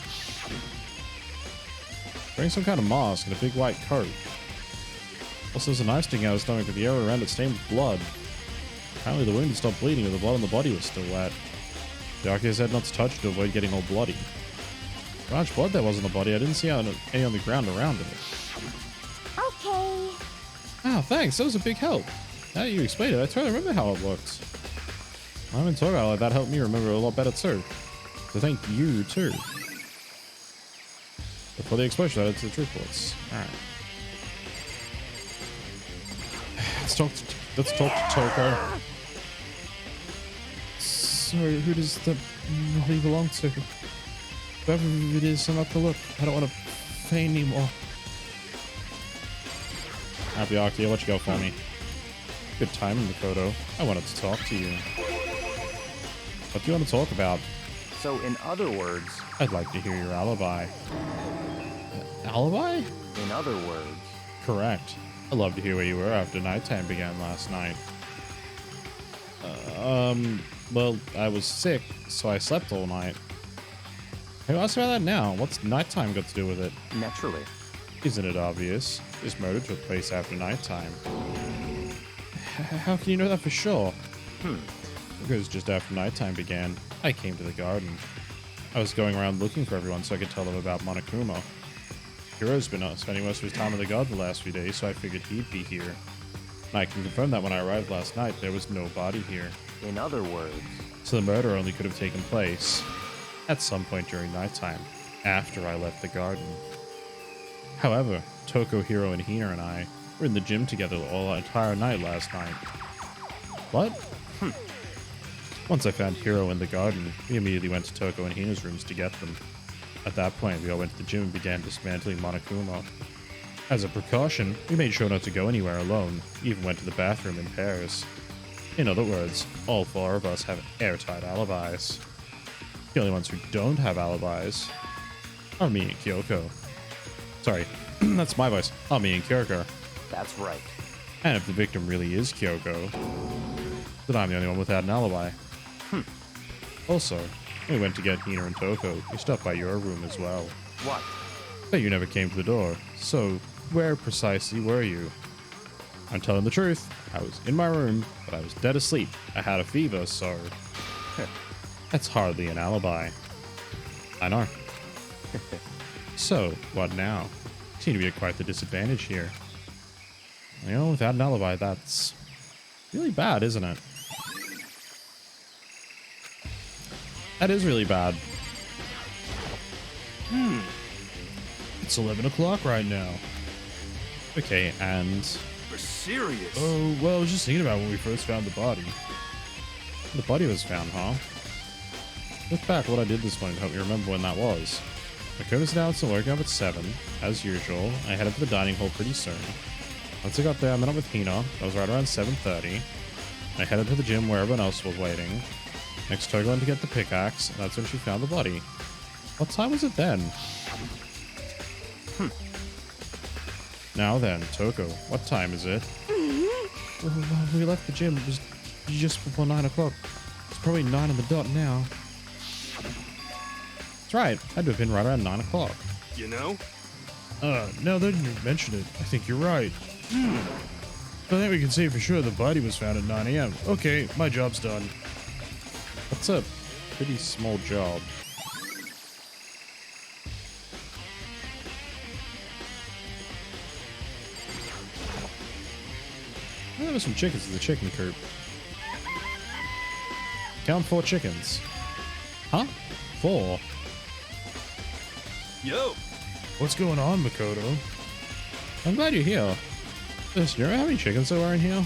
Wearing some kind of mask and a big white coat. Also, there's a knife sticking out of his stomach with the area around it stained with blood. Apparently the wound had stopped bleeding, but the blood on the body was still wet. The doctor said not to touch it to avoid getting all bloody. How much blood there was on the body, I didn't see any on the ground around it. Okay. Oh, thanks. That was a big help. Now that you explained it, I totally remember how it looked. I've been talking about it like that helped me remember a lot better too. So thank you too. Before the explosion, I added to the truth bullets. Alright. Let's talk to Toko. So, who does the body belong to? Whoever it is, I'm not gonna look. I don't want to feign anymore. Happy Octia, what you got for me? Good timing, Makoto. I wanted to talk to you. What do you want to talk about? So, in other words, I'd like to hear your alibi. Alibi? In other words, Correct. I'd love to hear where you were after nighttime began last night. Well, I was sick, so I slept all night. Who asked about that now? What's nighttime got to do with it? naturally. Isn't it obvious? This murder took place after nighttime. How can you know that for sure? Because just after nighttime began, I came to the garden. I was going around looking for everyone so I could tell them about Monokuma. Hiro's been spending most of his time in the garden the last few days, so I figured he'd be here. And I can confirm that when I arrived last night, there was no body here. In other words, So the murder only could have taken place at some point during nighttime, after I left the garden. However, Toko, Hiro, and Hina and I were in the gym together all the entire night last night. What? Once I found Hiro in the garden, we immediately went to Toko and Hina's rooms to get them. At that point, we all went to the gym and began dismantling Monokuma. As a precaution, we made sure not to go anywhere alone, even went to the bathroom in pairs. In other words, all four of us have airtight alibis. The only ones who don't have alibis are me and Kyoko. Sorry, that's my voice. Are me and Kyoko. that's right. And if the victim really is Kyoko, then I'm the only one without an alibi. Also, when we went to get Hina and Toko, we stopped by your room as well. What? But you never came to the door, so where precisely were you? I'm telling the truth. I was in my room, but I was dead asleep. I had a fever, so... That's hardly an alibi. I know. So, what now? Seem to be at quite the disadvantage here. You know, without an alibi, that's really bad, isn't it? That is really bad. It's 11 o'clock right now. Okay, and... You're serious? Oh, well, I was just thinking about when we first found the body. The body was found, huh? Look back what I did this morning to help me remember when that was. My code is announced and woke up at 7. As usual, I headed to the dining hall pretty soon. Once I got there, I met up with Hina. That was right around 7:30. I headed to the gym where everyone else was waiting. Next, Toko went to get the pickaxe, and that's when she found the body. What time was it then? Now then, Toko, what time is it? Well, we left the gym. It was just before 9 o'clock. It's probably 9 on the dot now. That's right. Had to have been right around 9 o'clock. You know? Now that you mention it, I think you're right. I think we can say for sure the body was found at 9 a.m. Okay, my job's done. That's a pretty small job. Oh, there were some chickens in the chicken coop. Count 4 chickens. Huh? 4? Yo! What's going on, Makoto? I'm glad you're here. Listen, you know how many chickens there are in here?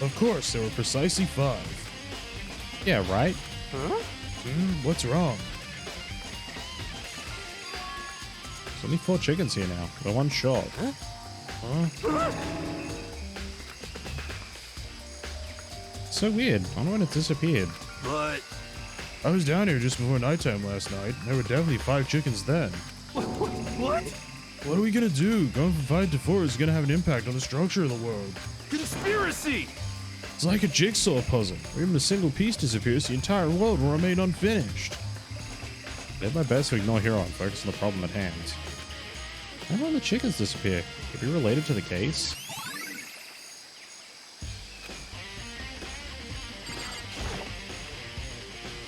Of course, there were precisely 5. Yeah, right? What's wrong? There's only 4 chickens here now. We're one short. So weird. I wonder when it disappeared. But... I was down here just before nighttime last night. There were definitely 5 chickens then. What? What are we gonna do? Going from 5 to 4 is gonna have an impact on the structure of the world. Conspiracy! It's like a jigsaw puzzle. Where even a single piece disappears, the entire world will remain unfinished. I did my best to ignore Hero and focus on the problem at hand. How did the chickens disappear? Could it be related to the case?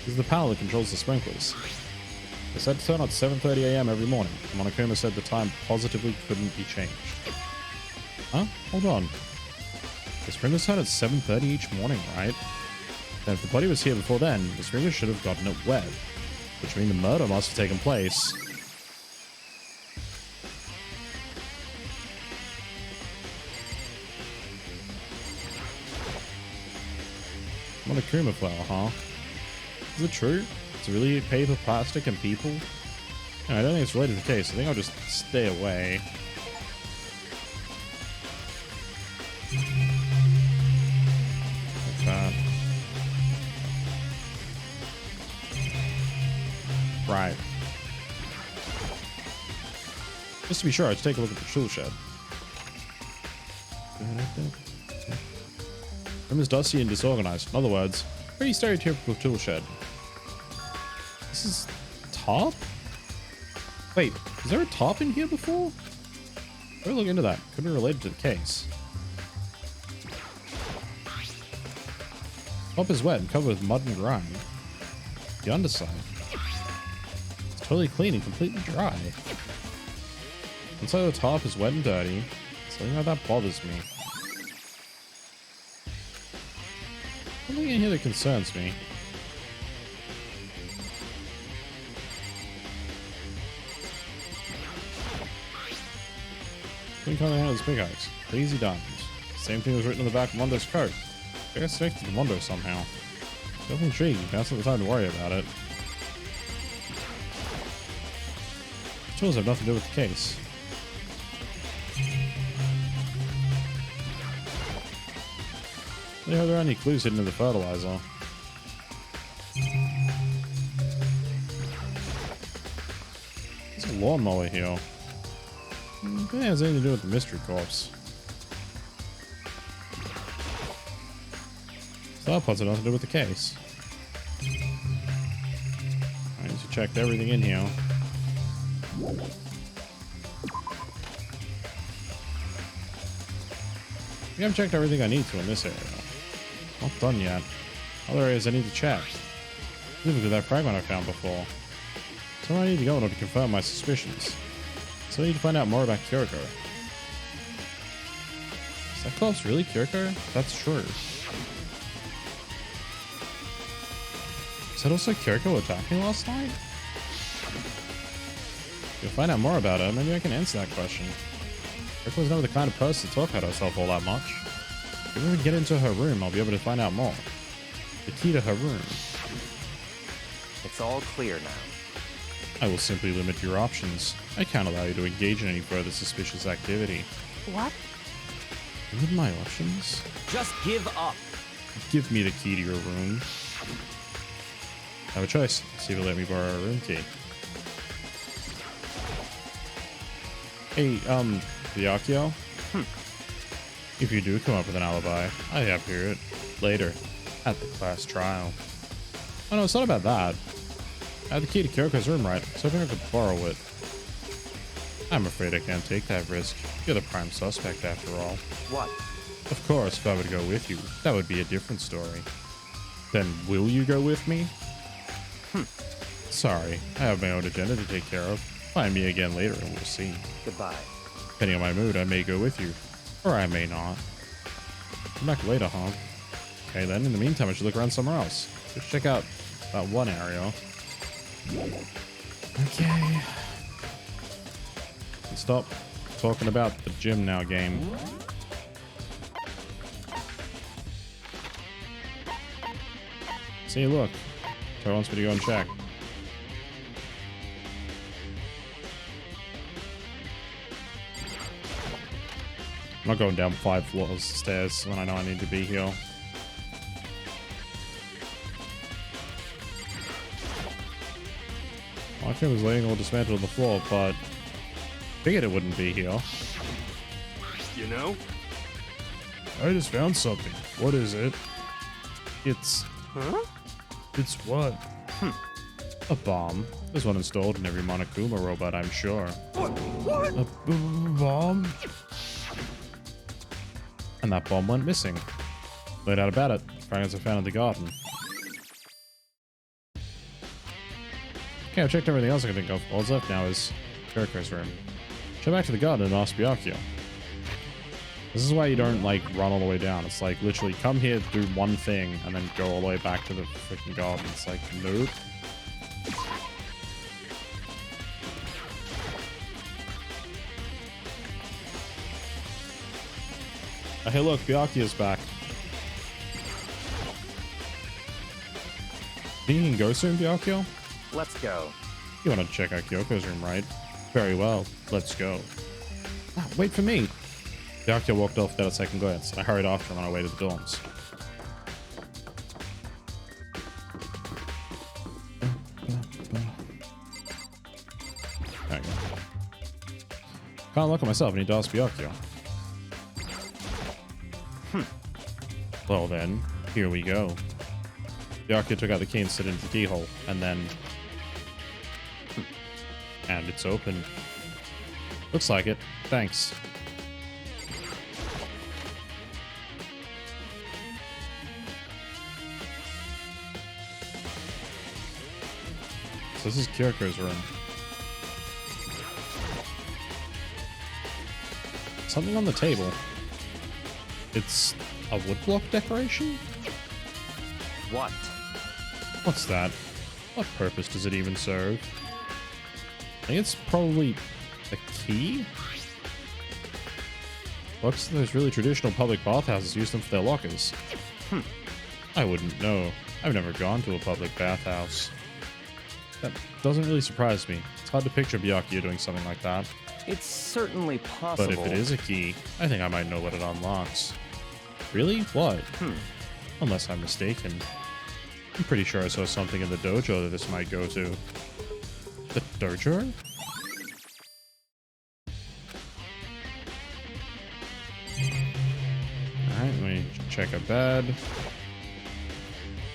This is the power that controls the sprinklers. They said to turn on at 7:30 a.m. every morning. Monokuma said the time positively couldn't be changed. Huh? Hold on. The sprinklers turn at 7:30 each morning, right? Then if the body was here before then, the sprinklers should have gotten it wet. Which means the murder must have taken place. Monokuma flower, huh? Is it true? It's really paper, plastic, and people? No, I don't think it's related to the case. I think I'll just stay away. What's that? Right. Just to be sure, I should take a look at the tool shed. Room is dusty and disorganized. In other words, pretty stereotypical tool shed. This is top? Wait, is there a top in here before? Let me look into that. Could be related to the case. Top is wet and covered with mud and grime. The underside. It's totally clean and completely dry. Inside the top is wet and dirty. Something like that bothers me. Something in here that concerns me. Couldn't come out of his pickaxe. Lazy diamonds. Same thing was written on the back of Mondo's coat. I guess connected to Mondo somehow. Definitely intriguing. Now's not the time to worry about it. The tools have nothing to do with the case. Are there any clues hidden in the fertilizer? There's a lawnmower here. It has anything to do with the mystery corpse. Star pods have nothing to do with the case. I need to check everything in here. I think I've checked everything I need to in this area. Not done yet. Other areas I need to check. Specifically that fragment I found before. So I need to go in order to confirm my suspicions. So I need to find out more about Kiriko. Is that corpse really Kiriko? That's true. Is that also Kiriko attacked me last night? If you'll find out more about her, maybe I can answer that question. Kiriko was never the kind of person to talk about herself all that much. If we get into her room, I'll be able to find out more. The key to her room. It's all clear now. I will simply limit your options. I can't allow you to engage in any further suspicious activity. What? Limit my options? Just give up. Give me the key to your room. I have a choice. See if you'll let me borrow a room key. Hey, Byakuya? If you do come up with an alibi, I have to hear it later at the class trial. Oh no, it's not about that. I have the key to Kiriko's room, right? So I think I could borrow it. I'm afraid I can't take that risk. You're the prime suspect after all. What? Of course, if I would go with you, that would be a different story. Then will you go with me? Sorry, I have my own agenda to take care of. Find me again later and we'll see. Goodbye. Depending on my mood, I may go with you. Or I may not. Come back later, huh? Okay then, in the meantime I should look around somewhere else. Just check out that one area. Okay. Stop talking about the gym now game. See, look. Toy wants me to go and check. I'm not going down 5 floors of stairs when I know I need to be here. My film was laying all dismantled on the floor, but figured it wouldn't be here. You know? I just found something. What is it? It's... Huh? It's what? A bomb. There's one installed in every Monokuma robot, I'm sure. What? A bomb? And that bomb went missing. No doubt about it. Fragments I found in the garden. Okay, I've checked everything else I can think of. All that's left now is Kiriko's room. Go back to the garden and ask Byakuya. This is why you don't, like, run all the way down. It's like, literally, come here, do one thing, and then go all the way back to the freaking garden. It's like, nope. Oh, hey, look, Byakuya's back. Think you can go soon, Byakuya? Let's go. You want to check out Kyoko's room, right? Very well. Let's go. Ah, wait for me. Byakuya walked off without a second glance. I hurried after him on our way to the dorms. There we go. Can't look at myself. I need to ask Byakuya. Well then, here we go. Byakuya took out the key and slid into the keyhole, and then... And it's open. Looks like it. Thanks. So this is Kyoko's room. Something on the table. It's a woodblock decoration? What? What's that? What purpose does it even serve? I think it's probably a key? Looks like those really traditional public bathhouses use them for their lockers. I wouldn't know. I've never gone to a public bathhouse. That doesn't really surprise me. It's hard to picture Byakuya doing something like that. It's certainly possible. But if it is a key, I think I might know what it unlocks. Really? What? Unless I'm mistaken. I'm pretty sure I saw something in the dojo that this might go to. The dojo? Alright, let me check a bed.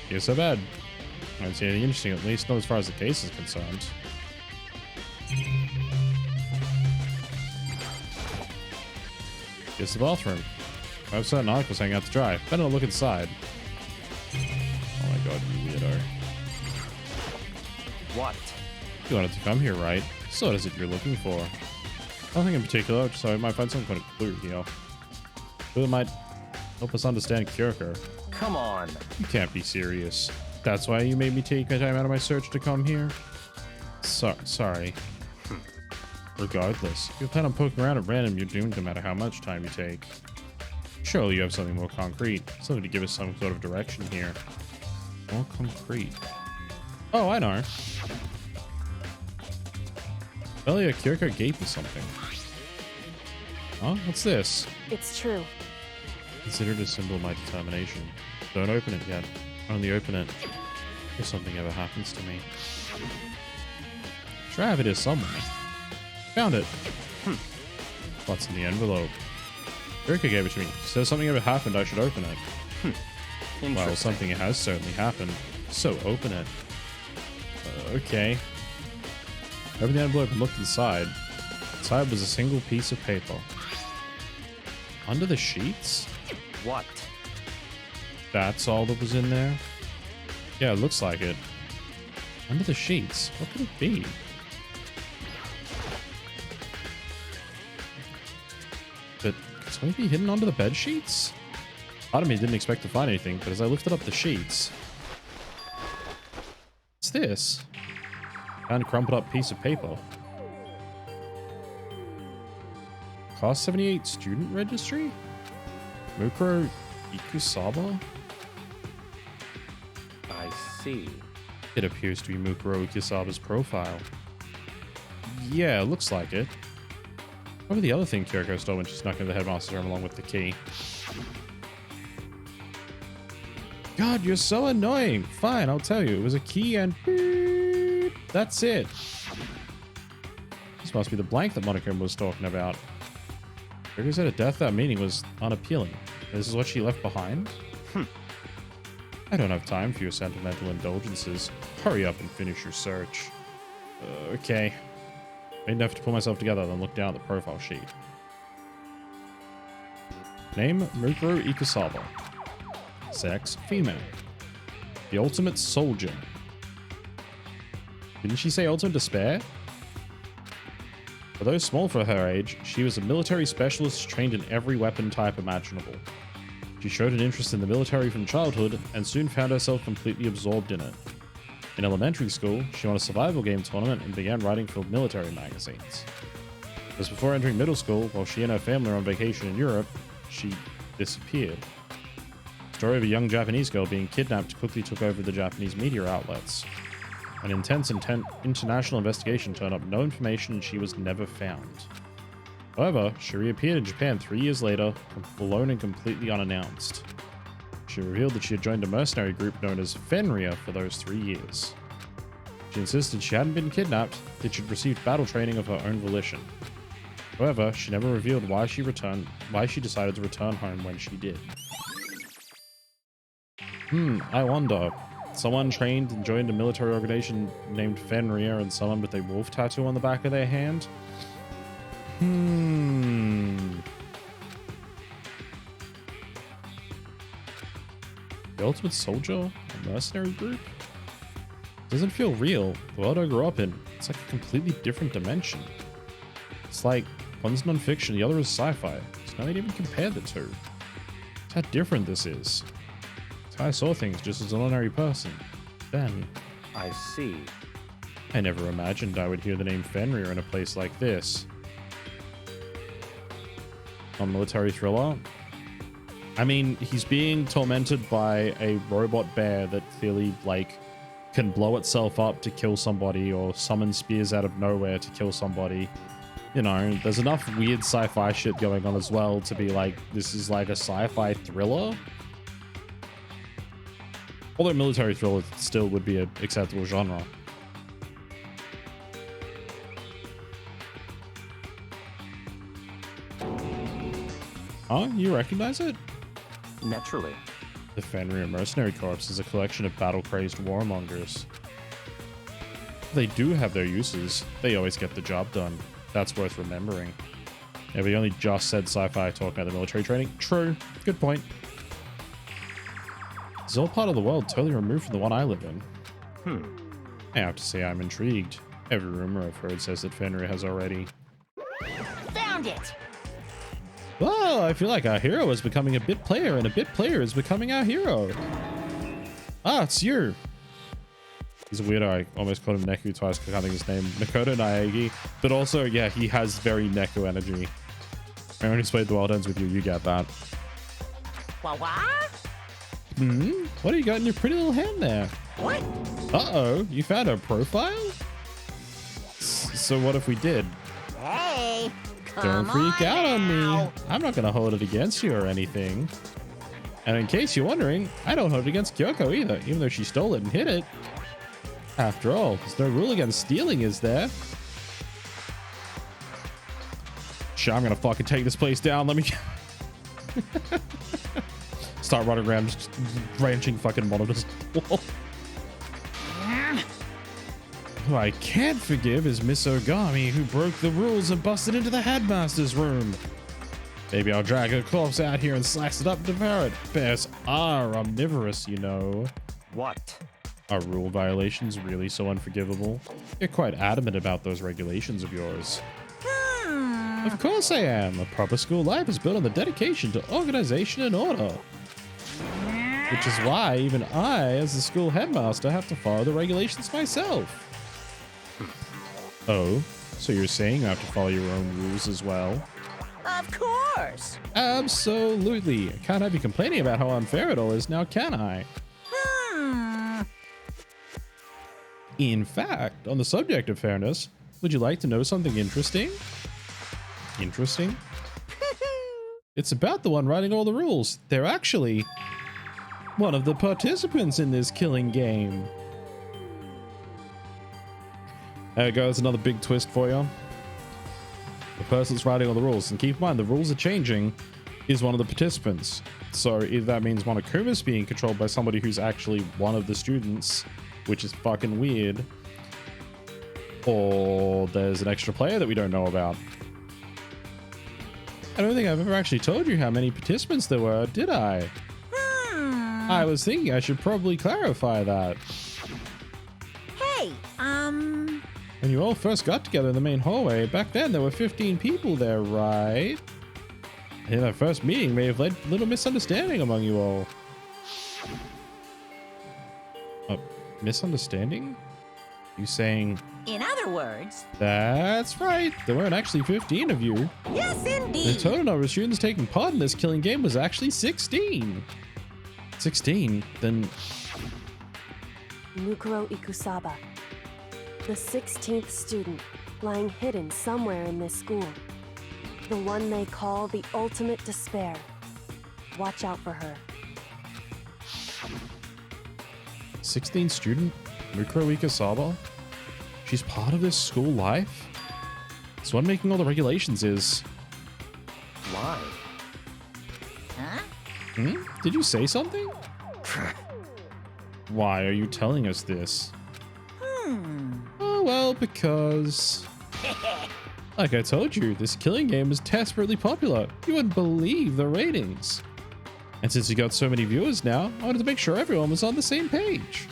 Here's a bed. I don't see anything interesting, at least not as far as the case is concerned. Here's the bathroom. Website and articles hanging out to dry. Better look inside. Oh my god, you weirdo. What? You wanted to come here, right? So what is it you're looking for? Nothing in particular, just I might find some kind of clue here. Clue that might help us understand Kyoko. Come on. You can't be serious. That's why you made me take my time out of my search to come here? Sorry. Regardless, if you plan on poking around at random, you're doomed no matter how much time you take. Surely you have something more concrete. Something to give us some sort of direction here. More concrete. Oh, I know. Earlier, Kyoko gave me something. Huh? What's this? It's true. Consider it a symbol of my determination. Don't open it yet. Only open it if something ever happens to me. Sure I have it here somewhere. Found it. What's in the envelope? Kyoko gave it to me. She says something ever happened, I should open it. Well, something has certainly happened. So open it. Okay. Open the envelope and looked inside. Inside was a single piece of paper. Under the sheets? What? That's all that was in there? Yeah, it looks like it. Under the sheets? What could it be? But could something be hidden under the bed sheets? Part of me didn't expect to find anything, but as I lifted up the sheets... What's this? Found a crumpled up piece of paper. Class 78 student registry? Mukuro Ikusaba? I see. It appears to be Mukuro Ikusaba's profile. Yeah, looks like it. What was the other thing Kyoko stole when she snuck into the headmaster's room along with the key? God, you're so annoying. Fine, I'll tell you. It was a key and... beep. That's it. This must be the blank that Monokuma was talking about. Kyoko said a death without meaning was unappealing. This is what she left behind? I don't have time for your sentimental indulgences. Hurry up and finish your search. Okay. I didn't have to pull myself together, then look down at the profile sheet. Name, Mukuro Ikusaba. Sex, female. The ultimate soldier. Didn't she say ultimate despair? Although small for her age, she was a military specialist trained in every weapon type imaginable. She showed an interest in the military from childhood and soon found herself completely absorbed in it. In elementary school, she won a survival game tournament and began writing for military magazines. Just before entering middle school, while she and her family were on vacation in Europe, she disappeared. The story of a young Japanese girl being kidnapped quickly took over the Japanese media outlets. An intense international investigation turned up no information and she was never found. However, she reappeared in Japan 3 years later, alone and completely unannounced. She revealed that she had joined a mercenary group known as Fenrir for those 3 years. She insisted she hadn't been kidnapped, that she'd received battle training of her own volition. However, she never revealed why she decided to return home when she did. I wonder. Someone trained and joined a military organization named Fenrir and someone with a wolf tattoo on the back of their hand? The Ultimate Soldier? A mercenary group? Doesn't feel real. The world I grew up in, it's like a completely different dimension. It's like, one's non-fiction, the other is sci-fi. So now they'd even compare the two. That's how different this is. That's how I saw things just as an ordinary person. Then, I see. I never imagined I would hear the name Fenrir in a place like this. A military thriller? I mean, he's being tormented by a robot bear that clearly, like, can blow itself up to kill somebody or summon spears out of nowhere to kill somebody. You know, there's enough weird sci-fi shit going on as well to be like, this is like a sci-fi thriller. Although military thriller still would be an acceptable genre. Huh? You recognize it? Naturally. The Fenrir Mercenary Corps is a collection of battle-crazed warmongers. They do have their uses. They always get the job done. That's worth remembering. Yeah, we only just said sci-fi talking about the military training. True. Good point. It's all part of the world totally removed from the one I live in. I have to say I'm intrigued. Every rumor I've heard says that Fenrir has already... Found it! Oh, I feel like our hero is becoming a bit player, and a bit player is becoming our hero. Ah, it's you. He's a weirdo. I almost called him Neku twice because I can't think of his name. Makoto Naegi. But also, yeah, he has very Neku energy. Anyone who's played The World Ends With You, you get that. What? What do you got in your pretty little hand there? What? Uh-oh, you found her profile? So what if we did? Hey, Don't freak out on me. I'm not going to hold it against you or anything. And in case you're wondering, I don't hold it against Kyoko either, even though she stole it and hid it. After all, there's no rule against stealing, is there? Sure, I'm going to fucking take this place down. Let me... Start running around, just branching fucking monitors. Who I can't forgive is Miss Ogami, who broke the rules and busted into the headmaster's room. Maybe I'll drag her corpse out here and slice it up and devour it. Bears are omnivorous, you know. What? Are rule violations really so unforgivable? You're quite adamant about those regulations of yours. Of course I am. A proper school life is built on the dedication to organization and order. Which is why even I, as the school headmaster, have to follow the regulations myself. Oh, so you're saying you have to follow your own rules as well? Of course. Absolutely. I can't have you complaining about how unfair it all is now, can I? In fact, on the subject of fairness, would you like to know something interesting? Interesting? It's about the one writing all the rules. They're actually one of the participants in this killing game. There you go, that's another big twist for you. The person's writing all the rules, and keep in mind the rules are changing, is one of the participants. So either that means Monokuma's being controlled by somebody who's actually one of the students, which is fucking weird, or there's an extra player that we don't know about. I don't think I've ever actually told you how many participants there were, did I? I was thinking I should probably clarify that. Hey, When you all first got together in the main hallway, back then there were 15 people there, right? I think that first meeting may have led to a little misunderstanding among you all. A misunderstanding? You saying... In other words... That's right. There weren't actually 15 of you. Yes, The indeed. total number of students taking part in this killing game was actually 16. 16? Then... Mukuro Ikusaba, the 16th student, lying hidden somewhere in this school. The one they call the ultimate despair. Watch out for her. 16 student? Mukuro Ikusaba? She's part of this school life? So what making all the regulations is... Why? Huh? Did you say something? Why are you telling us this? Oh, well, because... Like I told you, this killing game is desperately popular. You wouldn't believe the ratings. And since you got so many viewers now, I wanted to make sure everyone was on the same page.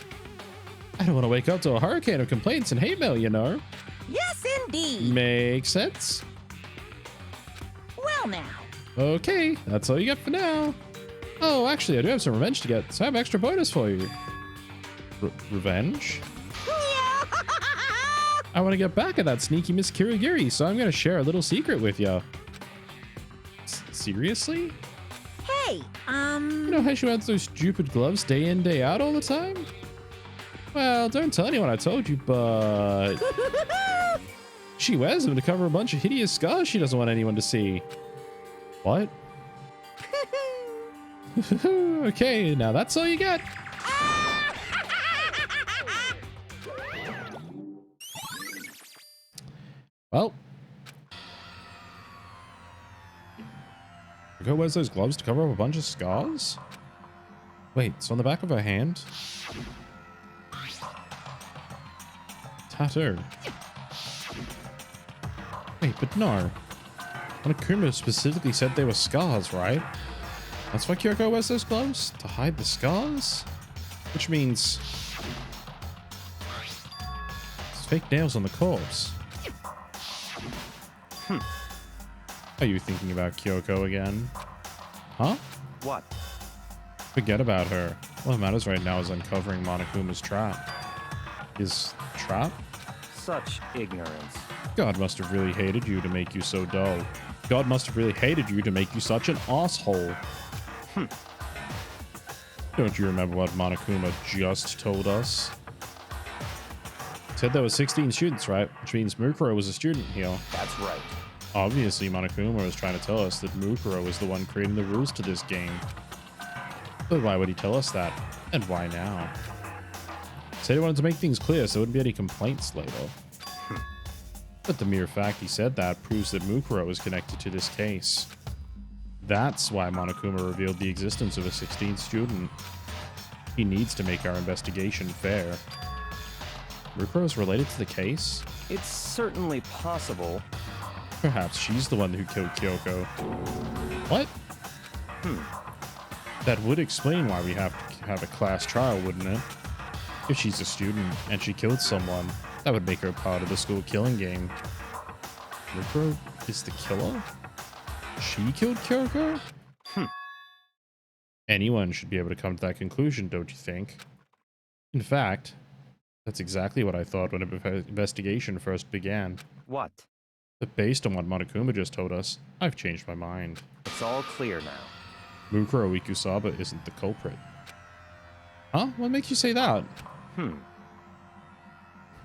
I don't want to wake up to a hurricane of complaints and hate mail, you know. Yes, indeed. Makes sense. Well, now. Okay, that's all you get for now. Oh, actually, I do have some revenge to get, so I have extra bonus for you. Revenge? I want to get back at that sneaky Miss Kirigiri, so I'm going to share a little secret with you. Seriously? Hey, You know how she wears those stupid gloves day in, day out all the time? Well, don't tell anyone I told you, but... she wears them to cover a bunch of hideous scars she doesn't want anyone to see. What? Okay, now that's all you get. Well. Go wears those gloves to cover up a bunch of scars? Wait, it's on the back of her hand? Tattooed. Wait, but no. Monokuma specifically said they were scars, right? That's why Kyoko wears those gloves? To hide the scars? Which means... it's fake nails on the corpse. Are you thinking about Kyoko again? Huh? What? Forget about her. All that matters right now is uncovering Monokuma's trap. His trap? Such ignorance. God must have really hated you to make you so dull. God must have really hated you to make you such an asshole. Don't you remember what Monokuma just told us? He said there were 16 students, right? Which means Mukuro was a student here. That's right. Obviously, Monokuma was trying to tell us that Mukuro was the one creating the rules to this game. But why would he tell us that? And why now? Said he wanted to make things clear so there wouldn't be any complaints later. But the mere fact he said that proves that Mukuro is connected to this case. That's why Monokuma revealed the existence of a 16th student. He needs to make our investigation fair. Mukuro is related to the case? It's certainly possible. Perhaps she's the one who killed Kyoko. What? That would explain why we have to have a class trial, wouldn't it? If she's a student and she killed someone, that would make her part of the school killing game. Mukuro is the killer? She killed Kyoko? Anyone should be able to come to that conclusion, don't you think? In fact, that's exactly what I thought when the investigation first began. What? But based on what Monokuma just told us, I've changed my mind. It's all clear now. Mukuro Ikusaba isn't the culprit. Huh? What makes you say that?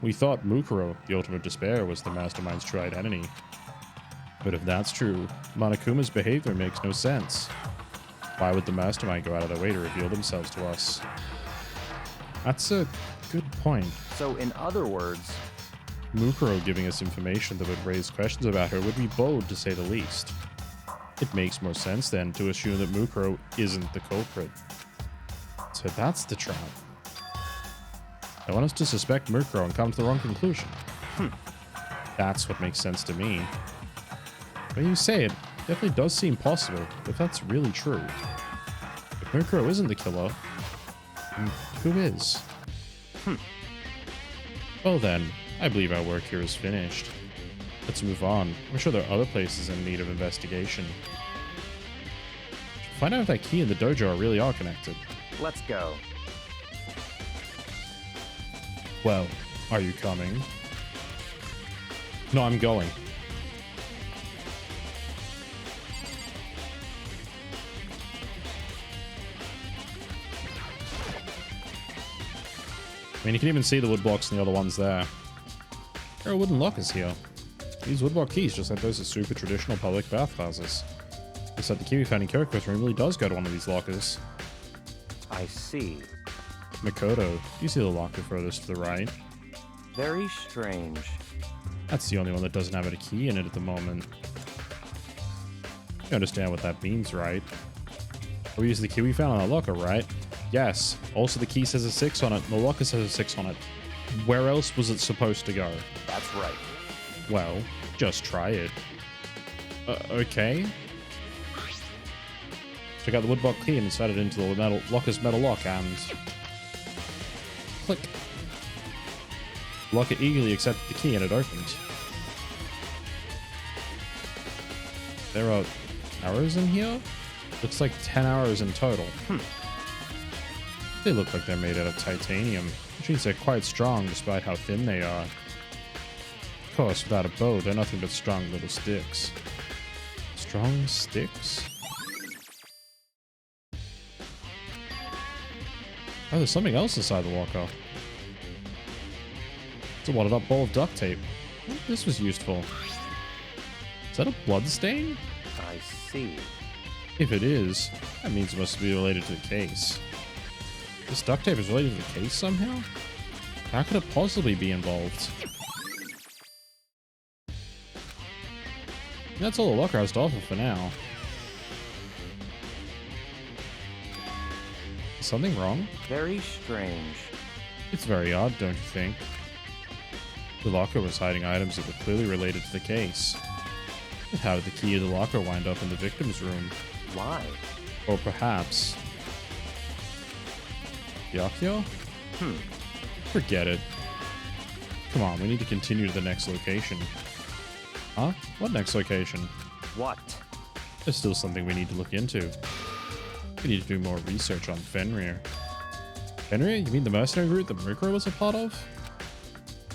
We thought Mukuro, the ultimate despair, was the mastermind's true identity. But if that's true, Monokuma's behavior makes no sense. Why would the mastermind go out of their way to reveal themselves to us? That's a good point. So, in other words... Mukuro giving us information that would raise questions about her would be bold, to say the least. It makes more sense, then, to assume that Mukuro isn't the culprit. So that's the trap. I want us to suspect Mukuro and come to the wrong conclusion. That's what makes sense to me. When you say it, it definitely does seem possible, if that's really true. If Mukuro isn't the killer, then who is? Well then, I believe our work here is finished. Let's move on. I'm sure there are other places in need of investigation. Find out if that key and the dojo really are connected. Let's go. Well, are you coming? No, I'm going. I mean, you can even see the wood blocks and the other ones there. There are wooden lockers here. These woodblock keys, just like those are super traditional public bathhouses. Looks like the key we found in Kiriko's room really does go to one of these lockers. I see. Makoto, you see the locker furthest to the right? Very strange. That's the only one that doesn't have a key in it at the moment. You understand what that means, right? We use the key we found on that locker, right? Yes. Also, the key says a 6 on it, and the locker says a 6 on it. Where else was it supposed to go? That's right. Well, just try it. Okay. Took out the woodblock key and inserted it into the locker's metal lock, and... click. The locker eagerly accepted the key, and it opened. There are arrows in here? Looks like 10 arrows in total. They look like they're made out of titanium, which means they're quite strong despite how thin they are. Of course, without a bow, they're nothing but strong little sticks. Strong sticks? Oh, there's something else inside the locker. It's a wadded up ball of duct tape. This was useful. Is that a blood stain? I see. If it is, that means it must be related to the case. This duct tape is related to the case somehow? How could it possibly be involved? That's all the locker has to offer for now. Is something wrong? Very strange. It's very odd, don't you think? The locker was hiding items that were clearly related to the case. But how did the key to the locker wind up in the victim's room? Why? Or perhaps... Yakyo? Forget it. Come on, we need to continue to the next location. Huh? What next location? What? There's still something we need to look into. We need to do more research on Fenrir. Fenrir? You mean the mercenary group that Mukuro was a part of?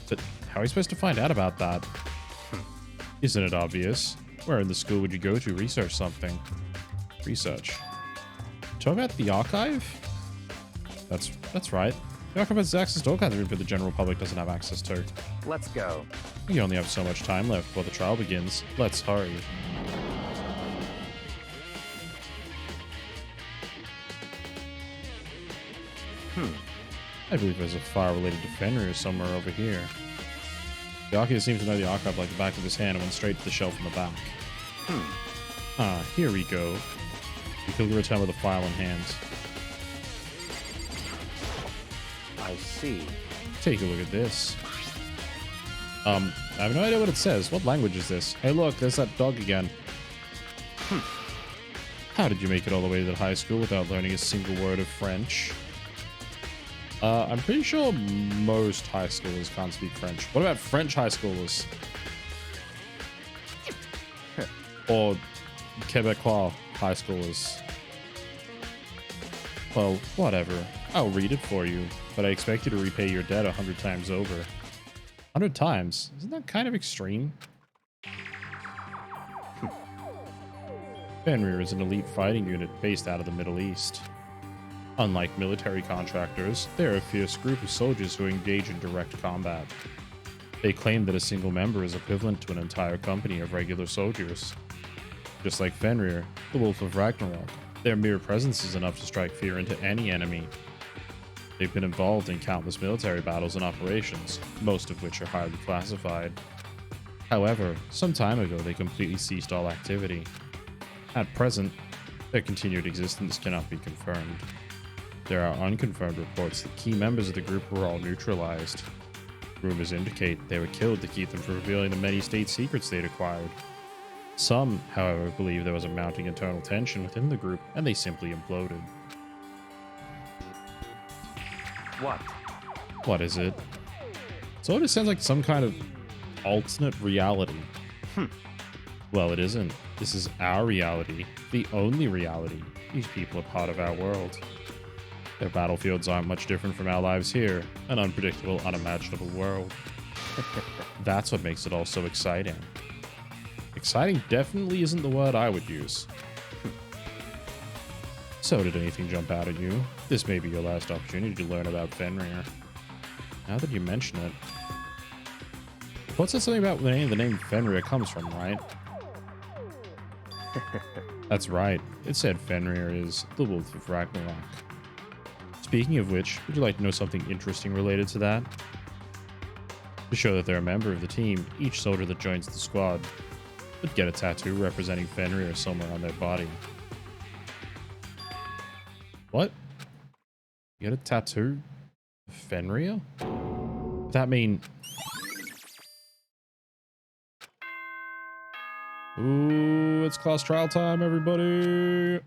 But how are we supposed to find out about that? Isn't it obvious? Where in the school would you go to research something? Research. Talk about the archive? That's right. The archive has access to all kinds of info the general public doesn't have access to. Let's go. We only have so much time left before the trial begins. Let's hurry. I believe there's a file related to Fenrir somewhere over here. The archivist seems to know the archive like the back of his hand and went straight to the shelf in the back. Ah, here we go. You can return with a file in hand. I see. Take a look at this. I have no idea what it says. What language is this? Hey look, there's that dog again. How did you make it all the way to the high school without learning a single word of French? I'm pretty sure most high schoolers can't speak French. What about French high schoolers? Or Quebecois high schoolers? Well, whatever. I'll read it for you, but I expect you to repay your debt 100 times over. 100 times? Isn't that kind of extreme? Fenrir is an elite fighting unit based out of the Middle East. Unlike military contractors, they are a fierce group of soldiers who engage in direct combat. They claim that a single member is equivalent to an entire company of regular soldiers. Just like Fenrir, the Wolf of Ragnarok, their mere presence is enough to strike fear into any enemy. They've been involved in countless military battles and operations, most of which are highly classified. However, some time ago they completely ceased all activity. At present, their continued existence cannot be confirmed. There are unconfirmed reports that key members of the group were all neutralized. Rumors indicate they were killed to keep them from revealing the many state secrets they'd acquired. Some, however, believe there was a mounting internal tension within the group and they simply imploded. What? What is it? So it sounds like some kind of alternate reality. Well, it isn't. This is our reality, the only reality. These people are part of our world. Their battlefields aren't much different from our lives here, an unpredictable, unimaginable world. That's what makes it all so exciting. Exciting definitely isn't the word I would use. So did anything jump out at you? This may be your last opportunity to learn about Fenrir. Now that you mention it. What's that something about where the name Fenrir comes from, right? That's right. It said Fenrir is the Wolf of Ragnarok. Speaking of which, would you like to know something interesting related to that? To show that they're a member of the team, each soldier that joins the squad would get a tattoo representing Fenrir somewhere on their body. What? You get a tattoo of Fenrir? Does that mean... Ooh, it's class trial time, everybody!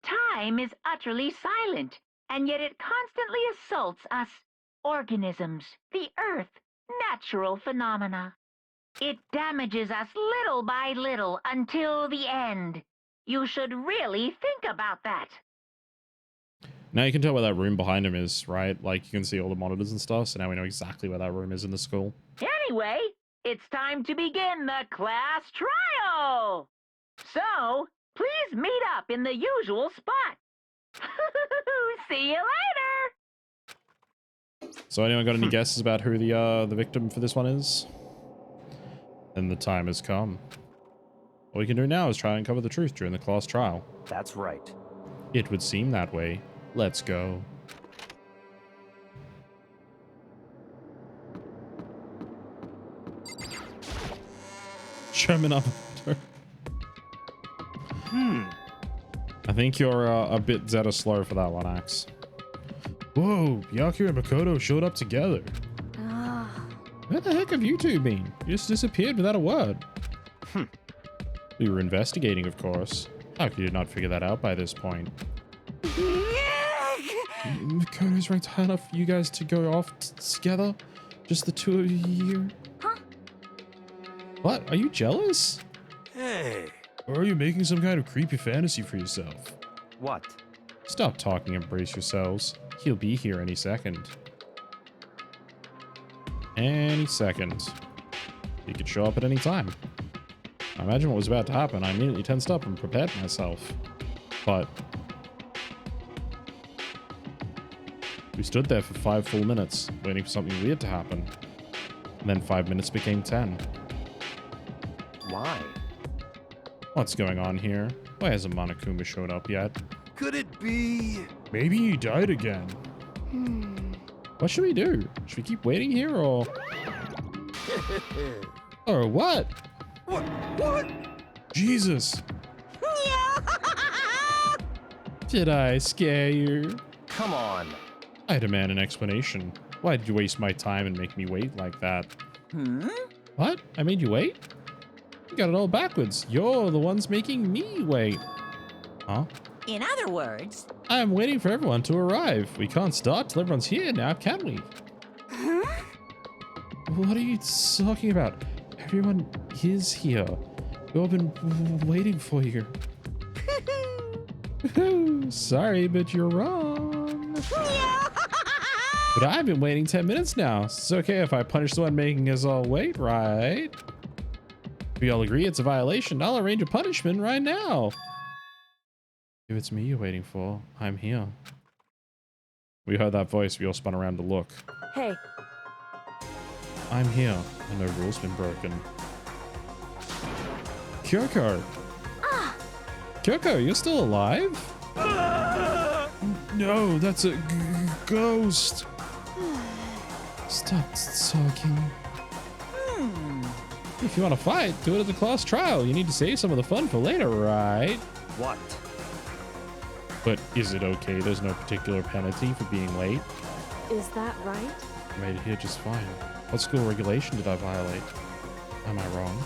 Time is utterly silent, and yet it constantly assaults us, organisms, the Earth, natural phenomena. It damages us little by little until the end. You should really think about that. Now you can tell where that room behind him is, right? Like, you can see all the monitors and stuff, so now we know exactly where that room is in the school. Anyway, it's time to begin the class trial! So, please meet up in the usual spot. See you later! So anyone got any guesses about who the victim for this one is? Then the time has come. All we can do now is try and uncover the truth during the class trial. That's right. It would seem that way. Let's go. Sherman up. I think you're a bit Zeta slow for that one, Axe. Whoa, Yaku and Makoto showed up together. Where the heck have you two been? You just disappeared without a word. We were investigating, of course. How could you not figure that out by this point? Makoto's ranked high enough for you guys to go off together? Just the two of you here? Huh? What? Are you jealous? Hey. Or are you making some kind of creepy fantasy for yourself? What? Stop talking and brace yourselves. He'll be here any second. Any second. He could show up at any time. I imagine what was about to happen. I immediately tensed up and prepared myself. But we stood there for 5 full minutes, waiting for something weird to happen. And then 5 minutes became 10. Why? What's going on here? Why hasn't Monokuma showed up yet? Could it be? Maybe he died again. What should we do? Should we keep waiting here or... or what? What? Jesus. Did I scare you? Come on. I demand an explanation. Why did you waste my time and make me wait like that? What? I made you wait? You got it all backwards. You're the ones making me wait. Huh? In other words... I'm waiting for everyone to arrive. We can't start till everyone's here now, can we? Huh? What are you talking about? Everyone is here. We've all been waiting for you. Sorry, but you're wrong. But I've been waiting 10 minutes now. It's okay if I punish the one making us all wait, right? If we all agree it's a violation, I'll arrange a punishment right now. If it's me you're waiting for, I'm here. We heard that voice. We all spun around to look. Hey, I'm here, and no rule's been broken. Kyoko! Kyoko, you're still alive? No, that's a ghost. Stop talking. If you want to fight, do it at the class trial. You need to save some of the fun for later, right? What? But is it okay? There's no particular penalty for being late. is that right? I made it here just fine. What school regulation did I violate? Am I wrong?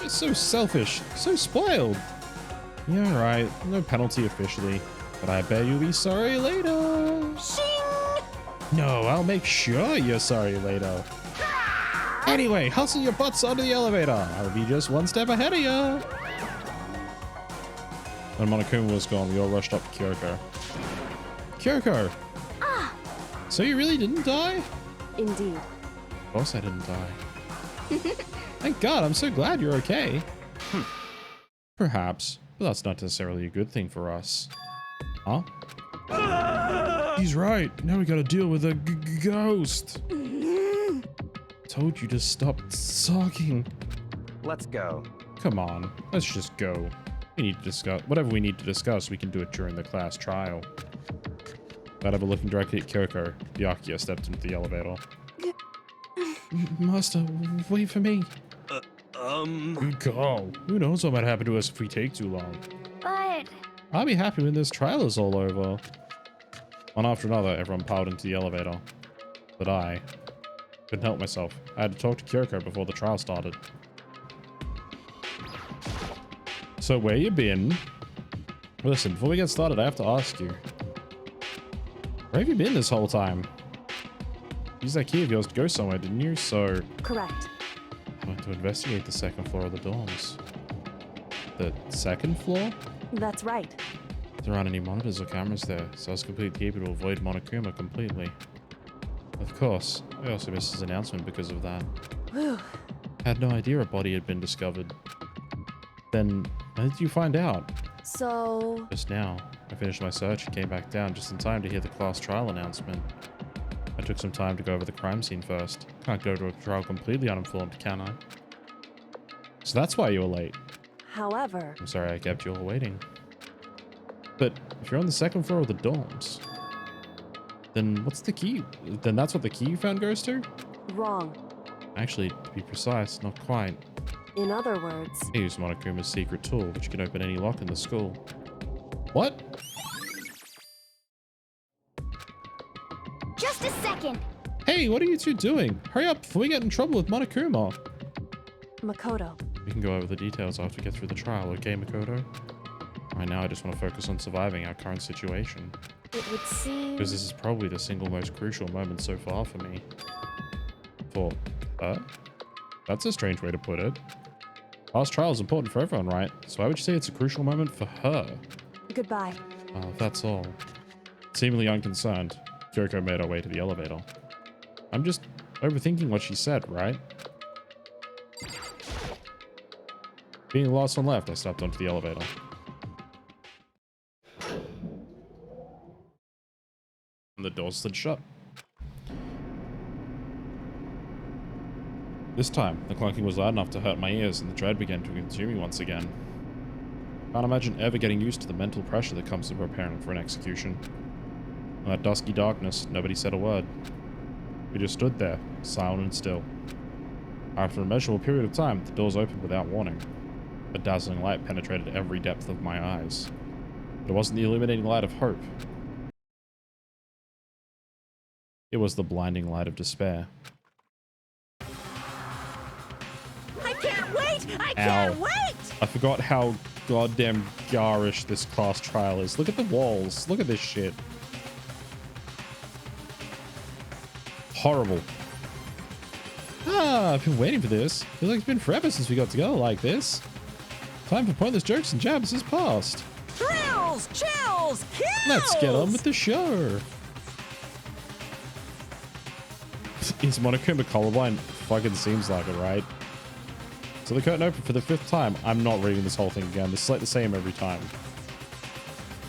You're so selfish, so spoiled. Yeah, right. No penalty officially, but I bet you'll be sorry later. No, I'll make sure you're sorry later. Anyway, hustle your butts onto the elevator. I'll be just one step ahead of you. When Monokuma was gone, we all rushed up to Kyoko. Kyoko! So you really didn't die? Indeed. Of course I didn't die. Thank God, I'm so glad you're okay. Perhaps, but that's not necessarily a good thing for us. Huh? He's right. Now we gotta deal with a ghost. Told you to stop talking. Let's go. Come on, let's just go. We need to discuss whatever we need to discuss. We can do it during the class trial. Without ever looking directly at Kyoko, Byakuya stepped into the elevator. Master, wait for me. Good call. Who knows what might happen to us if we take too long? But I'll be happy when this trial is all over. One after another, everyone piled into the elevator. But I couldn't help myself. I had to talk to Kyoko before the trial started. So where you been? Listen, before we get started, I have to ask you. Where have you been this whole time? Use that key of yours to go somewhere, didn't you? So... Correct. I went to investigate the second floor of the dorms. The second floor? That's right. There aren't any monitors or cameras there, so I was completely able to avoid Monokuma completely. Of course, I also missed his announcement because of that. Whew. I had no idea a body had been discovered. Then, when did you find out? So... Just now. I finished my search and came back down just in time to hear the class trial announcement. I took some time to go over the crime scene first. Can't go to a trial completely uninformed, can I? So that's why you were late. However... I'm sorry I kept you all waiting. But if you're on the second floor of the dorms, then what's the key? Then that's what the key you found goes to? Wrong. Actually, to be precise, not quite. In other words... I used Monokuma's secret tool, which can open any lock in the school. What? just a second. Hey, what are you two doing? Hurry up before we get in trouble with Monokuma. Makoto. We can go over the details after we get through the trial, okay, Makoto? Right now, I just want to focus on surviving our current situation. It would seem... Because this is probably the single most crucial moment so far for me. For her? That's a strange way to put it. Last trial is important for everyone, right? So why would you say it's a crucial moment for her? Goodbye. That's all. Seemingly unconcerned, Kyoko made her way to the elevator. I'm just overthinking what she said, right? Being the last one left, I stepped onto the elevator. And the door slid shut. This time, the clunking was loud enough to hurt my ears, and the dread began to consume me once again. Can't imagine ever getting used to the mental pressure that comes to preparing for an execution. In that dusky darkness, nobody said a word. We just stood there, silent and still. After a measurable period of time, the doors opened without warning. A dazzling light penetrated every depth of my eyes. But it wasn't the illuminating light of hope. It was the blinding light of despair. I can't wait! I Ow. can't wait! I forgot how goddamn garish this class trial is. Look at the walls. Look at this shit. Horrible. I've been waiting for this. Feels like it's been forever since we got together like this. Time for pointless jokes and jabs is past. Thrills! Chills! Kills! Let's get on with the show. Is Monokuma colorblind? Fucking seems like it, right? So the curtain opened for the 5th time. I'm not reading this whole thing again. This is like the same every time.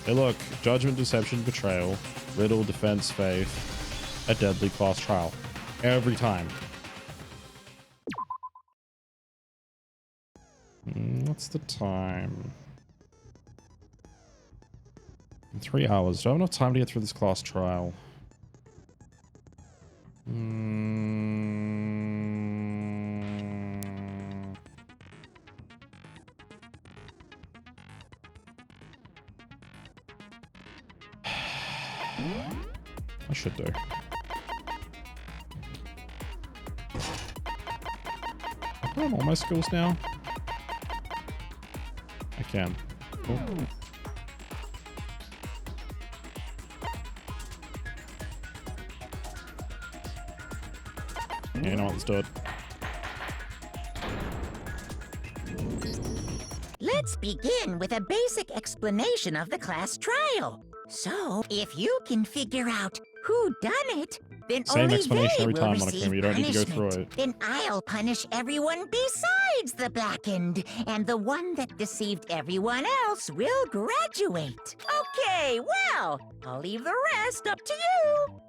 Hey look, judgment, deception, betrayal, riddle, defense, faith, a deadly class trial. Every time. What's the time? 3 hours. Do I have enough time to get through this class trial? I should do. I put on all my skills now. I can. Cool. Yeah, you know what, let's do it. Let's begin with a basic explanation of the class trial. So, if you can figure out who done it, then Same only explanation they every will time, receive Monokuma. You don't need to go through punishment. it. Then I'll punish everyone besides the blackened, and the one that deceived everyone else will graduate. Okay, well, I'll leave the rest up to you.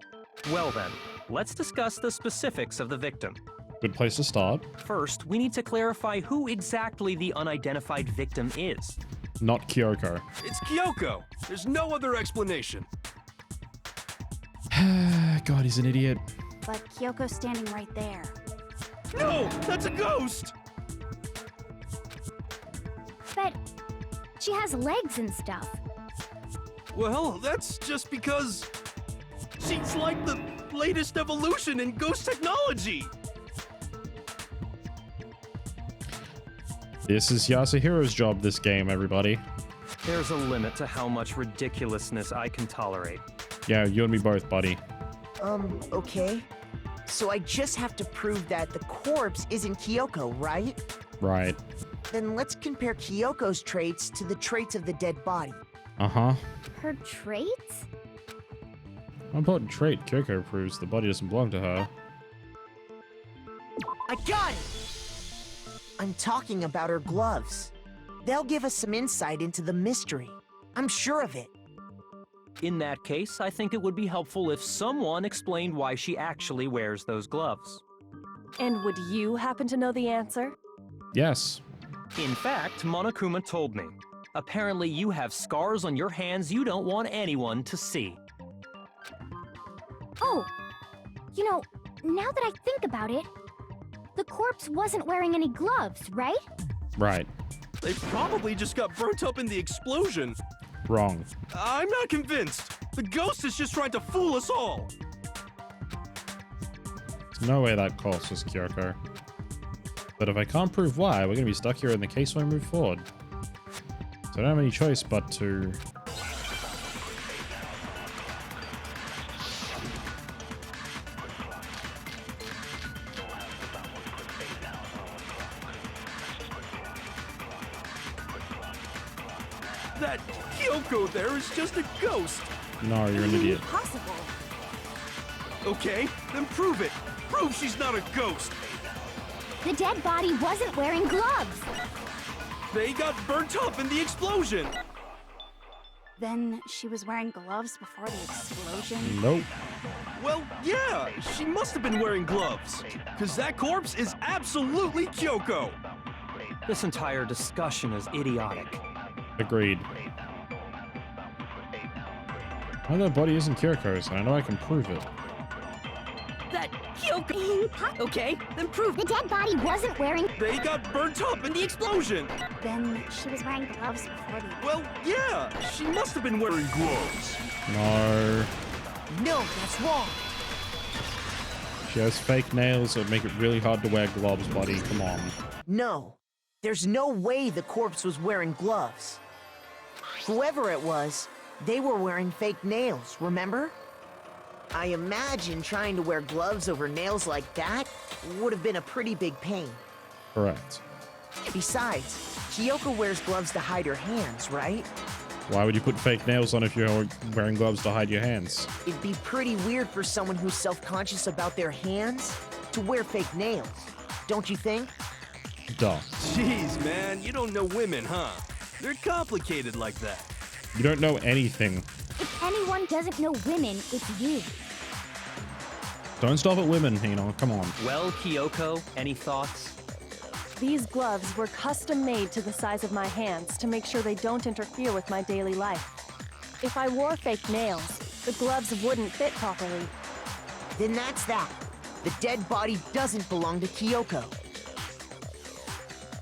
Well then, let's discuss the specifics of the victim. Good place to start. First, we need to clarify who exactly the unidentified victim is. Not Kyoko. It's Kyoko. There's no other explanation. God, he's an idiot. But Kyoko's standing right there. No, that's a ghost! But she has legs and stuff. Well, that's just because she's like the latest evolution in ghost technology. This is Yasuhiro's job this game, everybody. There's a limit to how much ridiculousness I can tolerate. Yeah, you and me both, buddy. Okay. So I just have to prove that the corpse isn't Kyoko, right? Right. Then let's compare Kyoko's traits to the traits of the dead body. Uh-huh. Her traits? One important trait Kyoko proves the body doesn't belong to her. I got it! I'm talking about her gloves. They'll give us some insight into the mystery. I'm sure of it. In that case, I think it would be helpful if someone explained why she actually wears those gloves. And would you happen to know the answer? Yes. In fact, Monokuma told me. Apparently you have scars on your hands you don't want anyone to see. Oh, you know, now that I think about it, the corpse wasn't wearing any gloves, right? Right. They probably just got burnt up in the explosion. Wrong. I'm not convinced. The ghost is just trying to fool us all. There's no way that corpse was Kyoko. But if I can't prove why, we're gonna be stuck here in the case when we move forward. So I don't have any choice but to... That Kyoko there is just a ghost. No, you're an idiot. Impossible. Okay, then prove it. Prove she's not a ghost. The dead body wasn't wearing gloves. They got burnt up in the explosion. Then she was wearing gloves before the explosion? Nope. Well, yeah, she must have been wearing gloves. Because that corpse is absolutely Kyoko. This entire discussion is idiotic. Agreed. Well, that body isn't Kyoko's, and I know I can prove it. That Kyoko. Okay, then prove The dead body wasn't wearing... They got burnt up in the explosion. Then she was wearing gloves before the... Well, yeah, she must have been wearing gloves. No. No, that's wrong. She has fake nails that make it really hard to wear gloves, buddy. Come on. No. There's no way the corpse was wearing gloves. Whoever it was, they were wearing fake nails, remember? I imagine trying to wear gloves over nails like that would have been a pretty big pain. Correct. Besides, Kyoko wears gloves to hide her hands, right? Why would you put fake nails on if you're wearing gloves to hide your hands? It'd be pretty weird for someone who's self-conscious about their hands to wear fake nails, don't you think? Duh. Jeez, man, you don't know women, huh? They're complicated like that. You don't know anything. If anyone doesn't know women, it's you. Don't stop at women, you know. Come on. Well, Kyoko, any thoughts? These gloves were custom made to the size of my hands to make sure they don't interfere with my daily life. If I wore fake nails, the gloves wouldn't fit properly. Then that's that. The dead body doesn't belong to Kyoko.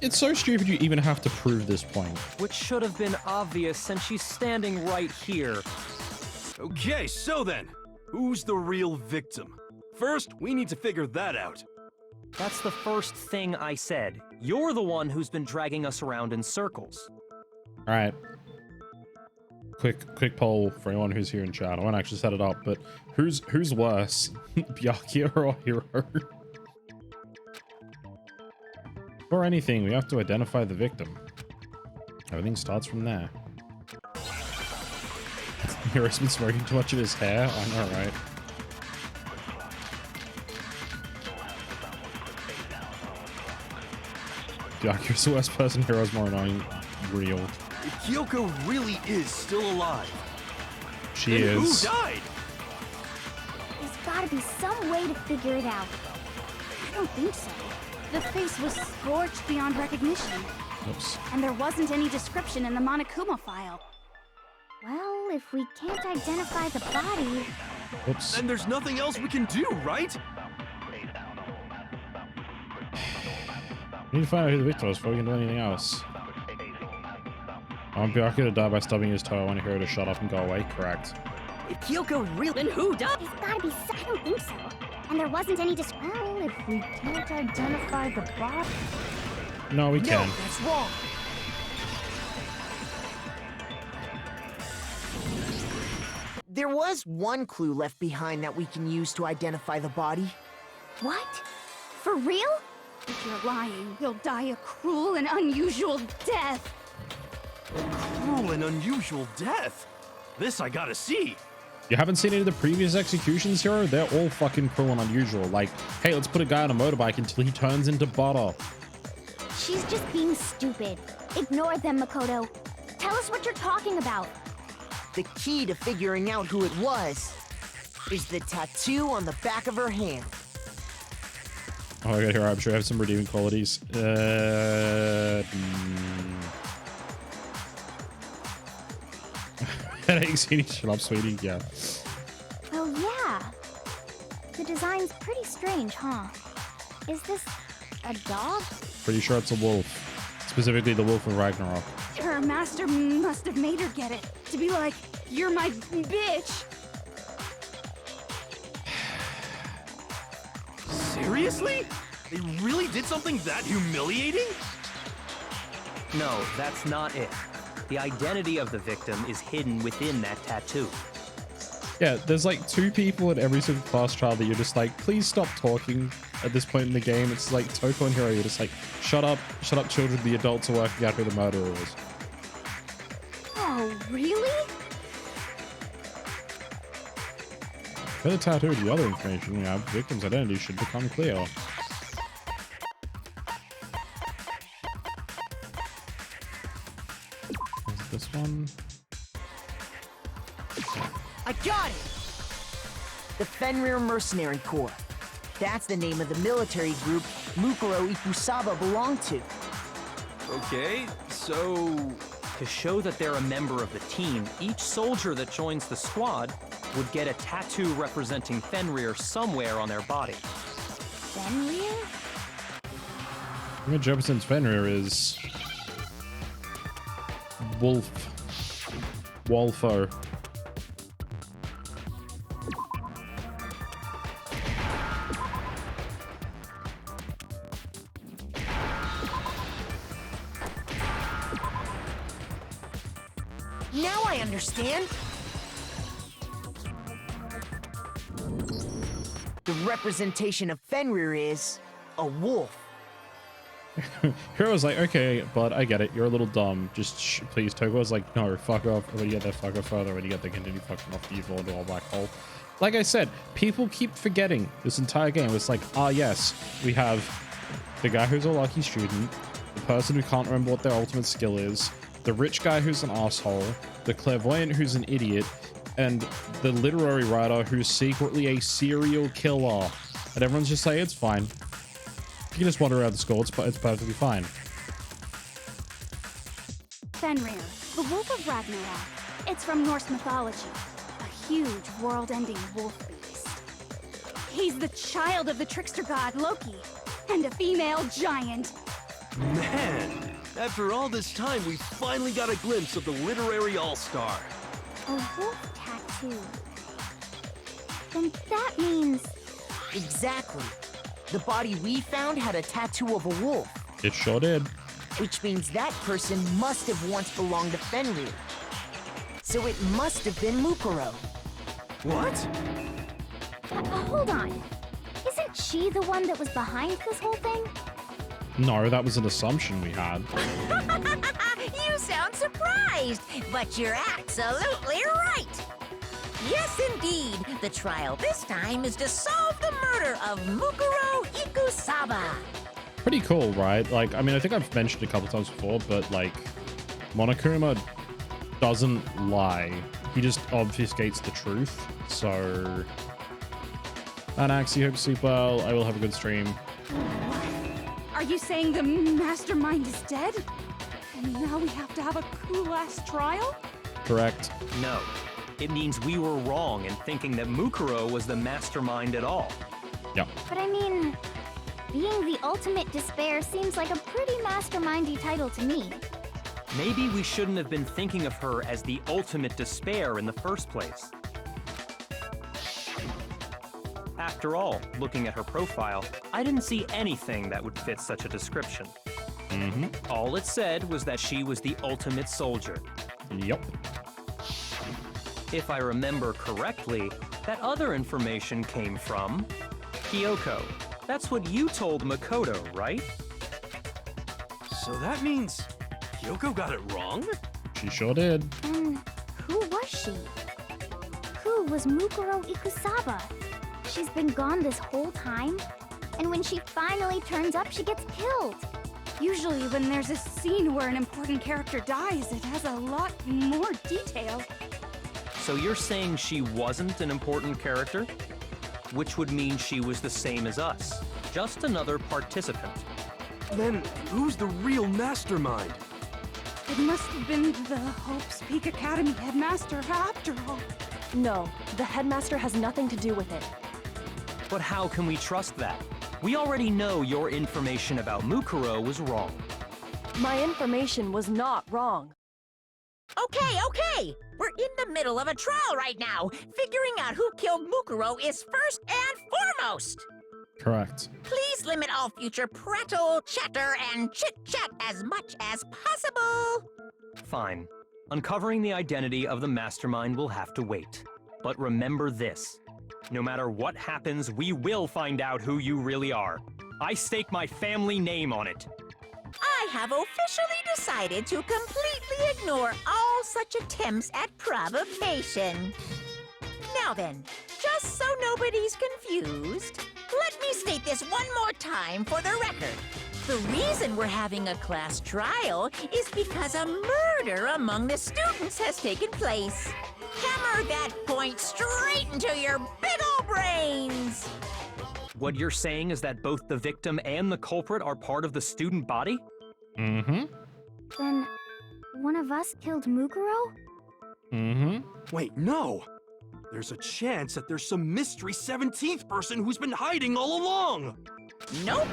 It's so stupid you even have to prove this point. Which should have been obvious since she's standing right here. Okay, so then, who's the real victim? First, we need to figure that out. That's the first thing I said. You're the one who's been dragging us around in circles. All right. Quick poll for anyone who's here in chat. I won't actually set it up, but who's worse, Byakuya or Hiro? For anything, we have to identify the victim. Everything starts from there. Hiro's been smoking too much of his hair. I know, right? Byakuya's the worst person. Hiro's more annoying. Real. If Kyoko really is still alive, She then is. who died? There's gotta be some way to figure it out. I don't think so. The face was scorched beyond recognition. Oops. And there wasn't any description in the Monokuma file. Well, if we can't identify the body, Oops. Then there's nothing else we can do, right? We need to find out who the victim is before we can do anything else. I want Byakuya to die by stubbing his toe. I want Hiro to shut up and go away. Correct. If Kyoko really... Then who does? It's gotta be... I don't think so. And there wasn't any Well, if we can't identify the body... No, we can. No, that's wrong. There was one clue left behind that we can use to identify the body. What? For real? If you're lying, you'll die a cruel and unusual death. Cruel and unusual death? This I gotta see. You haven't seen any of the previous executions, Hiro? They're all fucking cruel and unusual. Like, hey, let's put a guy on a motorbike until he turns into butter. She's just being stupid. Ignore them, Makoto. Tell us what you're talking about. The key to figuring out who it was is the tattoo on the back of her hand. Oh my god, Hiro, I'm sure I have some redeeming qualities. Headaches, shut up, sweetie. Yeah. Oh, yeah. The design's pretty strange, huh? Is this a dog? Pretty sure it's a wolf. Specifically the wolf of Ragnarok. Her master must have made her get it. To be like, you're my bitch. Seriously? They really did something that humiliating? No, that's not it. The identity of the victim is hidden within that tattoo. Yeah, there's like 2 people in every single class trial that you're just like, please stop talking at this point in the game. It's like Toko and Hiro, you're just like, shut up, children, the adults are working out who the murderer is. Oh, really? For the tattoo, the other information, you know, victim's identity should become clear. This one. I got it! The Fenrir Mercenary Corps. That's the name of the military group Mukuro Ikusaba belonged to. Okay, so... To show that they're a member of the team, each soldier that joins the squad would get a tattoo representing Fenrir somewhere on their body. Fenrir? What Jefferson's Fenrir is... Wolfo. Now I understand. The representation of Fenrir is a wolf. Hiro's like, okay, but I get it. You're a little dumb. Just please. Togo's like, no, fuck off. When you get that fucker further, when you get the continue fucking off, you fall into a black hole. Like I said, people keep forgetting this entire game. It's like, yes, we have the guy who's a lucky student, the person who can't remember what their ultimate skill is, the rich guy who's an asshole, the clairvoyant who's an idiot, and the literary writer who's secretly a serial killer. And everyone's just like, it's fine. You can just wander around the school. It's perfectly fine. Fenrir, the Wolf of Ragnarok. It's from Norse mythology. A huge, world-ending wolf beast. He's the child of the trickster god Loki, and a female giant. Man, after all this time, we finally got a glimpse of the literary all-star. A wolf tattoo. Then that means... Exactly. The body we found had a tattoo of a wolf. It sure did. Which means that person must have once belonged to Fenrir. So it must have been Mukuro. What? Hold on. Isn't she the one that was behind this whole thing? No, that was an assumption we had. You sound surprised, but you're absolutely right. Yes, indeed. The trial this time is to solve the murder of Mukuro Ikusaba. Pretty cool, right? Like, I mean, I think I've mentioned it a couple times before, but like, Monokuma doesn't lie. He just obfuscates the truth. So, Anax, you hope you sleep well. I will have a good stream. Are you saying the mastermind is dead? And now we have to have a cool-ass trial? Correct. No. It means we were wrong in thinking that Mukuro was the mastermind at all. Yep. But I mean, being the ultimate despair seems like a pretty mastermindy title to me. Maybe we shouldn't have been thinking of her as the ultimate despair in the first place. After all, looking at her profile, I didn't see anything that would fit such a description. All it said was that she was the ultimate soldier. Yep. If I remember correctly, that other information came from Kyoko. That's what you told Makoto, right? So that means Kyoko got it wrong? She sure did. And who was she? Who was Mukuro Ikusaba? She's been gone this whole time, and when she finally turns up, she gets killed. Usually when there's a scene where an important character dies, it has a lot more detail. So you're saying she wasn't an important character? Which would mean she was the same as us, just another participant. Then who's the real mastermind? It must have been the Hope's Peak Academy headmaster after all. No, the headmaster has nothing to do with it. But how can we trust that? We already know your information about Mukuro was wrong. My information was not wrong. Okay. We're in the middle of a trial right now. Figuring out who killed Mukuro is first and foremost. Correct. Please limit all future prattle, chatter, and chit-chat as much as possible. Fine. Uncovering the identity of the mastermind will have to wait. But remember this. No matter what happens, we will find out who you really are. I stake my family name on it. I have officially decided to completely ignore all such attempts at provocation. Now then, just so nobody's confused, let me state this one more time for the record. The reason we're having a class trial is because a murder among the students has taken place. Hammer that point straight into your big ol' brains! What you're saying is that both the victim and the culprit are part of the student body? Mm-hmm. Then, one of us killed Mukuro? Mm-hmm. Wait, no! There's a chance that there's some mystery 17th person who's been hiding all along! Nope!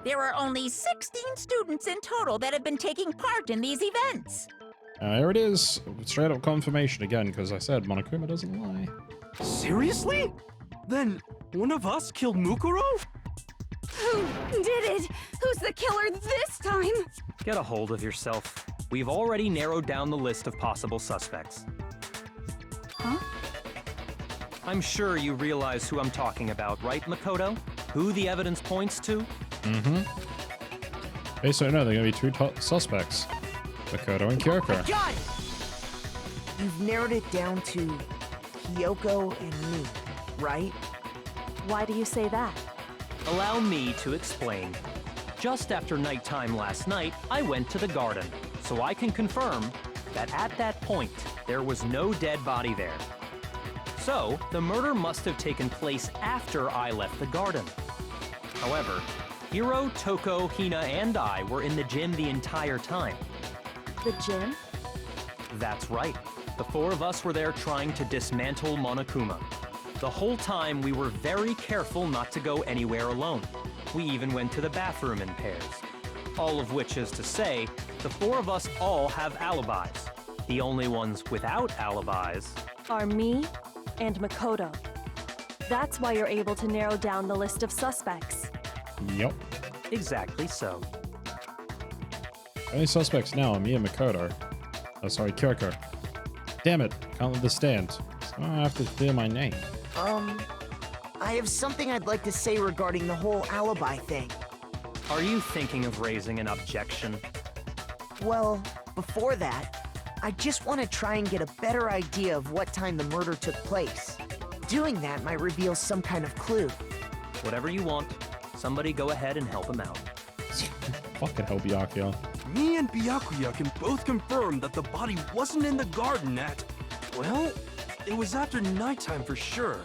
There are only 16 students in total that have been taking part in these events. There it is. Straight up confirmation again, because I said Monokuma doesn't lie. Seriously? Then one of us killed Mukuro? Who did it? Who's the killer this time? Get a hold of yourself. We've already narrowed down the list of possible suspects. Huh? I'm sure you realize who I'm talking about, right, Makoto? Who the evidence points to? Mm-hmm. Okay, so no, there are going to be two suspects. Makoto and Kyoko. Got it! You've narrowed it down to Kyoko and me, right? Why do you say that? Allow me to explain. Just after nighttime last night, I went to the garden, so I can confirm that at that point, there was no dead body there. So, the murder must have taken place after I left the garden. However, Hiro, Toko, Hina, and I were in the gym the entire time. The gym? That's right. The four of us were there trying to dismantle Monokuma. The whole time, we were very careful not to go anywhere alone. We even went to the bathroom in pairs. All of which is to say, the four of us all have alibis. The only ones without alibis Are me and Makoto. That's why you're able to narrow down the list of suspects. Yep. exactly so. Only suspects now are me and Makoto. Oh, sorry, Kyoko. Damn it, can't let this stand. So I have to clear my name. I have something I'd like to say regarding the whole alibi thing. Are you thinking of raising an objection? Well, before that, I just want to try and get a better idea of what time the murder took place. Doing that might reveal some kind of clue. Whatever you want. Somebody go ahead and help him out. Fucking hell, Byakuya. Me and Byakuya can both confirm that the body wasn't in the garden at... Well, it was after nighttime for sure.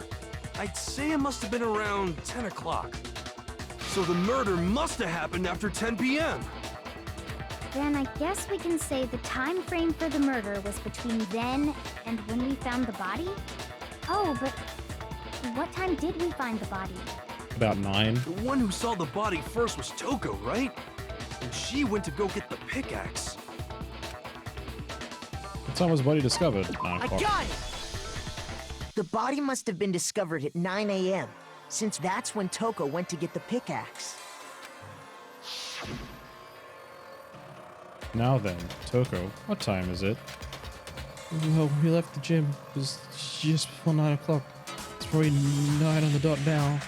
I'd say it must have been around 10 o'clock. So the murder must have happened after 10 p.m. Then I guess we can say the time frame for the murder was between then and when we found the body? Oh, but what time did we find the body? About 9. The one who saw the body first was Toko, right? And she went to go get the pickaxe. What time was the body discovered? 9 I o'clock. got it! The body must have been discovered at 9 a.m., since that's when Toko went to get the pickaxe. Now then, Toko, what time is it? Well, we left the gym. It was just before 9 o'clock. It's probably 9 on the dot now.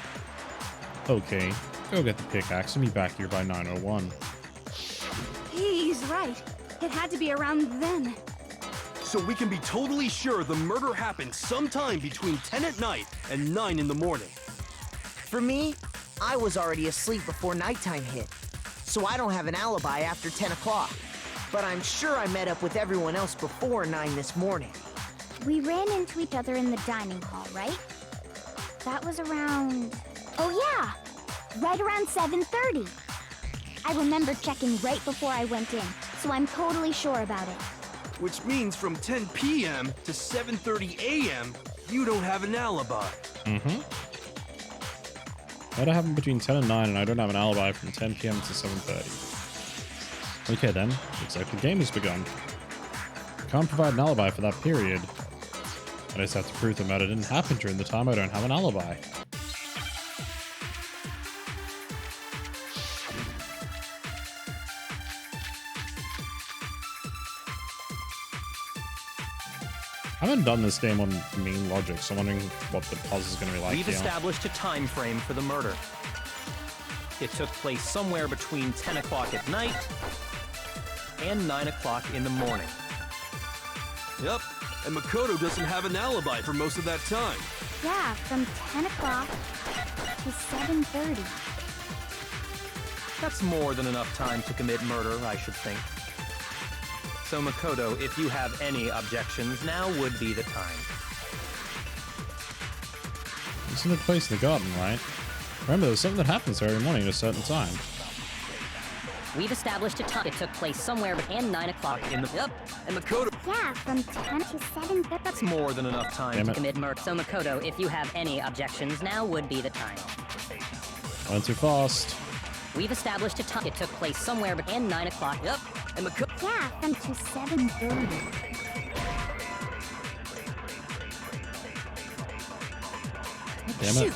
Okay, go get the pickaxe and be back here by 9:01. He's right. It had to be around then. So we can be totally sure the murder happened sometime between 10 at night and 9 in the morning. For me, I was already asleep before nighttime hit, so I don't have an alibi after 10 o'clock. But I'm sure I met up with everyone else before 9 this morning. We ran into each other in the dining hall, right? That was around... Oh yeah! Right around 7:30. I remember checking right before I went in, so I'm totally sure about it. Which means from 10 p.m. to 7:30 a.m., you don't have an alibi. Mm-hmm. That happened between 10 and 9, and I don't have an alibi from 10 p.m. to 7:30. Okay then, looks like the game has begun. Can't provide an alibi for that period. I just have to prove the murder didn't happen during the time I don't have an alibi. I haven't done this game on main logic, so I'm wondering what the puzzle is going to be like. We've established a time frame for the murder. It took place somewhere between 10 o'clock at night and 9 o'clock in the morning. Yep, and Makoto doesn't have an alibi for most of that time. Yeah, from 10 o'clock to 7:30. That's more than enough time to commit murder, I should think. So Makoto, if you have any objections, now would be the time. Isn't it a place in the garden, right? Remember, there's something that happens every morning at a certain time. We've established a time. It took place somewhere between 9 o'clock In the... Yep, and Makoto... Yeah, from 10 to 7:30. That's more than enough time Damn to it. commit murder. So Makoto, if you have any objections, now would be the time. Went too fast. We've established a time. It took place somewhere between 9 o'clock. Yep, and Makoto... Yeah, from to 7:30. Damn it.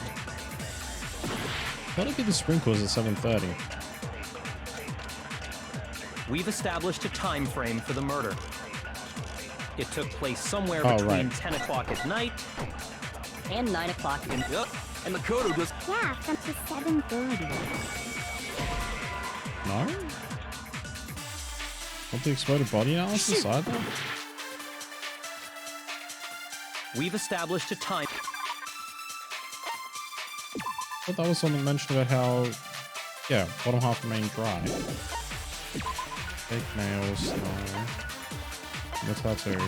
Why don't be the sprinklers at 7:30? We've established a time frame for the murder. It took place somewhere Oh, between right. 10 o'clock at night And 9 o'clock in... Yep, and Makoto does... Yeah, from to 7:30. No? Want the exploded body analysis either? We've established a time... I thought that was something mentioned about how, yeah, bottom half remained dry. Fake nails, no. The tattoo.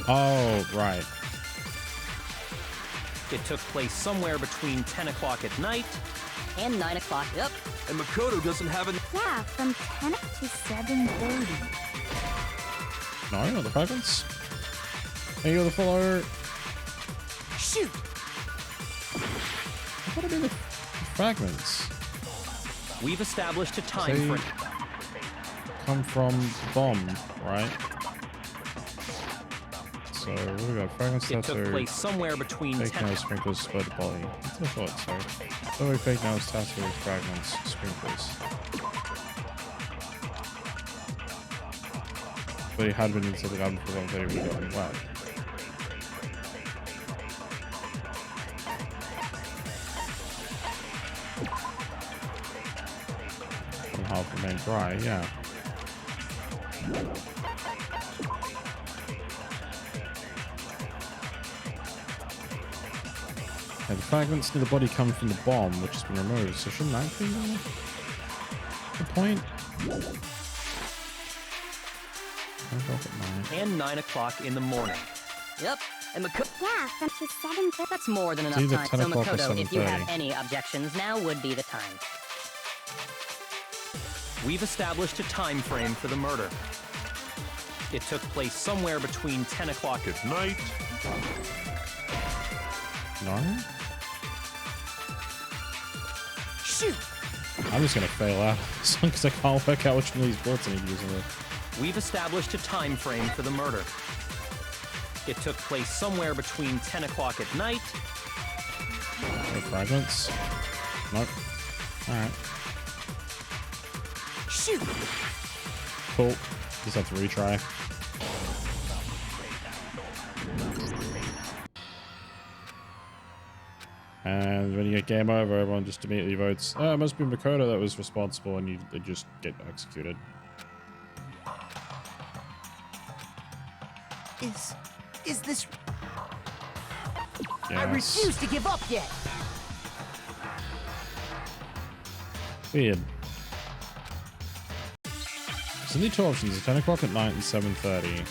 Oh, right. It took place somewhere between 10 o'clock at night And 9 o'clock. Yep, and Makoto doesn't have an... Yeah, from 10 to 7:30. No, not the fragments. There you go, the follower. Shoot! What are the fragments? We've established a time They frame. come from bomb, right? So what do we got? Fragments, It took tattoo, place somewhere between fake 10... nails, sprinkles, exploded body. That's what I thought, sorry. Oh, wait, fake nails, tattoo, fragments, sprinkles. But he had been into the garden for 1 day, we got him wet. And half remained dry, yeah. Yeah, the fragments near the body come from the bomb, which has been removed, so shouldn't that be the point? And 9 o'clock in the morning. Yep. And Yeah, from to 7:30. That's more than enough either time. 10 So o'clock or Makoto, if you have 7:30. any objections, now would be the time. We've established a time frame for the murder. It took place somewhere between 10 o'clock at night. No? Shoot! I'm just gonna fail out because I can't work out which one of these bullets I need to use. We've established a time frame for the murder. It took place somewhere between 10 o'clock at night. No fragments? Nope. Alright. Shoot! Cool. Just have to retry. And when you get game over, everyone just immediately votes, oh, it must be Makoto that was responsible, and they just get executed. Is this... Yes. I refuse to give up yet! Weird. So the two options are 10 o'clock at night and 7:30.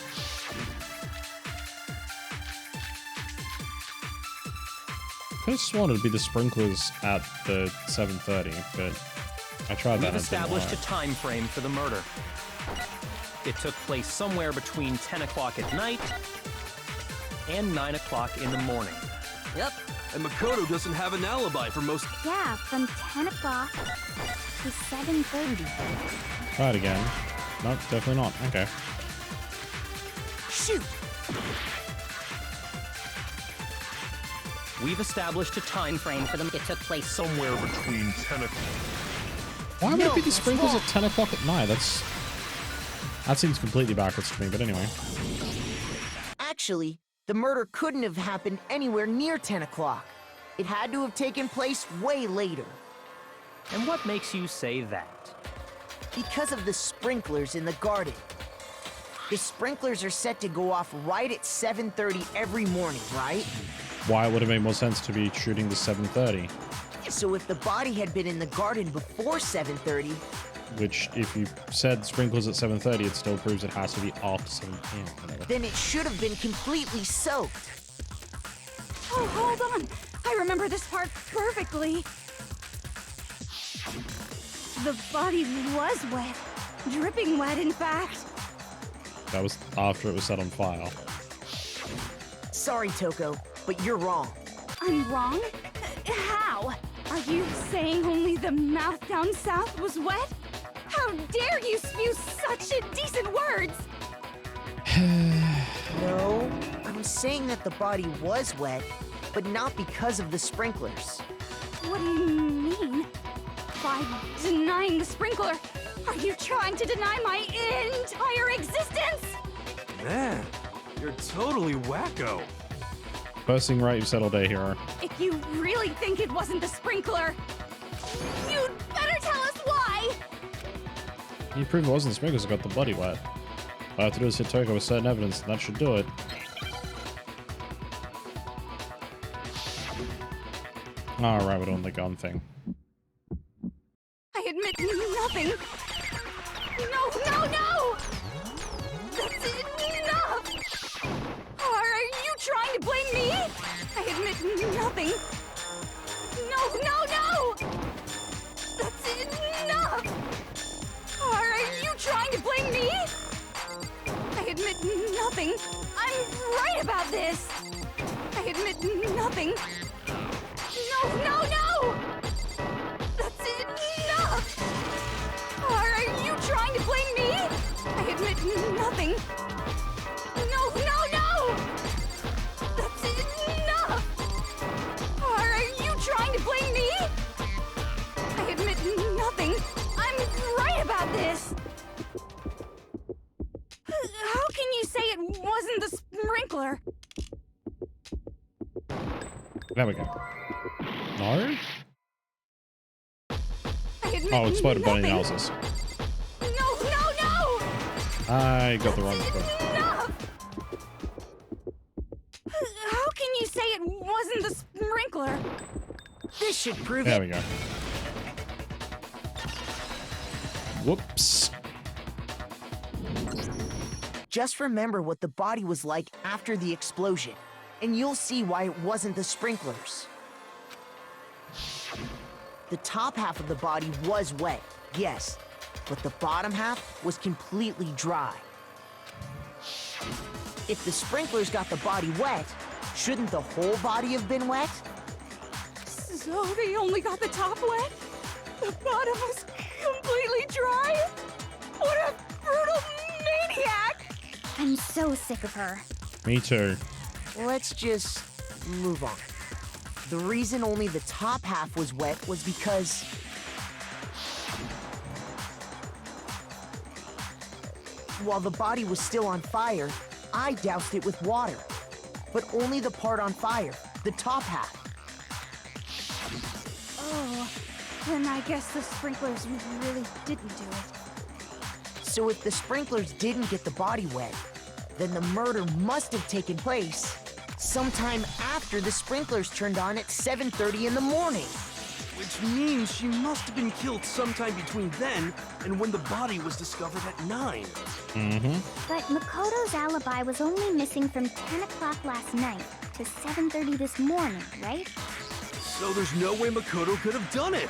I just wanted to be the sprinklers at the 7:30, but I tried that. We've established a time frame for the murder. It took place somewhere between 10 o'clock at night and 9 o'clock in the morning. Yep. And Makoto doesn't have an alibi for most... Yeah, from 10 o'clock to 7:30. Try it again. Nope, definitely not. Okay. Shoot! We've established a time frame for them. It took place somewhere between 10 o'clock. Why would it be the that's sprinklers wrong. at 10 o'clock at night? That seems completely backwards to me, but anyway. Actually, the murder couldn't have happened anywhere near 10 o'clock. It had to have taken place way later. And what makes you say that? Because of the sprinklers in the garden. The sprinklers are set to go off right at 7:30 every morning, right? Why would it make more sense to be shooting the 7:30? So if the body had been in the garden before 7:30, Which, if you said sprinklers at 7:30, it still proves it has to be after 7 p.m. Whatever. then it should have been completely soaked. Oh, hold on. I remember this part perfectly. The body was wet. Dripping wet, in fact. That was after it was set on fire. Sorry, Toko, but you're wrong. I'm wrong? How? Are you saying only the mouth down south was wet? How dare you spew such indecent words? No, I'm saying that the body was wet, but not because of the sprinklers. What do you mean? By denying the sprinkler, are you trying to deny my entire existence? Man, you're totally wacko. First thing right you've said all day, hero. If you really think it wasn't the sprinkler, you'd better tell us why! You prove it wasn't the sprinklers that got the body wet. All I have to do is hit Toko with certain evidence, and that should do it. Alright, we're doing the gun thing. I admit nothing. No! That's enough! Are you trying to blame me? I admit nothing. No! That's enough! Are you trying to blame me? I admit nothing. I'm right about this. I admit nothing. No! That's enough! Are you trying to blame me? I admit nothing. No! That's enough! Are you trying to blame me? I admit nothing. I'm right about this. How can you say it wasn't the sprinkler? There we go. No? I admit Oh, exploded body nothing. analysis. No! I got the wrong one. Enough! How can you say it wasn't the sprinkler? This should prove There it. we go. Whoops. Just remember what the body was like after the explosion, and you'll see why it wasn't the sprinklers. The top half of the body was wet, yes, but the bottom half was completely dry. If the sprinklers got the body wet, shouldn't the whole body have been wet? So they only got the top wet? The bottom was completely dry? What a brutal maniac! I'm so sick of her. Me too. Let's just move on. The reason only the top half was wet was because while the body was still on fire, I doused it with water. But only the part on fire, the top half. Oh, then I guess the sprinklers really didn't do it. So if the sprinklers didn't get the body wet, then the murder must have taken place sometime after the sprinklers turned on at 7:30 in the morning. Which means she must have been killed sometime between then and when the body was discovered at 9. But Makoto's alibi was only missing from 10 o'clock last night to 7:30 this morning, right? So there's no way Makoto could have done it.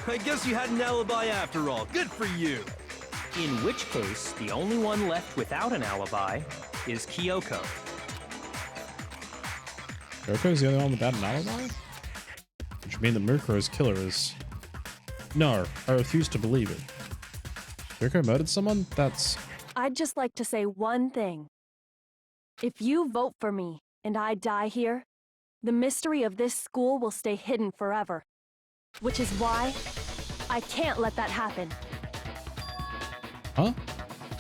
I guess you had an alibi after all. Good for you. In which case, the only one left without an alibi is Kyoko. Kyoko's the only one without an alibi? Which would mean that Mukuro's killer is... No, I refuse to believe it. Kyoko murdered someone? That's... I'd just like to say one thing. If you vote for me and I die here, the mystery of this school will stay hidden forever. Which is why I can't let that happen. Huh?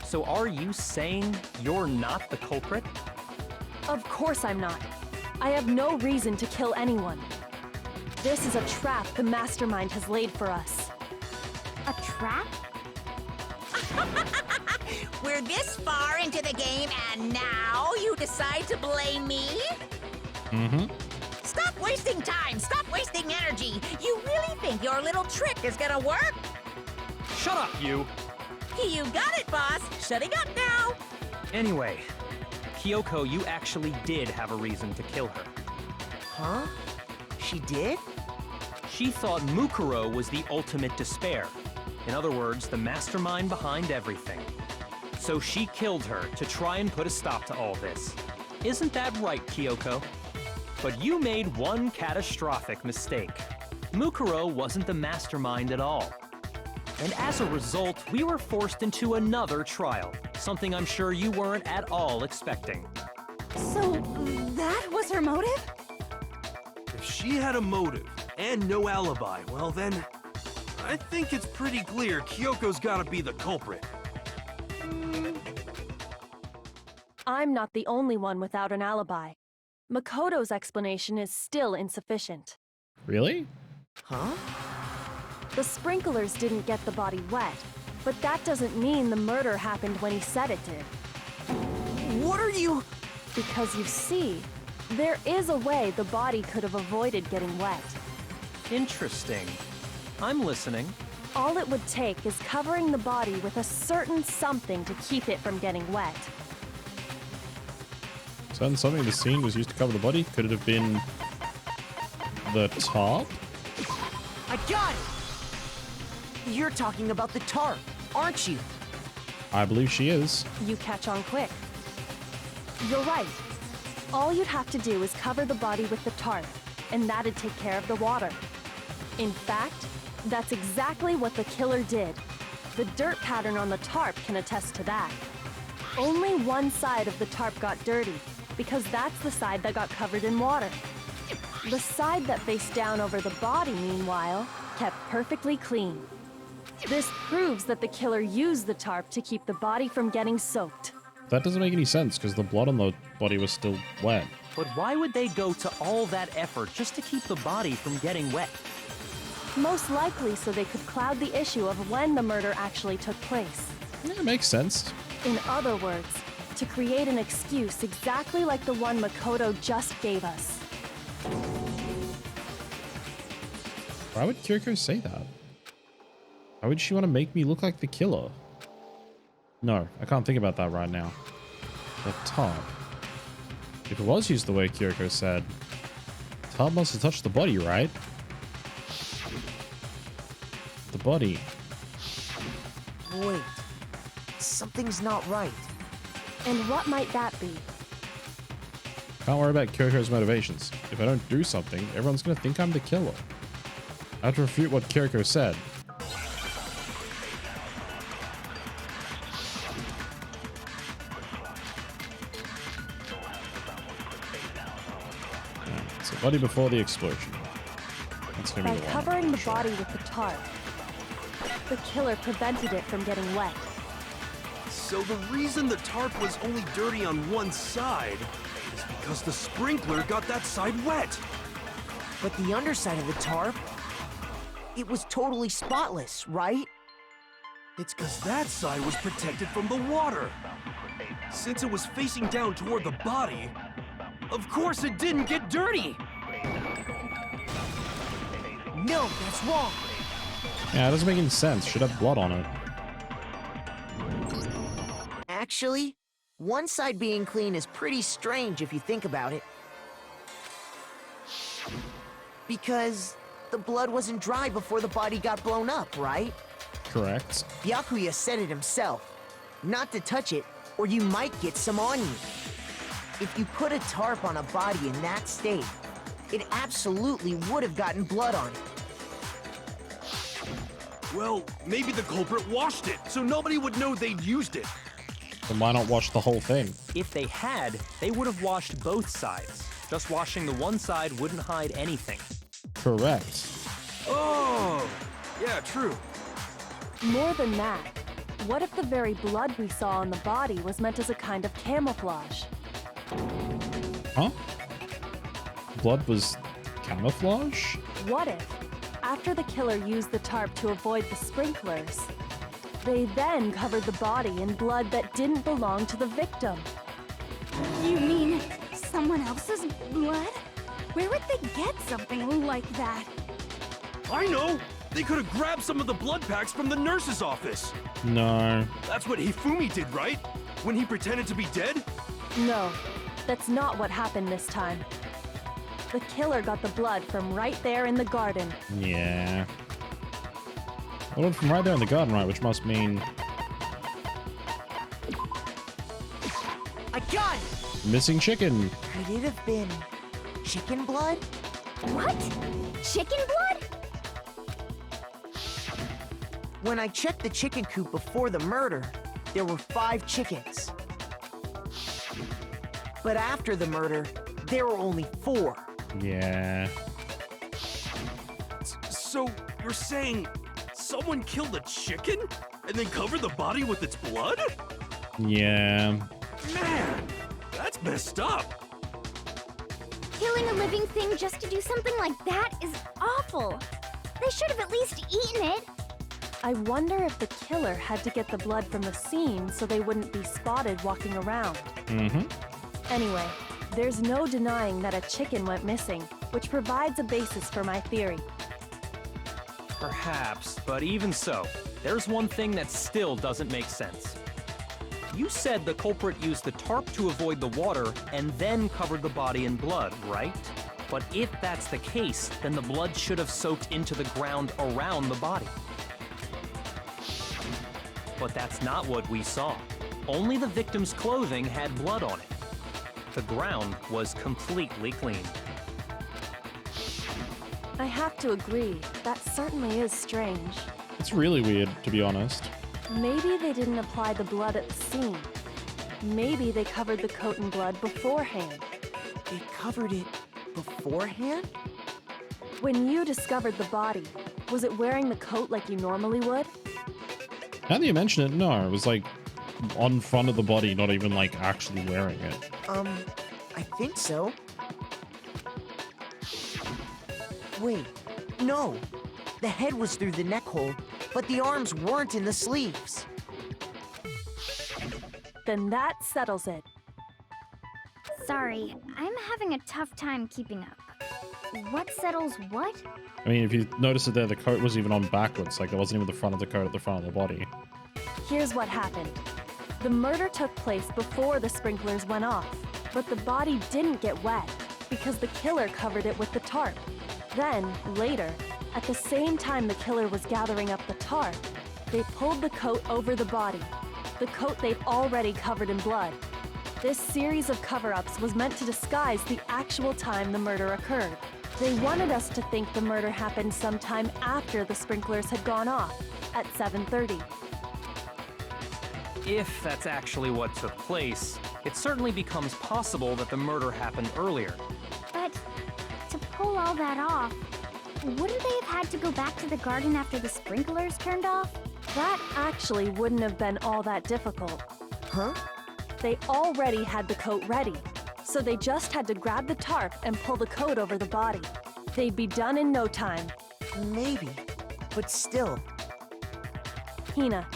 So are you saying you're not the culprit? Of course I'm not. I have no reason to kill anyone. This is a trap the mastermind has laid for us. A trap? We're this far into the game and now you decide to blame me? Stop wasting time! Stop wasting energy! You really think your little trick is gonna work? Shut up, you! You got it, boss! Shutting up now! Anyway, Kyoko, you actually did have a reason to kill her. Huh? She did? She thought Mukuro was the ultimate despair. In other words, the mastermind behind everything. So she killed her to try and put a stop to all this. Isn't that right, Kyoko? But you made one catastrophic mistake. Mukuro wasn't the mastermind at all. And as a result, we were forced into another trial, something I'm sure you weren't at all expecting. So that was her motive? If she had a motive and no alibi, well then, I think it's pretty clear Kyoko's gotta be the culprit. I'm not the only one without an alibi. Makoto's explanation is still insufficient. Really? Huh? The sprinklers didn't get the body wet, but that doesn't mean the murder happened when he said it did. What are you... Because you see, there is a way the body could have avoided getting wet. Interesting. I'm listening. All it would take is covering the body with a certain something to keep it from getting wet. Certain something the scene was used to cover the body? Could it have been the top? I got it! You're talking about the tarp, aren't you? I believe she is. You catch on quick. You're right. All you'd have to do is cover the body with the tarp, and that'd take care of the water. In fact, that's exactly what the killer did. The dirt pattern on the tarp can attest to that. Only one side of the tarp got dirty, because that's the side that got covered in water. The side that faced down over the body, meanwhile, kept perfectly clean. This proves that the killer used the tarp to keep the body from getting soaked. That doesn't make any sense because the blood on the body was still wet. But why would they go to all that effort just to keep the body from getting wet? Most likely so they could cloud the issue of when the murder actually took place. Yeah, it makes sense. In other words, to create an excuse exactly like the one Makoto just gave us. Why would Kyoko say that? Why would she want to make me look like the killer? No, I can't think about that right now. The top. If it was used the way Kyoko said, the top must have touched the body, right? The body. Wait. Something's not right. And what might that be? Can't worry about Kyoko's motivations. If I don't do something, everyone's gonna think I'm the killer. I have to refute what Kyoko said. So body before the explosion. That's gonna By be the one. covering the body with the tarp, the killer prevented it from getting wet. So the reason the tarp was only dirty on one side is because the sprinkler got that side wet. But the underside of the tarp, it was totally spotless, right? It's because that side was protected from the water. Since it was facing down toward the body, of course it didn't get dirty. No, that's wrong. Yeah, it doesn't make any sense. Should have blood on it. Actually, one side being clean is pretty strange if you think about it. Because the blood wasn't dry before the body got blown up, right? Correct. Byakuya said it himself. Not to touch it, or you might get some on you. If you put a tarp on a body in that state, it absolutely would have gotten blood on it. Well, maybe the culprit washed it, so nobody would know they'd used it. Then why not wash the whole thing? If they had, they would have washed both sides. Just washing the one side wouldn't hide anything. Correct. Oh, yeah, true. More than that, what if the very blood we saw on the body was meant as a kind of camouflage? Huh? Blood was camouflage? What if, after the killer used the tarp to avoid the sprinklers, they then covered the body in blood that didn't belong to the victim? You mean someone else's blood? Where would they get something like that? I know! They could have grabbed some of the blood packs from the nurse's office. No. That's what Hifumi did, right? When he pretended to be dead? No, that's not what happened this time. The killer got the blood from right there in the garden. Yeah. Well, from right there in the garden, right? Which must mean I got it! missing chicken. Could it have been chicken blood? What? Chicken blood? When I checked the chicken coop before the murder, there were 5 chickens. But after the murder, there were only 4. Yeah. So, you're saying someone killed a chicken and then covered the body with its blood? Yeah. Man, that's messed up. Killing a living thing just to do something like that is awful. They should have at least eaten it. I wonder if the killer had to get the blood from the scene so they wouldn't be spotted walking around. Mm-hmm. Anyway, there's no denying that a chicken went missing, which provides a basis for my theory. Perhaps, but even so, there's one thing that still doesn't make sense. You said the culprit used the tarp to avoid the water and then covered the body in blood, right? But if that's the case, then the blood should have soaked into the ground around the body. But that's not what we saw. Only the victim's clothing had blood on it. The ground was completely clean. I have to agree, that certainly is strange. It's really weird, to be honest. Maybe they didn't apply the blood at the scene. Maybe they covered the coat in blood beforehand. They covered it beforehand? When you discovered the body, was it wearing the coat like you normally would? Now that you mention it, no. It was like on front of the body, not even like actually wearing it. I think so. Wait, no. The head was through the neck hole, but the arms weren't in the sleeves. Then that settles it. Sorry, I'm having a tough time keeping up. What settles what? I mean, if you notice it there, the coat was even on backwards. Like, there wasn't even the front of the coat at the front of the body. Here's what happened. The murder took place before the sprinklers went off, but the body didn't get wet because the killer covered it with the tarp. Then, later, at the same time the killer was gathering up the tarp, they pulled the coat over the body, the coat they'd already covered in blood. This series of cover-ups was meant to disguise the actual time the murder occurred. They wanted us to think the murder happened sometime after the sprinklers had gone off, at 7:30. If that's actually what took place, it certainly becomes possible that the murder happened earlier. But to pull all that off, wouldn't they have had to go back to the garden after the sprinklers turned off? That actually wouldn't have been all that difficult. Huh? They already had the coat ready, so they just had to grab the tarp and pull the coat over the body. They'd be done in no time. Maybe, but still. Hina,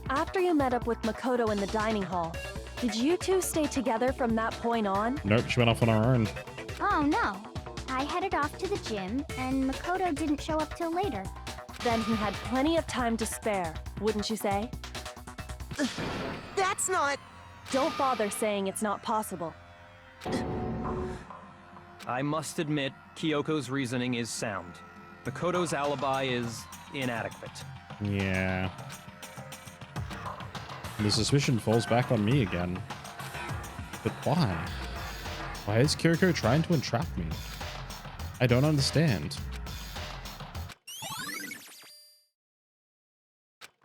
after you met up with Makoto in the dining hall, did you two stay together from that point on? Nope, she went off on her own. Oh no. I headed off to the gym, and Makoto didn't show up till later. Then he had plenty of time to spare, wouldn't you say? That's not... Don't bother saying it's not possible. I must admit, Kyoko's reasoning is sound. Makoto's alibi is inadequate. Yeah. The suspicion falls back on me again. But why? Why is Kyoko trying to entrap me? I don't understand.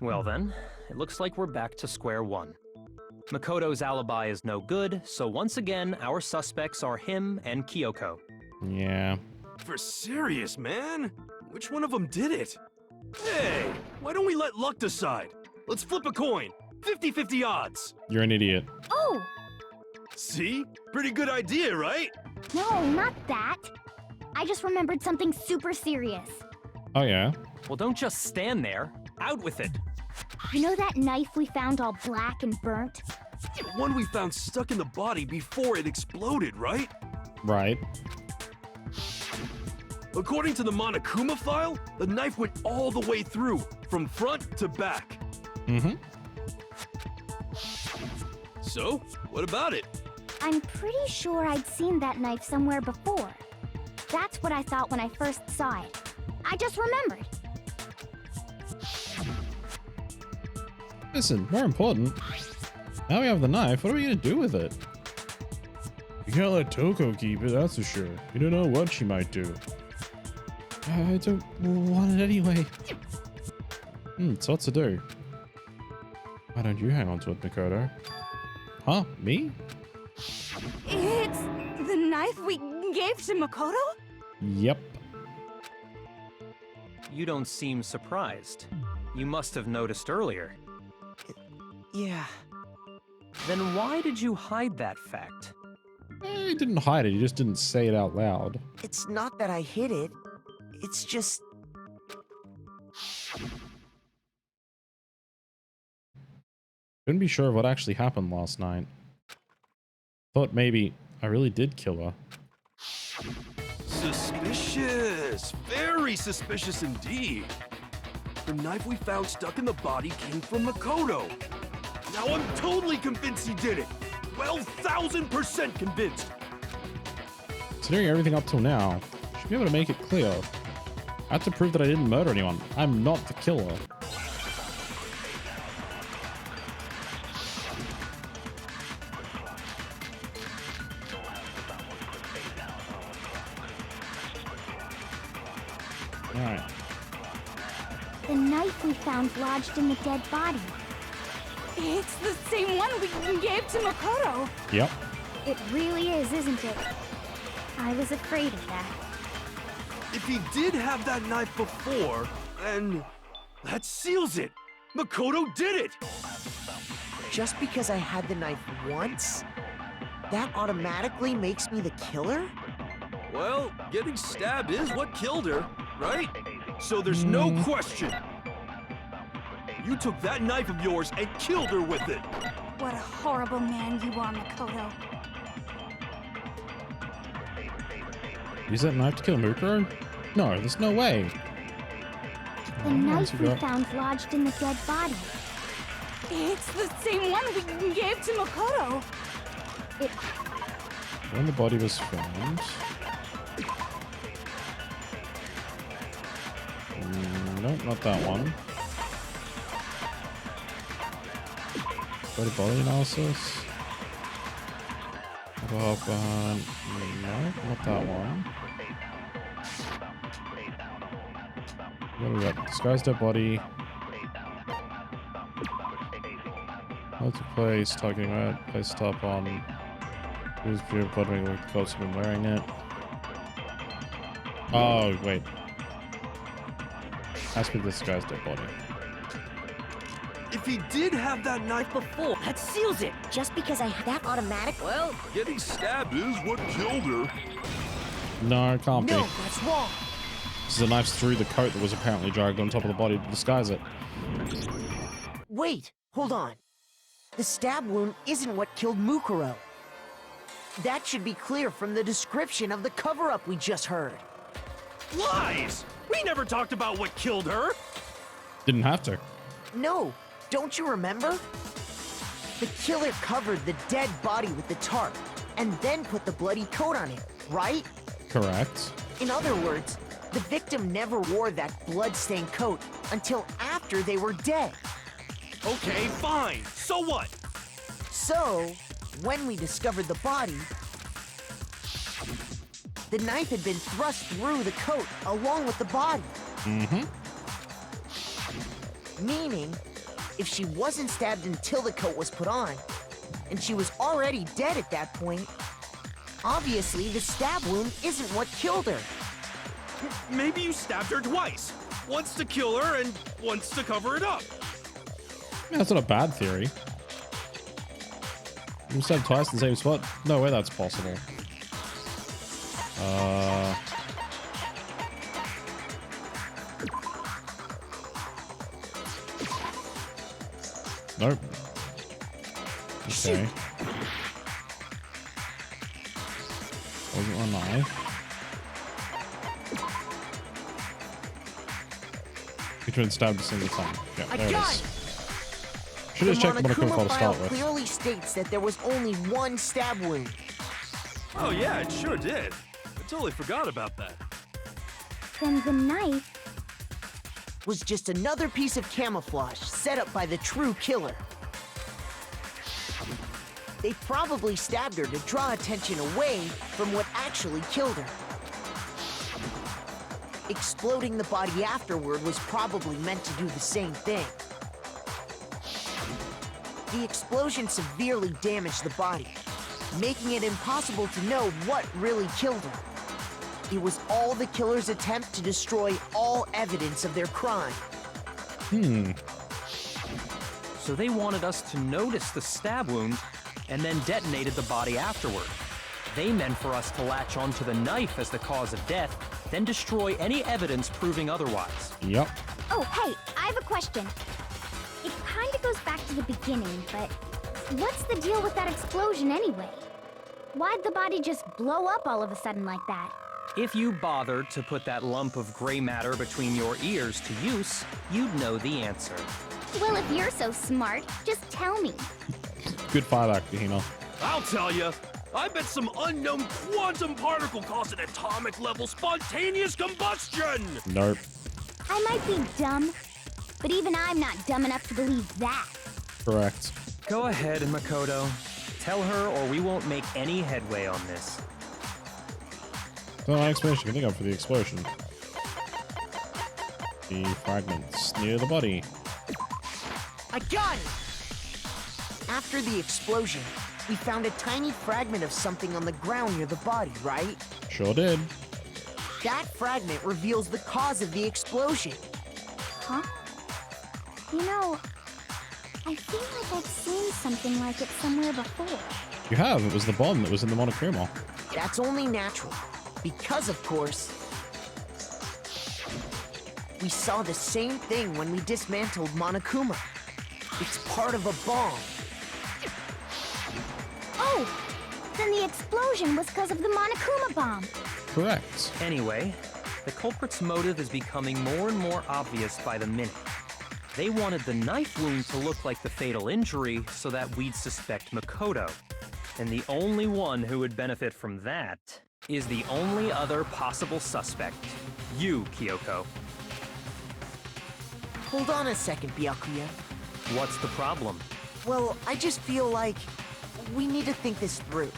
Well then, it looks like we're back to square one. Makoto's alibi is no good, so once again, our suspects are him and Kyoko. Yeah. For serious, man? Which one of them did it? Hey, why don't we let luck decide? Let's flip a coin. 50-50 odds. You're an idiot. Oh! See? Pretty good idea, right? No, not that. I just remembered something super serious. Oh yeah? Well, don't just stand there. Out with it. You know that knife we found all black and burnt? The one we found stuck in the body before it exploded, right? Right. According to the Monokuma file, the knife went all the way through, from front to back. Mm-hmm. So, what about it? I'm pretty sure I'd seen that knife somewhere before. That's what I thought when I first saw it. I just remembered. Listen, more important. Now we have the knife, what are we gonna do with it? You can't let Toko keep it, that's for sure. You don't know what she might do. I don't want it anyway. So what to do? Why don't you hang on to it, Makoto? Huh? Me? It's the knife we gave to Makoto? Yep. You don't seem surprised. You must have noticed earlier. Yeah. Then why did you hide that fact? He didn't hide it, he just didn't say it out loud. It's not that I hid it. It's just... Couldn't be sure of what actually happened last night. Thought maybe I really did kill her. Suspicious! Very suspicious indeed. The knife we found stuck in the body came from Makoto. Now I'm totally convinced he did it. 12,000% convinced. Considering everything up till now, I should be able to make it clear. I have to prove that I didn't murder anyone. I'm not the killer. Alright. The knife we found lodged in the dead body. It's the same one we gave to Makoto. Yep. It really is, isn't it? I was afraid of that. If he did have that knife before, then that seals it. Makoto did it. Just because I had the knife once, that automatically makes me the killer? Well, getting stabbed is what killed her, right? So there's no question. You took that knife of yours and killed her with it. What a horrible man you are, Makoto. Use that knife to kill Mukuro? No, there's no way. The knife we found lodged in the dead body. It's the same one we gave to Makoto. When the body was found. Nope, not that one. Body analysis. No, not that one. What do we got? Disguised dead body. Multi-place, talking about place top on. Who's pure blood with close been wearing it. Oh, wait. Has to be disguised dead body. If he did have that knife before, That seals it. Just because I have that automatic. Well, Getting stabbed is what killed her. No, it can't be. No, that's wrong. This is the knife's through the coat that was apparently dragged on top of the body to disguise it. Wait, hold on. The stab wound isn't what killed Mukuro. That should be clear from the description of the cover-up we just heard. lies! We never talked about what killed her! Didn't have to. No, don't you remember? The killer covered the dead body with the tarp and then put the bloody coat on it, right? Correct. In other words, the victim never wore that blood-stained coat until after they were dead. Okay, fine. So what? So, when we discovered the body, the knife had been thrust through the coat along with the body. Mm-hmm. Meaning, if she wasn't stabbed until the coat was put on, and she was already dead at that point, obviously the stab wound isn't what killed her. Maybe you stabbed her twice. Once to kill her and once to cover it up. Yeah, that's not a bad theory. You stabbed twice in the same spot? No way that's possible. Nope. Okay. Wasn't a knife. Which one stabbed a single time? Yeah, there it is. Should have checked the Monokuma file to start with. Clearly states that there was only one stab wound. Oh yeah, it sure did. I totally forgot about that. Then the knife Was just another piece of camouflage set up by the true killer. They probably stabbed her to draw attention away from what actually killed her. Exploding the body afterward was probably meant to do the same thing. The explosion severely damaged the body, making it impossible to know what really killed her. It was all the killer's attempt to destroy all evidence of their crime. So they wanted us to notice the stab wound and then detonated the body afterward. They meant for us to latch onto the knife as the cause of death, then destroy any evidence proving otherwise. Yep. Oh, hey, I have a question. It kind of goes back to the beginning, but what's the deal with that explosion anyway? Why'd the body just blow up all of a sudden like that? If you bothered to put that lump of gray matter between your ears to use, you'd know the answer. Well, if you're so smart, just tell me. Good fight actor, Hino. I'll tell you. I bet some unknown quantum particle caused an atomic level spontaneous combustion! Nope. I might be dumb, but even I'm not dumb enough to believe that. Correct. Go ahead, Makoto. Tell her or we won't make any headway on this. So, an explanation you can think of for the explosion. The fragments near the body. I got it! After the explosion, we found a tiny fragment of something on the ground near the body, right? Sure did. That fragment reveals the cause of the explosion. Huh? You know, I feel like I've seen something like it somewhere before. You have. It was the bomb that was in the Monokuma. That's only natural, because of course, we saw the same thing when we dismantled Monokuma. It's part of a bomb. Oh, then the explosion was because of the Monokuma bomb. Correct. Anyway, the culprit's motive is becoming more and more obvious by the minute. They wanted the knife wound to look like the fatal injury so that we'd suspect Makoto. And the only one who would benefit from that is the only other possible suspect. You, Kyoko. Hold on a second, Byakuya. What's the problem? Well, I just feel like we need to think this through.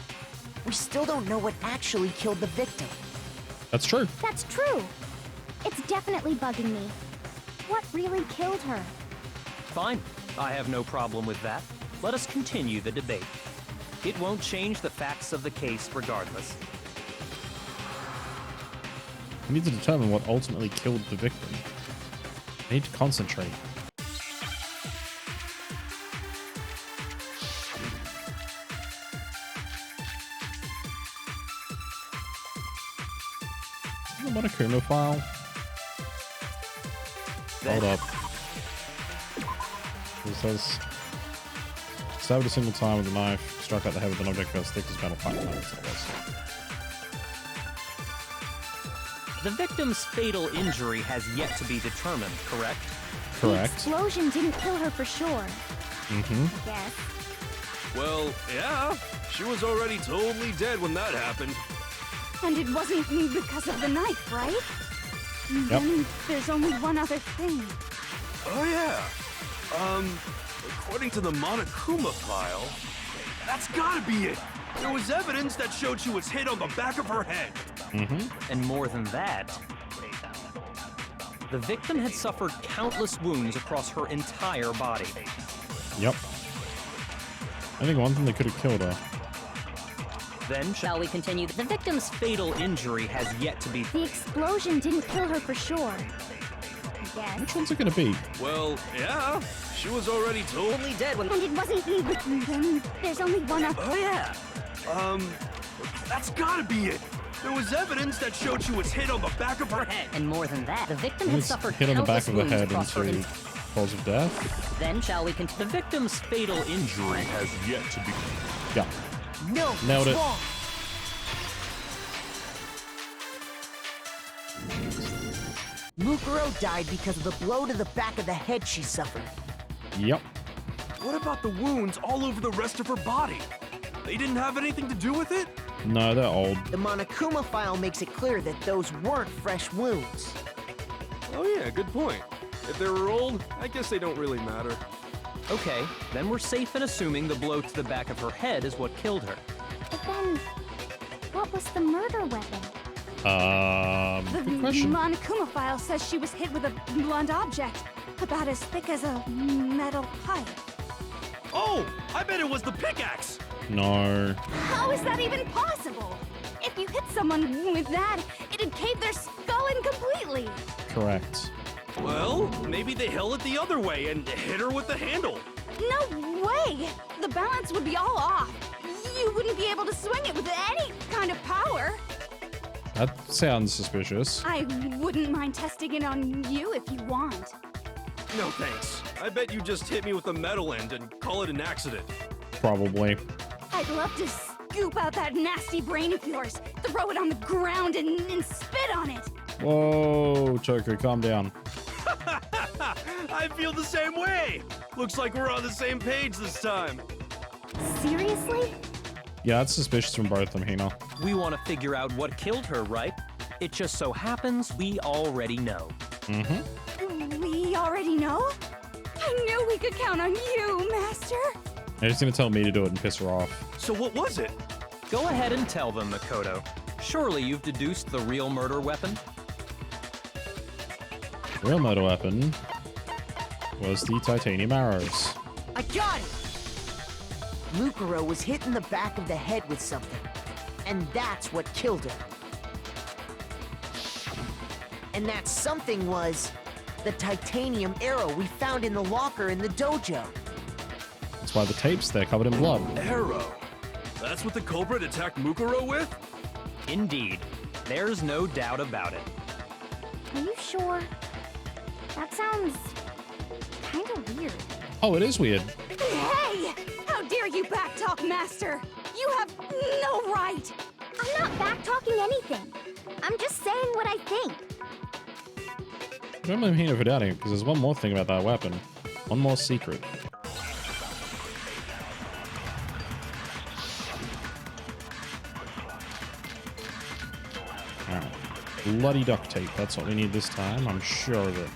We still don't know what actually killed the victim. That's true. That's true. It's definitely bugging me. What really killed her? Fine. I have no problem with that. Let us continue the debate. It won't change the facts of the case regardless. We need to determine what ultimately killed the victim. I need to concentrate. The Monokuma file. Hold up. It says, stabbed a single time with a knife, struck out the head with an object as thick as metal pipe. The victim's fatal injury has yet to be determined, correct? Correct. The explosion didn't kill her for sure. Mm-hmm. I guess. Well, yeah. She was already totally dead when that happened. And it wasn't because of the knife, right? Yep. Then there's only one other thing. Oh, yeah. According to the Monokuma file, that's gotta be it. There was evidence that showed she was hit on the back of her head. Mm-hmm. And more than that, the victim had suffered countless wounds across her entire body. Yep. I think one thing that could have killed her. Then, Shall we continue? The victim's fatal injury has yet to be... The explosion didn't kill her for sure. I guess. Which one's it gonna be? Well, yeah. She was already totally dead when... And it wasn't then there's only one other. Oh, yeah. That's gotta be it. There was evidence that showed she was hit on the back of her head. And more than that, the victim I had think it's suffered hit on the back countless of the wounds head across her into cause of death. Then shall we continue? The victim's fatal injury Has yet to be. Yeah. No, Nailed it's it. wrong. Mukuro died because of the blow to the back of the head she suffered. Yep. What about the wounds all over the rest of her body? They didn't have anything to do with it? No, they're old. The Monokuma file makes it clear that those weren't fresh wounds. Oh yeah, good point. If they were old, I guess they don't really matter. Okay, then we're safe in assuming the blow to the back of her head is what killed her. But then, what was the murder weapon? The good question. Monokuma file says she was hit with a blunt object, about as thick as a metal pipe. Oh, I bet it was the pickaxe! No. How is that even possible? If you hit someone with that, it'd cave their skull in completely. Correct. Well, maybe they held it the other way and hit her with the handle. No way! The balance would be all off. You wouldn't be able to swing it with any kind of power. That sounds suspicious. I wouldn't mind testing it on you if you want. No thanks. I bet you just hit me with the metal end and call it an accident. Probably. I'd love to scoop out that nasty brain of yours, throw it on the ground, and spit on it. Whoa, Choco, calm down. I feel the same way. Looks like we're on the same page this time. Seriously? Yeah, it's suspicious from both of them, Hina. We want to figure out what killed her, right? It just so happens we already know. Mm-hmm. We already know? I knew we could count on you, Master. They're just gonna tell me to do it and piss her off. So what was it? Go ahead and tell them, Makoto. Surely you've deduced the real murder weapon? The real murder weapon was the titanium arrows. I got it! Mukuro was hit in the back of the head with something, and that's what killed her. And that something was the titanium arrow we found in the locker in the dojo. That's why the tape's there covered in blood. Arrow. That's what the culprit attacked Mukuro with? Indeed. There's no doubt about it. Are you sure? That sounds kind of weird. Oh, it is weird. Hey! How dare you backtalk, Master? You have no right! I'm not backtalking anything. I'm just saying what I think. Don't blame Hina for doubting it, because there's one more thing about that weapon. One more secret. Alright. Bloody duct tape. That's what we need this time. I'm sure of it.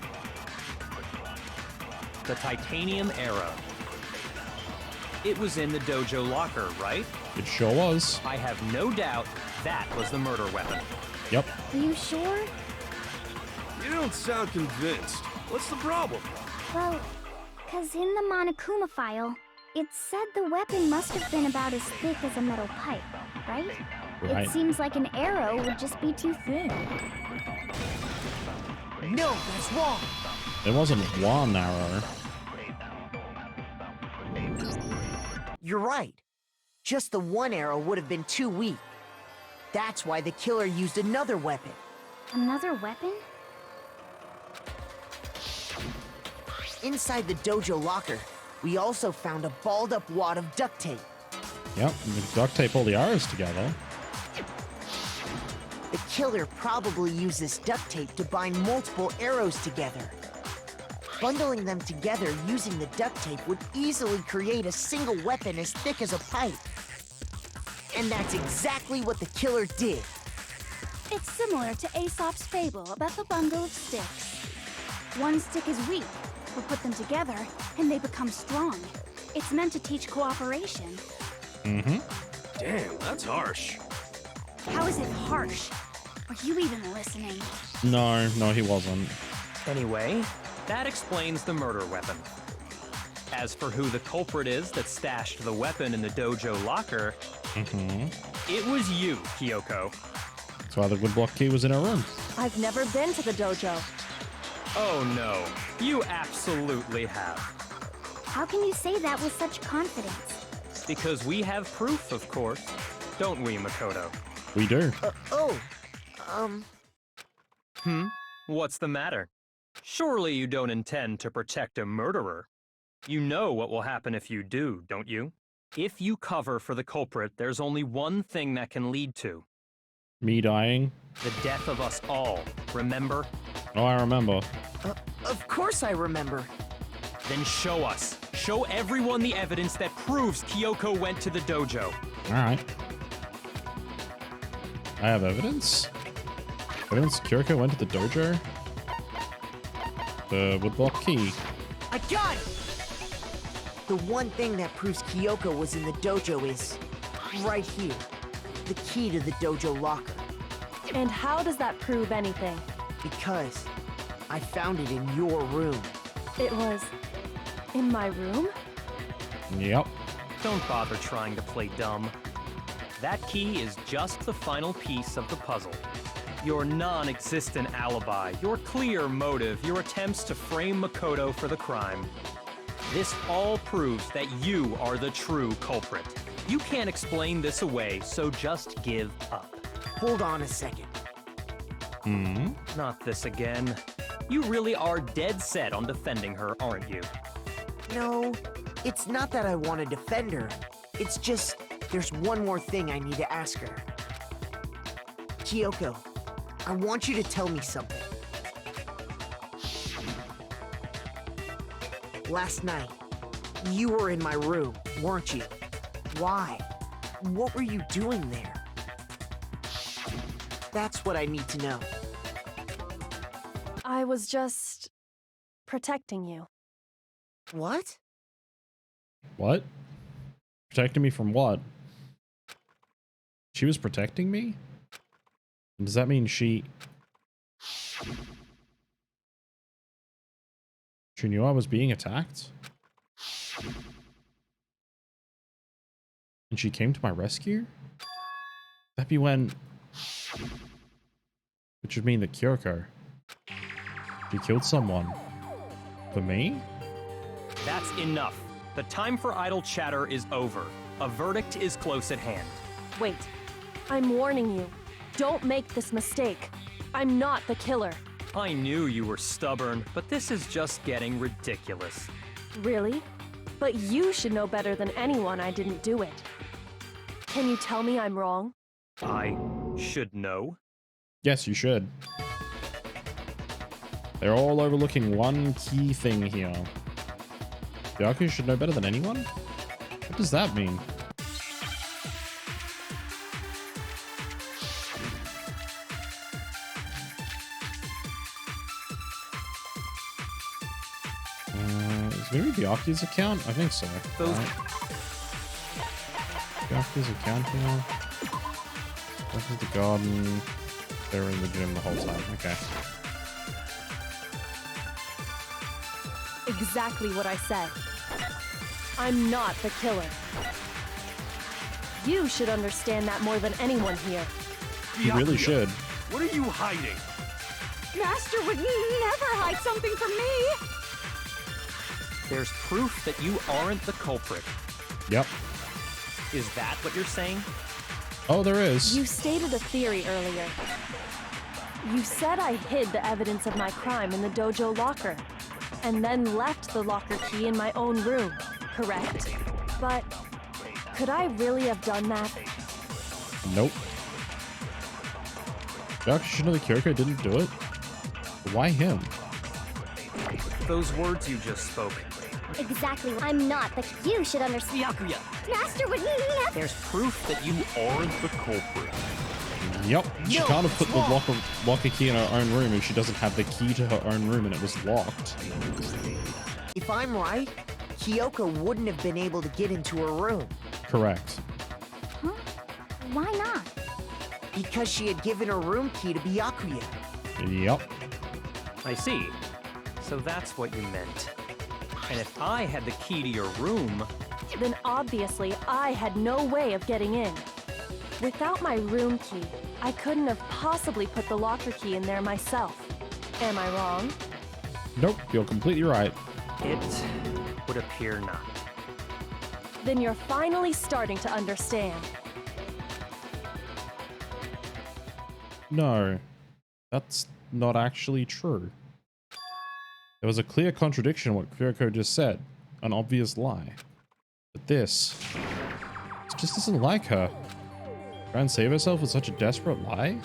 The titanium arrow. It was in the dojo locker, right? It sure was. I have no doubt that was the murder weapon. Yep. Are you sure? You don't sound convinced. What's the problem? Well, because in the Monokuma file, it said the weapon must have been about as thick as a metal pipe, right? Right. It seems like an arrow would just be too thin. No, that's wrong. It wasn't one arrow. You're right. Just the one arrow would have been too weak. That's why the killer used another weapon. Another weapon? Inside the dojo locker, we also found a balled-up wad of duct tape. Yep, we duct tape all the arrows together. The killer probably used this duct tape to bind multiple arrows together. Bundling them together using the duct tape would easily create a single weapon as thick as a pipe. And that's exactly what the killer did. It's similar to Aesop's fable about the bundle of sticks. One stick is weak, but put them together, and they become strong. It's meant to teach cooperation. Mm-hmm. Damn, that's harsh. How is it harsh? Are you even listening? No, he wasn't. Anyway, that explains the murder weapon. As for who the culprit is that stashed the weapon in the dojo locker, it was you, Kyoko. That's why the woodblock key was in her room. I've never been to the dojo. Oh no, you absolutely have. How can you say that with such confidence? Because we have proof, of course. Don't we, Makoto? We do. What's the matter? Surely you don't intend to protect a murderer. You know what will happen if you do, don't you? If you cover for the culprit, there's only one thing that can lead to. Me dying? The death of us all, remember? Oh, I remember. Of course I remember. Then show us. Show everyone the evidence that proves Kyoko went to the dojo. Alright. I have evidence? Evidence Kyoko went to the dojo? The woodblock key. I got it! The one thing that proves Kyoko was in the dojo is right here. The key to the dojo locker. And how does that prove anything? Because I found it in your room. It was in my room? Yep. Don't bother trying to play dumb. That key is just the final piece of the puzzle. Your non-existent alibi, your clear motive, your attempts to frame Makoto for the crime. This all proves that you are the true culprit. You can't explain this away, so just give up. Hold on a second. Not this again. You really are dead set on defending her, aren't you? No, it's not that I want to defend her. It's just there's one more thing I need to ask her. Kyoko, I want you to tell me something. Last night, you were in my room, weren't you? Why? What were you doing there? That's what I need to know. I was just protecting you. What? What? Protecting me from what? She was protecting me? Does that mean she knew I was being attacked? And she came to my rescue? That'd be when... Which would mean that Kyoko... She killed someone. For me? That's enough. The time for idle chatter is over. A verdict is close at hand. Wait. I'm warning you. Don't make this mistake. I'm not the killer. I knew you were stubborn, but this is just getting ridiculous. Really? But you should know better than anyone I didn't do it. Can you tell me I'm wrong? I should know. Yes, you should. They're all overlooking one key thing here. Byakuya should know better than anyone? What does that mean? Is it gonna be Byakuya's account? I think so. Right. Byakuya's account here. This is the garden. They were in the gym the whole time. Okay. Exactly what I said. I'm not the killer. You should understand that more than anyone here. You really should. What are you hiding? Master would never hide something from me. There's proof that you aren't the culprit. Yep. Is that what you're saying? Oh, there is. You stated a theory earlier. You said I hid the evidence of my crime in the dojo locker, and then left the locker key in my own room, correct? But could I really have done that? Nope. Dr. Shinoda Kyoko didn't do it. Why him? Those words you just spoke. Exactly. I'm not, but you should understand. Byakuya! Master would never. There's proof that you aren't the culprit. Yep. She can't have put the locker key in her own room if she doesn't have the key to her own room and it was locked. If I'm right, Kyoko wouldn't have been able to get into her room. Correct. Huh? Why not? Because she had given her room key to Byakuya. Yep. I see. So that's what you meant. And if I had the key to your room... Then obviously I had no way of getting in. Without my room key, I couldn't have possibly put the locker key in there myself. Am I wrong? Nope, you're completely right. It would appear not. Then you're finally starting to understand. No, that's not actually true. There was a clear contradiction in what Kyoko just said. An obvious lie. But this... it just isn't like her. Try and save herself with such a desperate lie?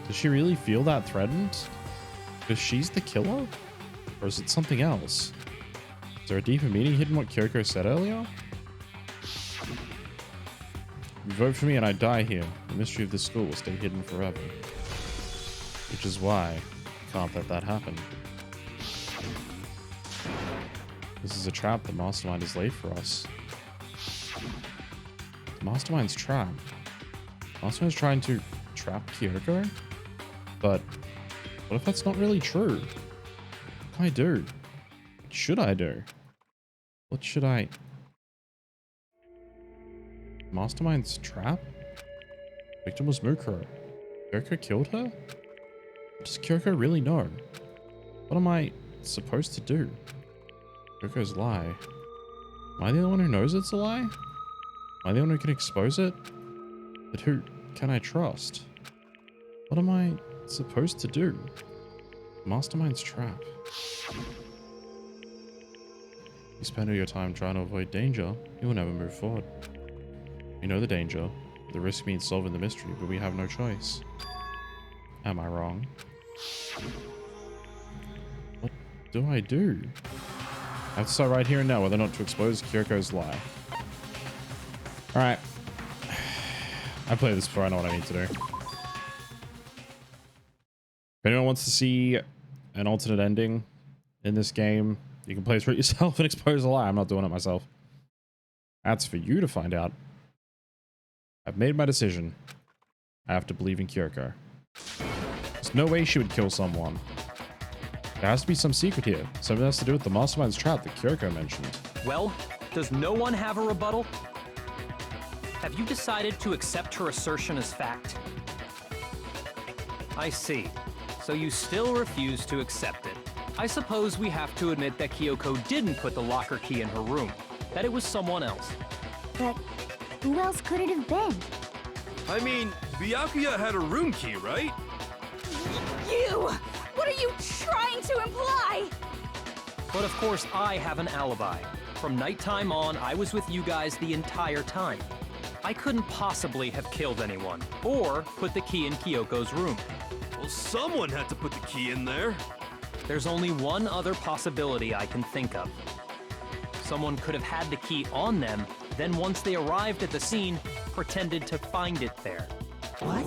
Does she really feel that threatened? Because she's the killer? Or is it something else? Is there a deeper meaning hidden in what Kyoko said earlier? You vote for me and I die here. The mystery of this school will stay hidden forever. Which is why I can't let that happen. This is a trap the Mastermind has laid for us. The Mastermind's trap. Mastermind's trying to trap Kyoko? But what if that's not really true? What can I do? What should I do? What should I... Mastermind's trap? Victim was Mukuro. Kyoko killed her? Does Kyoko really know? What am I supposed to do? Kyoko's lie. Am I the only one who knows it's a lie? Am I the only one who can expose it? But who can I trust? What am I supposed to do? Mastermind's trap. You spend all your time trying to avoid danger, you will never move forward. We know the danger. The risk means solving the mystery, but we have no choice. Am I wrong? What do I do? I have to start right here and now whether or not to expose Kyoko's lie. Alright. I played this before, I know what I need to do. If anyone wants to see an alternate ending in this game, you can play through it yourself and expose a lie. I'm not doing it myself. That's for you to find out. I've made my decision. I have to believe in Kyoko. There's no way she would kill someone. There has to be some secret here. Something has to do with the Mastermind's trap that Kyoko mentioned. Well, does no one have a rebuttal? Have you decided to accept her assertion as fact? I see. So you still refuse to accept it. I suppose we have to admit that Kyoko didn't put the locker key in her room. That it was someone else. But who else could it have been? I mean, Byakuya had a room key, right? You! What are you trying to imply? But of course, I have an alibi. From nighttime on, I was with you guys the entire time. I couldn't possibly have killed anyone, or put the key in Kyoko's room. Well, someone had to put the key in there. There's only one other possibility I can think of. Someone could have had the key on them, then once they arrived at the scene, pretended to find it there. What?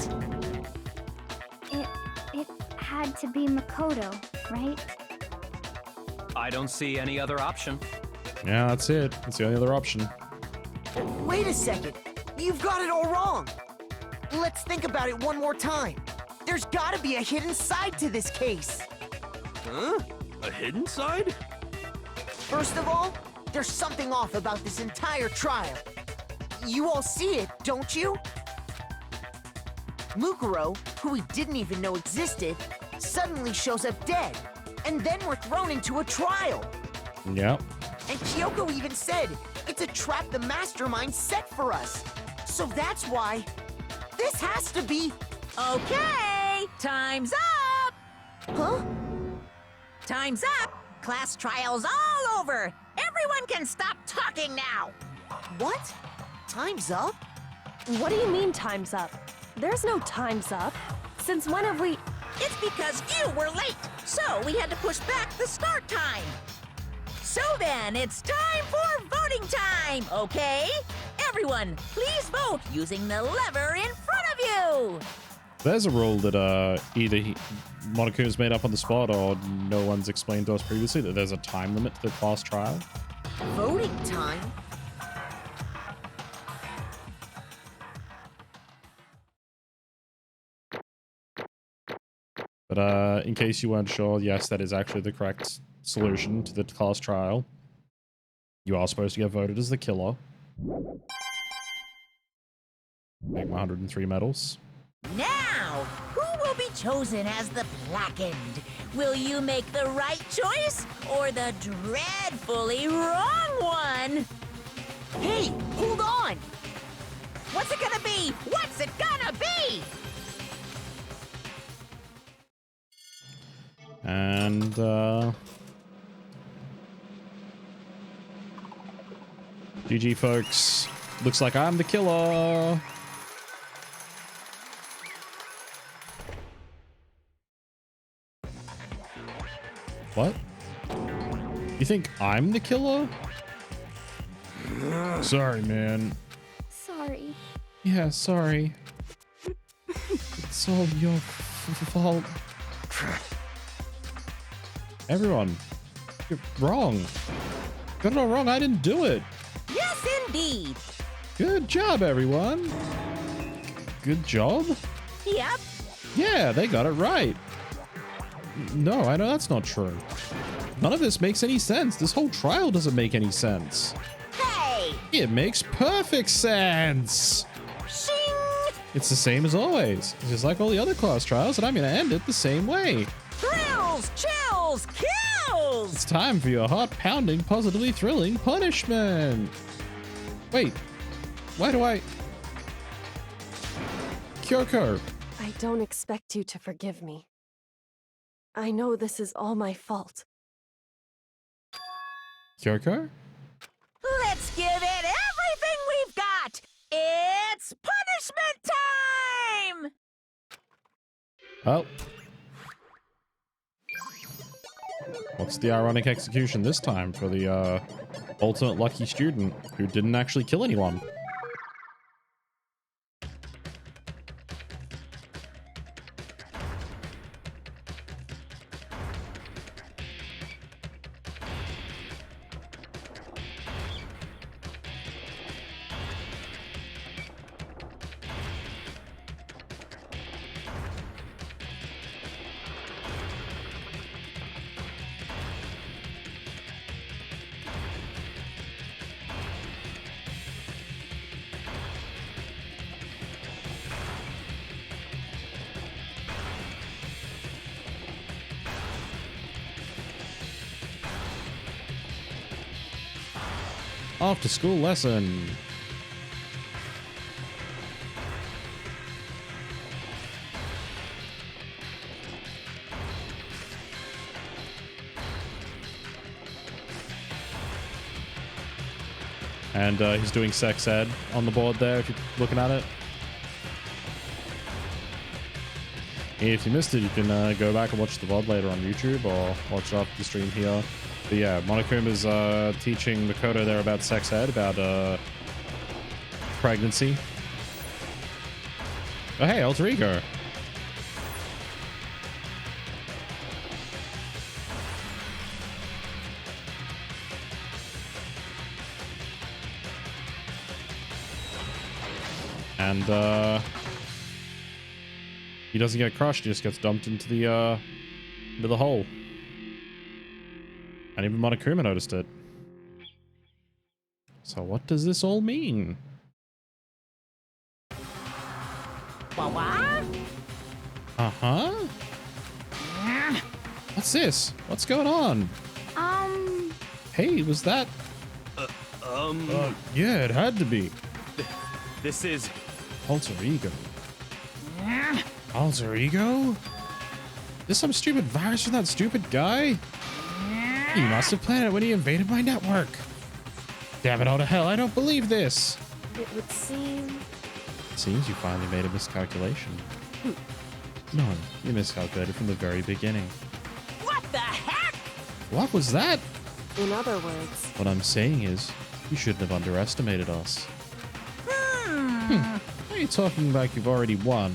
It had to be Makoto, right? I don't see any other option. Yeah, that's it. That's the only other option. Wait a second. You've got it all wrong. Let's think about it one more time. There's gotta be a hidden side to this case. Huh? A hidden side? First of all, there's something off about this entire trial. You all see it, don't you? Mukuro, who we didn't even know existed, suddenly shows up dead, and then we're thrown into a trial. Yep. And Kyoko even said it's a trap the mastermind set for us. So that's why this has to be... Okay, time's up! Huh? Time's up! Class trial's all over! Everyone can stop talking now! What? Time's up? What do you mean time's up? There's no time's up. Since when have we... It's because you were late, so we had to push back the start time. So then, it's time for voting time, okay? Everyone, please vote using the lever in front of you! There's a rule that either Monokuma's made up on the spot or no one's explained to us previously, that there's a time limit to the class trial. Voting time? But in case you weren't sure, yes, that is actually the correct solution to the class trial. You are supposed to get voted as the killer. Make my 103 medals. Now, who will be chosen as the blackened? Will you make the right choice or the dreadfully wrong one? Hey, hold on! What's it gonna be? What's it gonna be? And GG, folks. Looks like I'm the killer. What? You think I'm the killer? Sorry, man. Sorry. Yeah, sorry. It's all your fault. Everyone, you're wrong. Got it all wrong. I didn't do it. Yes, indeed. Good job, everyone. Good job? Yep. Yeah, they got it right. No, I know that's not true. None of this makes any sense. This whole trial doesn't make any sense. Hey! It makes perfect sense. Shing! It's the same as always. It's just like all the other class trials, and I'm going to end it the same way. Thrills, chills, kills! It's time for your heart-pounding, positively thrilling punishment. Wait, why do I... Kyoko. I don't expect you to forgive me. I know this is all my fault. Kyoko? Let's give it everything we've got! It's punishment time! Oh. What's the ironic execution this time for the ultimate lucky student who didn't actually kill anyone? After school lesson. And he's doing sex ed on the board there if you're looking at it. If you missed it, you can go back and watch the VOD later on YouTube or watch after the stream here. But yeah, Monokuma's teaching Makoto there about sex ed, about pregnancy. Oh, hey, alter ego. And he doesn't get crushed, he just gets dumped into the hole. And even Monokuma noticed it. So what does this all mean? Uh-huh. What's this? What's going on? Hey, was that? Yeah, it had to be. This is... Alter ego. Alter ego? This some stupid virus from that stupid guy? He must have planned it when he invaded my network. Damn it all to hell, I don't believe this. It would seem... It seems you finally made a miscalculation. No, you miscalculated from the very beginning. What the heck? What was that? In other words... What I'm saying is, you shouldn't have underestimated us. What are you talking about you've already won?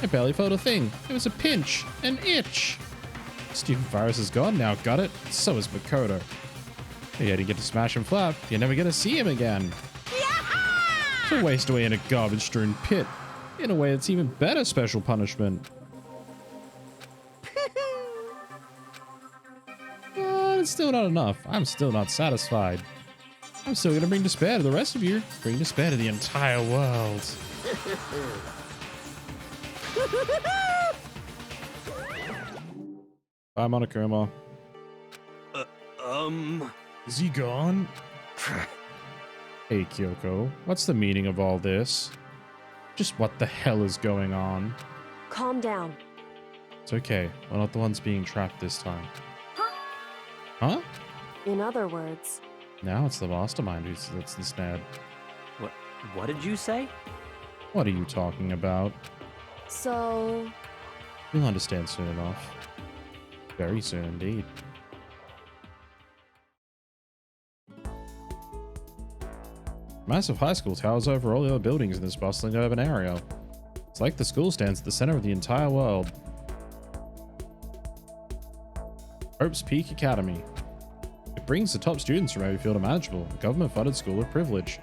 I barely felt a thing. It was a pinch, an itch. Stupid virus is gone now, got it? So is Makoto. You didn't get to smash him flat, you're never gonna see him again. To waste away in a garbage-strewn pit. In a way, it's even better special punishment. But it's still not enough. I'm still not satisfied. I'm still gonna bring despair to the rest of you. Bring despair to the entire world. Bye, Monokuma. Is he gone? Hey, Kyoko. What's the meaning of all this? Just what the hell is going on? Calm down. It's okay. We're not the ones being trapped this time. Huh? In other words... Now it's the mastermind that's ensnared. What did you say? What are you talking about? So... You'll understand soon enough. Very soon indeed. Massive high school towers over all the other buildings in this bustling urban area. It's like the school stands at the center of the entire world. Hope's Peak Academy. It brings the top students from every field imaginable, a government-funded school of privilege.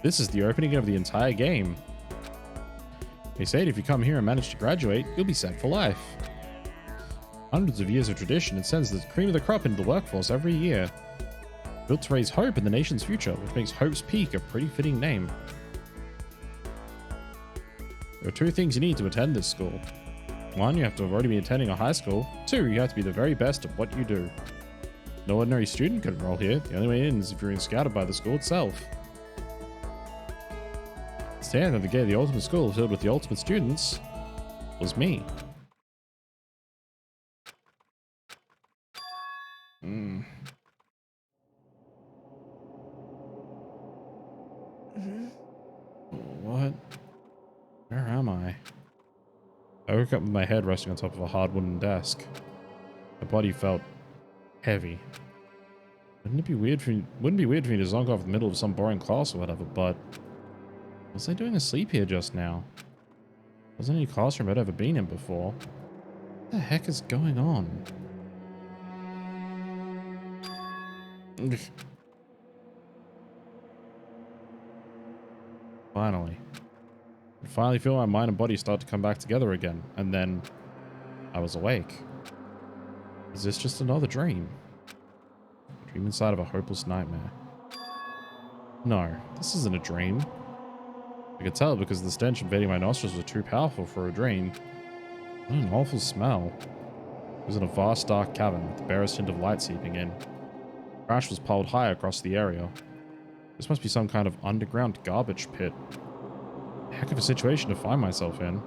This is the opening of the entire game. They say if you come here and manage to graduate, you'll be set for life. Hundreds of years of tradition, it sends the cream of the crop into the workforce every year. Built to raise hope in the nation's future, which makes Hope's Peak a pretty fitting name. There are two things you need to attend this school. One, you have to have already been attending a high school. Two, you have to be the very best at what you do. No ordinary student can enroll here. The only way in is if you're scouted by the school itself. The stand at the gate of the ultimate school filled with the ultimate students was me. What? Where am I? I woke up with my head resting on top of a hard wooden desk. My body felt heavy. Wouldn't it be weird for me to zonk off in the middle of some boring class or whatever, but what was I doing asleep here just now? Wasn't any classroom I'd ever been in before. What the heck is going on? Finally. I finally feel my mind and body start to come back together again, and then I was awake. Is this just another dream? A dream inside of a hopeless nightmare. No, this isn't a dream. I could tell because the stench invading my nostrils was too powerful for a dream. What an awful smell. It was in a vast dark cavern with the barest hint of light seeping in. Trash was piled high across the area. This must be some kind of underground garbage pit. Heck of a situation to find myself in.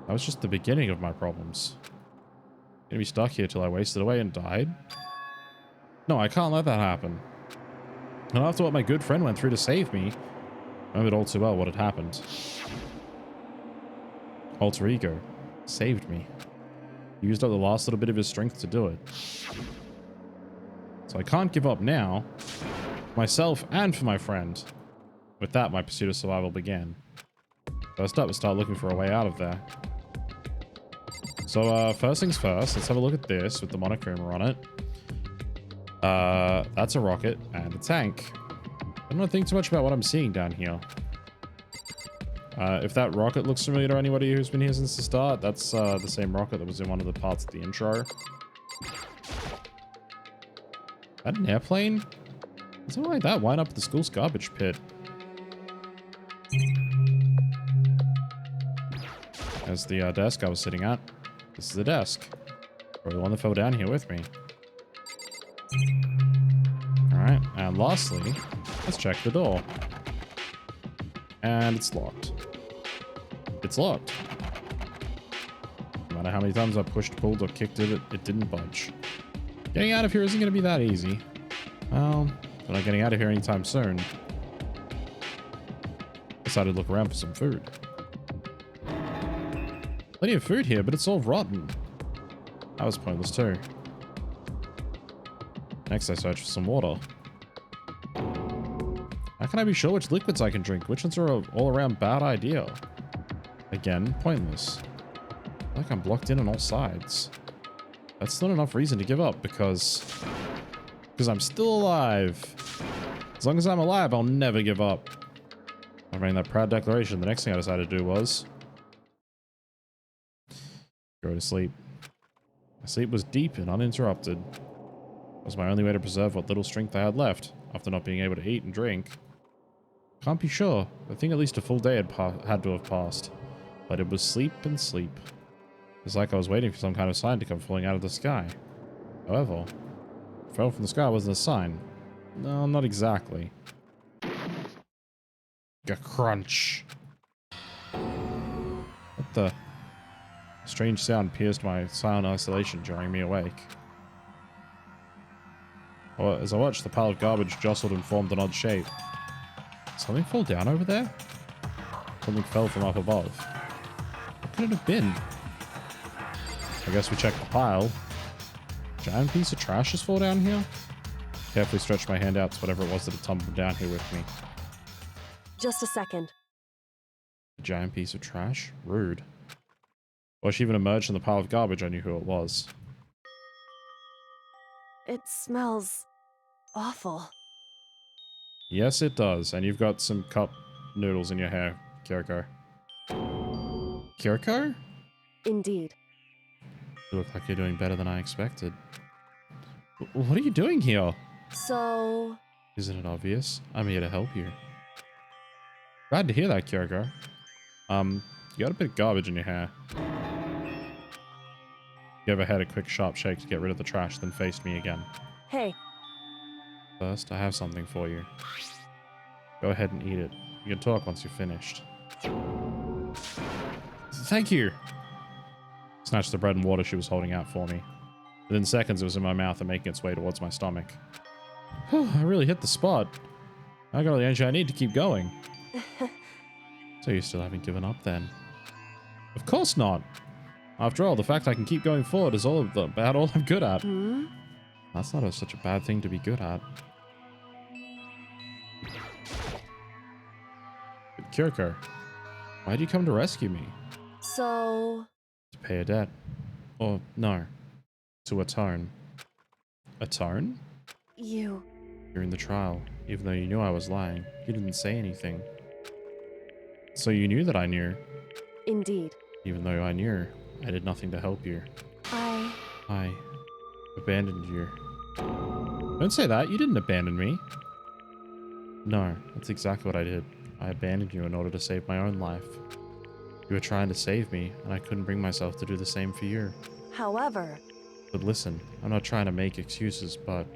That was just the beginning of my problems. Gonna be stuck here till I wasted away and died? No, I can't let that happen. And after what my good friend went through to save me, I remembered all too well what had happened. Alter Ego saved me. He used up the last little bit of his strength to do it. So I can't give up now, for myself and for my friend. With that, my pursuit of survival began. First up was start looking for a way out of there. So first things first, let's have a look at this with the Monokuma on it. That's a rocket and a tank. I don't think too much about what I'm seeing down here. If that rocket looks familiar to anybody who's been here since the start, that's the same rocket that was in one of the parts of the intro. Is that an airplane? Something like that wind up at the school's garbage pit. There's the desk I was sitting at. This is the desk. Or the one that fell down here with me. Alright, and lastly, let's check the door. And it's locked. It's locked. No matter how many times I pushed, pulled, or kicked it, it didn't budge. Getting out of here isn't going to be that easy. Well, we're not getting out of here anytime soon. Decided to look around for some food. Plenty of food here, but it's all rotten. That was pointless too. Next I search for some water. How can I be sure which liquids I can drink? Which ones are an all-around bad idea? Again, pointless. I feel like I'm blocked in on all sides. That's not enough reason to give up because I'm still alive. As long as I'm alive, I'll never give up. I made that proud declaration. The next thing I decided to do was go to sleep. My sleep was deep and uninterrupted. It was my only way to preserve what little strength I had left after not being able to eat and drink. Can't be sure. I think at least a full day had to have passed. But it was sleep and sleep. It's like I was waiting for some kind of sign to come falling out of the sky. However, what fell from the sky wasn't a sign. No, not exactly. A crunch. What the? A strange sound pierced my silent isolation, jarring me awake. As I watched, the pile of garbage jostled and formed an odd shape. Did something fall down over there? Something fell from up above. What could it have been? I guess we checked the pile. Giant piece of trash just fall down here? Carefully stretched my hand out to whatever it was that had tumbled down here with me. Just a second. A giant piece of trash? Rude. Before she even emerged from the pile of garbage, I knew who it was. It smells awful. Yes, it does. And you've got some cup noodles in your hair, Kiriko. Kiriko? Indeed. You look like you're doing better than I expected. What are you doing here? So... Isn't it obvious? I'm here to help you. Glad to hear that, Kiriko. You got a bit of garbage in your hair. Gave her head a quick sharp shake to get rid of the trash, then faced me again. Hey. First, I have something for you. Go ahead and eat it. You can talk once you're finished. Thank you! Snatched the bread and water she was holding out for me. Within seconds, it was in my mouth and making its way towards my stomach. I really hit the spot. I got all the energy I need to keep going. So you still haven't given up then? Of course not! After all, the fact I can keep going forward is about all I'm good at. Hmm? That's not such a bad thing to be good at. But Kiriko, why'd you come to rescue me? So... To pay a debt. Or, no. To atone. Atone? You... During the trial, even though you knew I was lying, you didn't say anything. So you knew that I knew. Indeed. Even though I knew, I did nothing to help you. I abandoned you. Don't say that, you didn't abandon me. No, that's exactly what I did. I abandoned you in order to save my own life. You were trying to save me, and I couldn't bring myself to do the same for you. However... But listen, I'm not trying to make excuses, but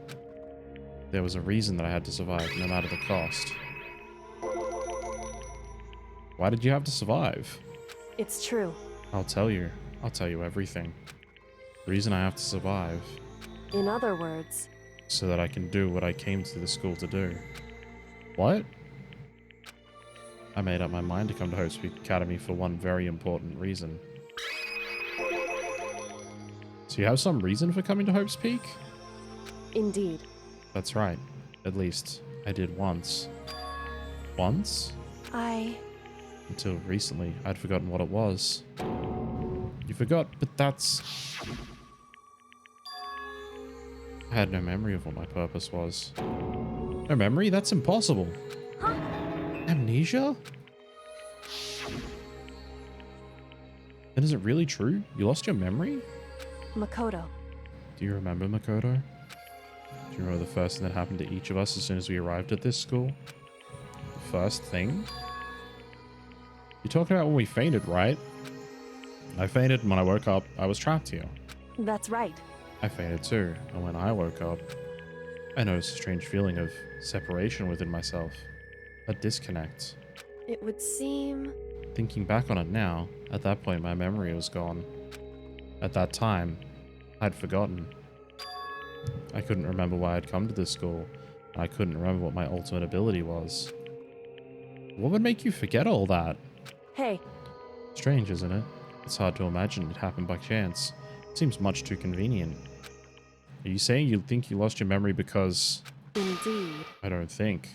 there was a reason that I had to survive, no matter the cost. Why did you have to survive? It's true. I'll tell you. I'll tell you everything. The reason I have to survive. In other words... so that I can do what I came to the school to do. What? I made up my mind to come to Hope's Peak Academy for one very important reason. So you have some reason for coming to Hope's Peak? Indeed. That's right. At least I did once. Once? Until recently, I'd forgotten what it was. You forgot, but that's... I had no memory of what my purpose was. No memory? That's impossible. Huh? Amnesia? And is it really true? You lost your memory? Makoto. Do you remember Makoto? Do you remember the first thing that happened to each of us as soon as we arrived at this school? The first thing? You're talking about when we fainted, right? I fainted, and when I woke up, I was trapped here. That's right. I fainted too, and when I woke up, I noticed a strange feeling of separation within myself. A disconnect. It would seem... Thinking back on it now, at that point my memory was gone. At that time, I'd forgotten. I couldn't remember why I'd come to this school, and I couldn't remember what my ultimate ability was. What would make you forget all that? Hey. Strange, isn't it? It's hard to imagine it happened by chance. It seems much too convenient. Are you saying you think you lost your memory because... Indeed. I don't think.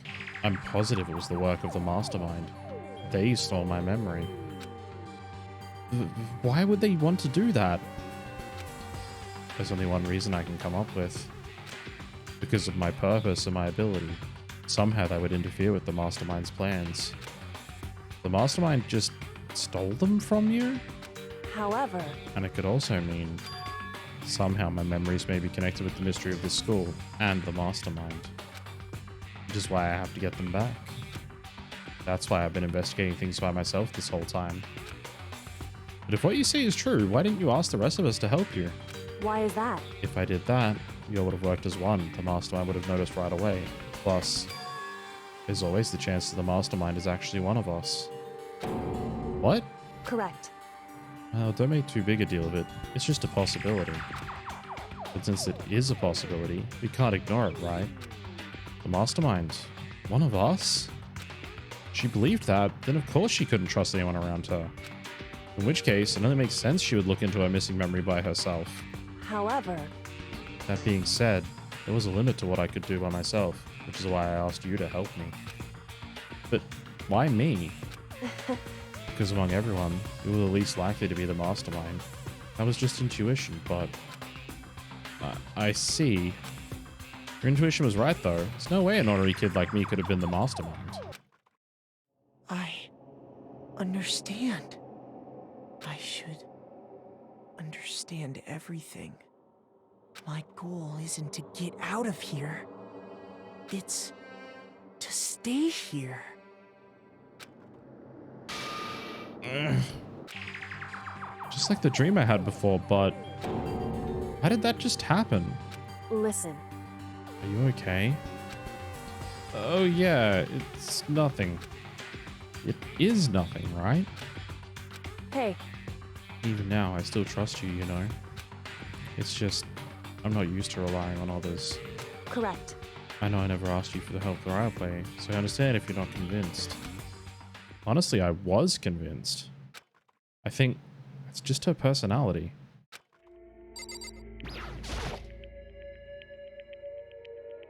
I'm positive it was the work of the mastermind. They stole my memory. Why would they want to do that? There's only one reason I can come up with. Because of my purpose and my ability. Somehow that would interfere with the mastermind's plans. The mastermind just stole them from you? However... And it could also mean somehow my memories may be connected with the mystery of this school and the mastermind. Which is why I have to get them back. That's why I've been investigating things by myself this whole time. But if what you say is true, why didn't you ask the rest of us to help you? Why is that? If I did that, you all would have worked as one. The mastermind would have noticed right away. Plus, there's always the chance that the mastermind is actually one of us. What? Correct. Well, don't make too big a deal of it. It's just a possibility. But since it is a possibility, we can't ignore it, right? The mastermind. One of us? She believed that, then of course she couldn't trust anyone around her. In which case, it only makes sense she would look into her missing memory by herself. However... That being said, there was a limit to what I could do by myself, which is why I asked you to help me. But why me? Because among everyone, you were the least likely to be the mastermind. That was just intuition, but... I see. Your intuition was right, though. There's no way an ordinary kid like me could have been the mastermind. I understand. I should understand everything. My goal isn't to get out of here. It's to stay here. Just like the dream I had before, but how did that just happen? Listen. Are you okay? Oh yeah, it's nothing. It is nothing, right? Hey. Even now, I still trust you, you know? It's just, I'm not used to relying on others. Correct. I know I never asked you for the help the right way, so I understand if you're not convinced. Honestly, I was convinced. I think it's just her personality.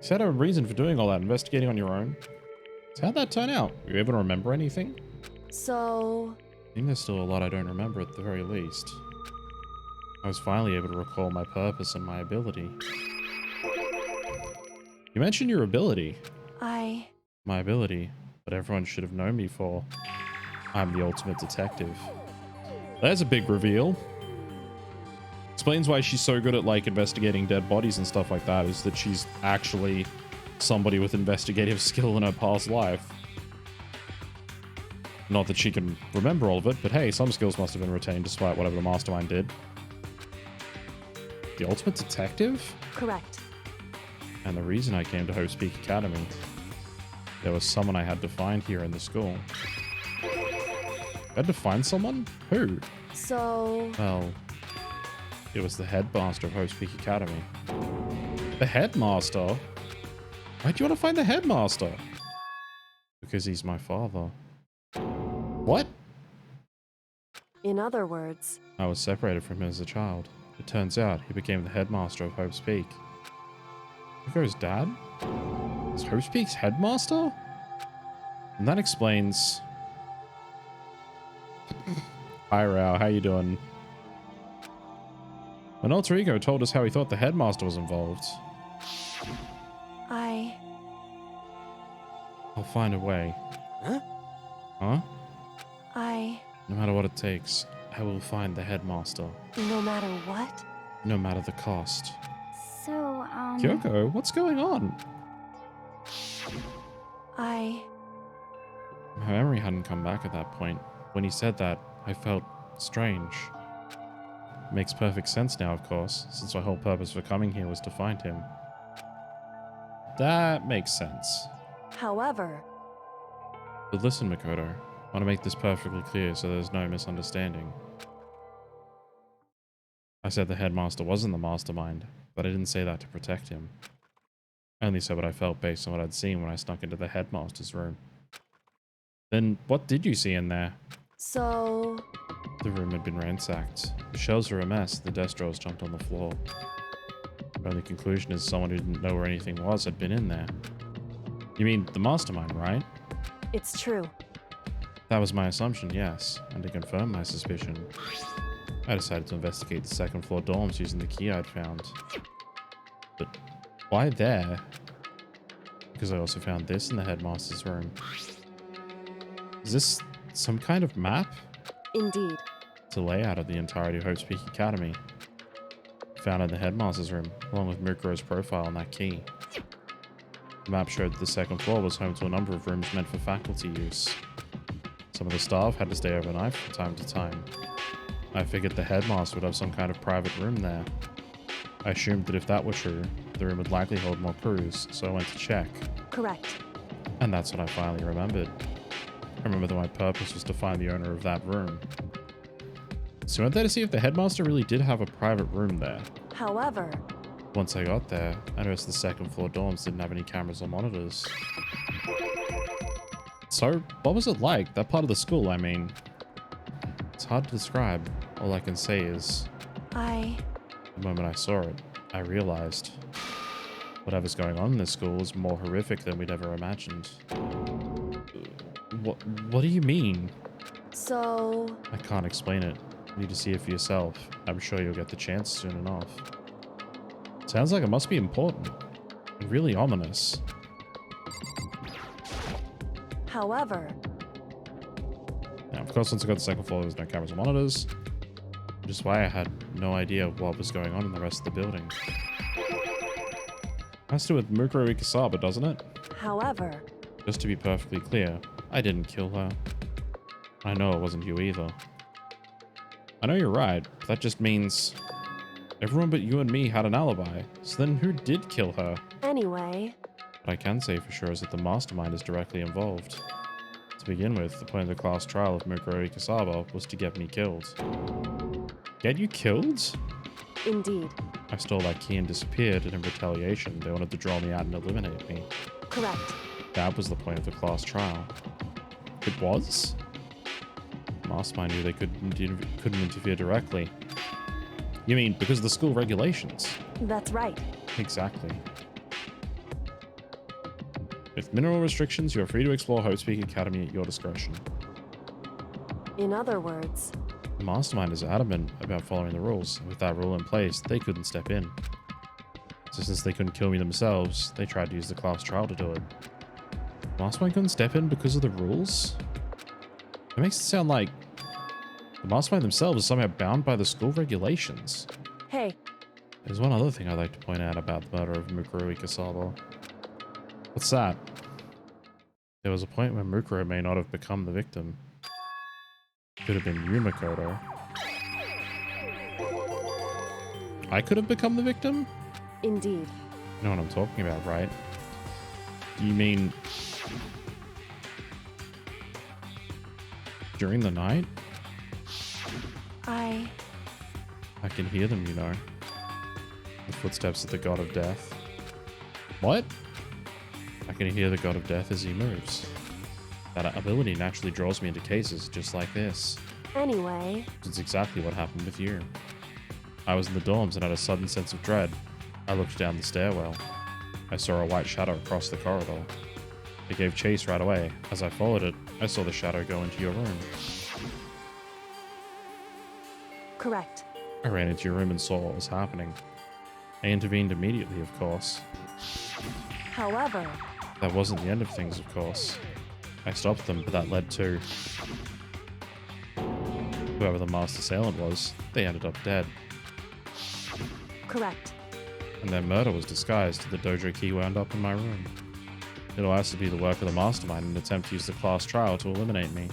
You had a reason for doing all that, investigating on your own. So how'd that turn out? Were you able to remember anything? So... I think there's still a lot I don't remember at the very least. I was finally able to recall my purpose and my ability. You mentioned your ability. My ability, but everyone should have known me for. I'm the ultimate detective. There's a big reveal. Explains why she's so good at, like, investigating dead bodies and stuff like that, is that she's actually somebody with investigative skill in her past life. Not that she can remember all of it, but hey, some skills must have been retained despite whatever the mastermind did. The ultimate detective? Correct. And the reason I came to Hope's Peak Academy, there was someone I had to find here in the school. I had to find someone? Who? So... Well, it was the headmaster of Hope's Peak Academy. The headmaster? Why do you want to find the headmaster? Because he's my father. What? In other words, I was separated from him as a child. It turns out he became the headmaster of Hope's Peak. Miko's dad? Is Hope's Peak's headmaster? And that explains... Hi, Rao. How you doing? An alter ego told us how he thought the headmaster was involved. I'll find a way. Huh? Huh? No matter what it takes, I will find the headmaster. No matter what? No matter the cost. So, Kyoko, what's going on? My memory hadn't come back at that point. When he said that, I felt strange. Makes perfect sense now, of course, since my whole purpose for coming here was to find him. That makes sense. However... But listen, Makoto, I want to make this perfectly clear so there's no misunderstanding. I said the headmaster wasn't the mastermind, but I didn't say that to protect him. I only said what I felt based on what I'd seen when I snuck into the headmaster's room. Then what did you see in there? So... The room had been ransacked. The shelves were a mess, the desk drawers jumped on the floor. The only conclusion is someone who didn't know where anything was had been in there. You mean the mastermind, right? It's true. That was my assumption, yes, and to confirm my suspicion, I decided to investigate the second floor dorms using the key I'd found. But why there? Because I also found this in the headmaster's room. Is this some kind of map? Indeed. It's a layout of the entirety of Hope's Peak Academy. Found in the headmaster's room, along with Mukuro's profile on that key. The map showed that the second floor was home to a number of rooms meant for faculty use. Some of the staff had to stay overnight from time to time. I figured the headmaster would have some kind of private room there. I assumed that if that were true, the room would likely hold more crews, so I went to check. Correct. And that's when I finally remembered. I remember that my purpose was to find the owner of that room. So I went there to see if the headmaster really did have a private room there. However... Once I got there, I noticed the second floor dorms didn't have any cameras or monitors. So, what was it like? That part of the school, I mean. It's hard to describe. All I can say is... The moment I saw it, I realized... Whatever's going on in this school is more horrific than we'd ever imagined. What do you mean? So... I can't explain it. You need to see it for yourself. I'm sure you'll get the chance soon enough. Sounds like it must be important. And really ominous. However... Now, of course, once I got to the second floor, there was no cameras or monitors. Which is why I had no idea what was going on in the rest of the building. Has to do with Mukuro Ikasaba, doesn't it? However... Just to be perfectly clear, I didn't kill her. I know it wasn't you either. I know you're right, but that just means... Everyone but you and me had an alibi, so then who did kill her? Anyway... What I can say for sure is that the mastermind is directly involved. To begin with, the point of the class trial of Mukuro Ikasaba was to get me killed. Get you killed? Indeed. I stole that key and disappeared, and in retaliation, they wanted to draw me out and eliminate me. Correct. That was the point of the class trial. It was? The mastermind knew they couldn't interfere directly. You mean because of the school regulations? That's right. Exactly. With minimal restrictions, you are free to explore Hope's Peak Academy at your discretion. In other words... The mastermind is adamant about following the rules. With that rule in place, they couldn't step in. So since they couldn't kill me themselves, they tried to use the class trial to do it. The mastermind couldn't step in because of the rules? It makes it sound like the mastermind themselves is somehow bound by the school regulations. Hey. There's one other thing I'd like to point out about the murder of Mukuro Ikasaba. What's that? There was a point when Mukuro may not have become the victim. Could have been you, Makoto. I could have become the victim? Indeed. You know what I'm talking about, right? Do you mean... during the night? I can hear them, you know. The footsteps of the god of death. What? I can hear the god of death as he moves. That ability naturally draws me into cases just like this. Anyway... It's exactly what happened with you. I was in the dorms and had a sudden sense of dread. I looked down the stairwell. I saw a white shadow across the corridor. It gave chase right away. As I followed it, I saw the shadow go into your room. Correct. I ran into your room and saw what was happening. I intervened immediately, of course. However... That wasn't the end of things, of course. I stopped them, but that led to... Whoever the master assailant was, they ended up dead. Correct. And their murder was disguised. The dojo key wound up in my room. It all has to be the work of the mastermind in an attempt to use the class trial to eliminate me.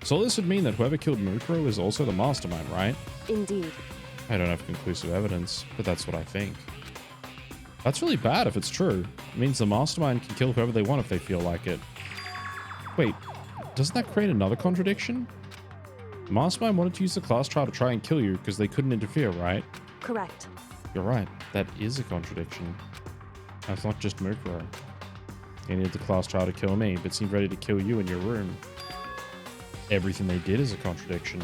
So this would mean that whoever killed Mukuro is also the mastermind, right? Indeed. I don't have conclusive evidence, but that's what I think. That's really bad if it's true. It means the mastermind can kill whoever they want if they feel like it. Wait, doesn't that create another contradiction? The mastermind wanted to use the class trial to try and kill you because they couldn't interfere, right? Correct. You're right. That is a contradiction. That's not just Mukuro. They needed the class trial to kill me, but seemed ready to kill you in your room. Everything they did is a contradiction.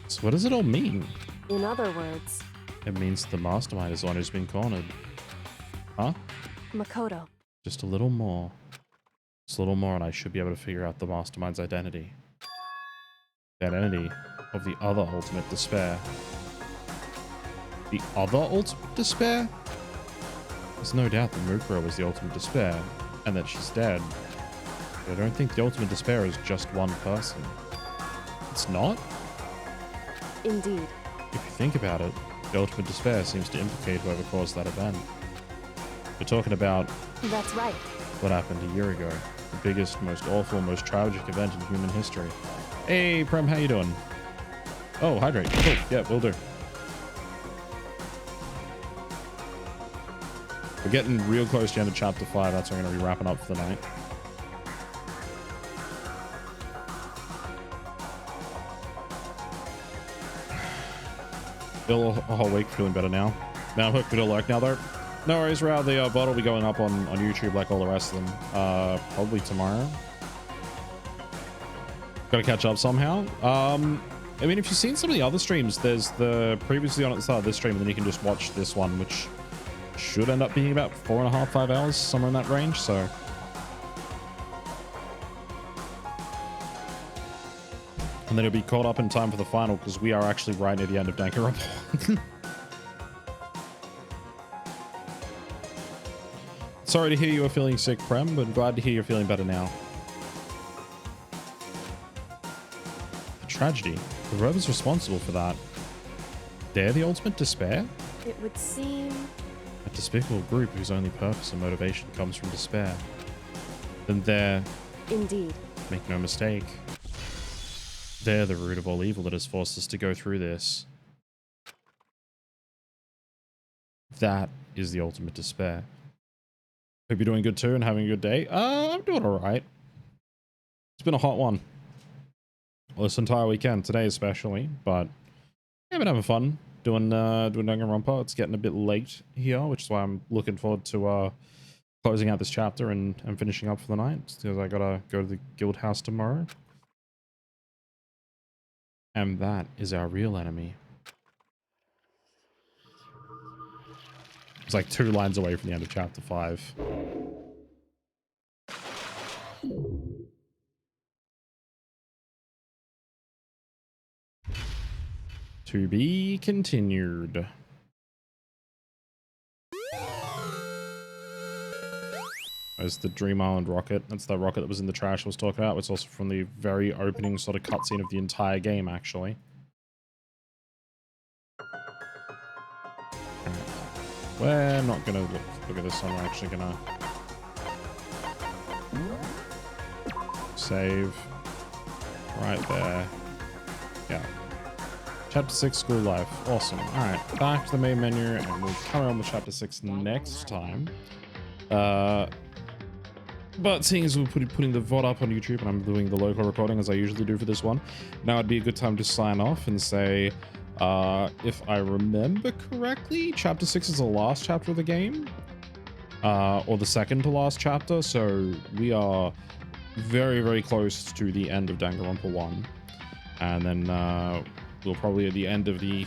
So what does it all mean? In other words... It means the mastermind is the one who's been cornered. Huh? Makoto. Just a little more. Just a little more and I should be able to figure out the mastermind's identity. The identity of the other ultimate despair. The other ultimate despair? There's no doubt that Mukuro was the ultimate despair, and that she's dead. But I don't think the ultimate despair is just one person. It's not? Indeed. If you think about it, the ultimate despair seems to implicate whoever caused that event. We're talking about... That's right. What happened a year ago. The biggest, most awful, most tragic event in human history. Hey, Prem, how you doing? Oh, hydrate. Cool. Yeah, will do. We're getting real close to the end of chapter 5. That's what I'm going to be wrapping up for the night. Still a whole week, feeling better now. Now hooked to work now though. No worries, Rao. The VOD will be going up on YouTube like all the rest of them. Probably tomorrow. Gotta catch up somehow. I mean, if you've seen some of the other streams, there's the previously on at the start of this stream, and then you can just watch this one, which should end up being about 4.5, 5 hours, somewhere in that range, so. And then it'll be caught up in time for the final, because we are actually right near the end of Danganronpa. Sorry to hear you were feeling sick, Prem, but glad to hear you're feeling better now. The tragedy. Whoever's responsible for that. They're the ultimate despair? It would seem... A despicable group whose only purpose and motivation comes from despair. Then they're... Indeed. Make no mistake. They're the root of all evil that has forced us to go through this. That is the ultimate despair. Hope you're doing good too and having a good day. I'm doing alright. It's been a hot one. Well, this entire weekend, today especially, but yeah, I've been having fun doing Danganronpa. It's getting a bit late here, which is why I'm looking forward to closing out this chapter and finishing up for the night, because I gotta go to the guild house tomorrow. And that is our real enemy. It's like 2 lines away from the end of chapter 5. To be continued. There's the Dream Island rocket. That's the rocket that was in the trash I was talking about. It's also from the very opening sort of cutscene of the entire game, actually. We're not gonna look at this one. We're actually gonna save right there. Yeah. Chapter 6, School Life. Awesome. Alright, back to the main menu, and we'll carry on with Chapter 6 next time. But seeing as we're putting the VOD up on YouTube, and I'm doing the local recording as I usually do for this one, now would be a good time to sign off and say, If I remember correctly, chapter 6 is the last chapter of the game, or the second to last chapter, so we are very, very close to the end of Danganronpa 1. And then we'll probably at the end of the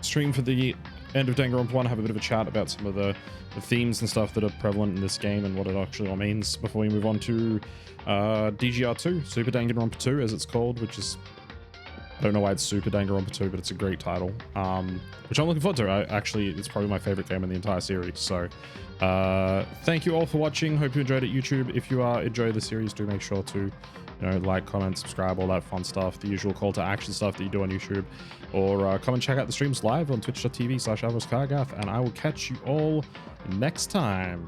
stream for the end of Danganronpa 1 have a bit of a chat about some of the themes and stuff that are prevalent in this game and what it actually all means before we move on to DGR2, Super Danganronpa 2 as it's called, which is, I don't know why it's Super Danganronpa 2, but it's a great title, which I'm looking forward to. Actually, it's probably my favorite game in the entire series. So thank you all for watching. Hope you enjoyed it, YouTube. If you enjoy the series, do make sure to like, comment, subscribe, all that fun stuff, the usual call to action stuff that you do on YouTube, or come and check out the streams live on twitch.tv/AlvarezKargath, and I will catch you all next time.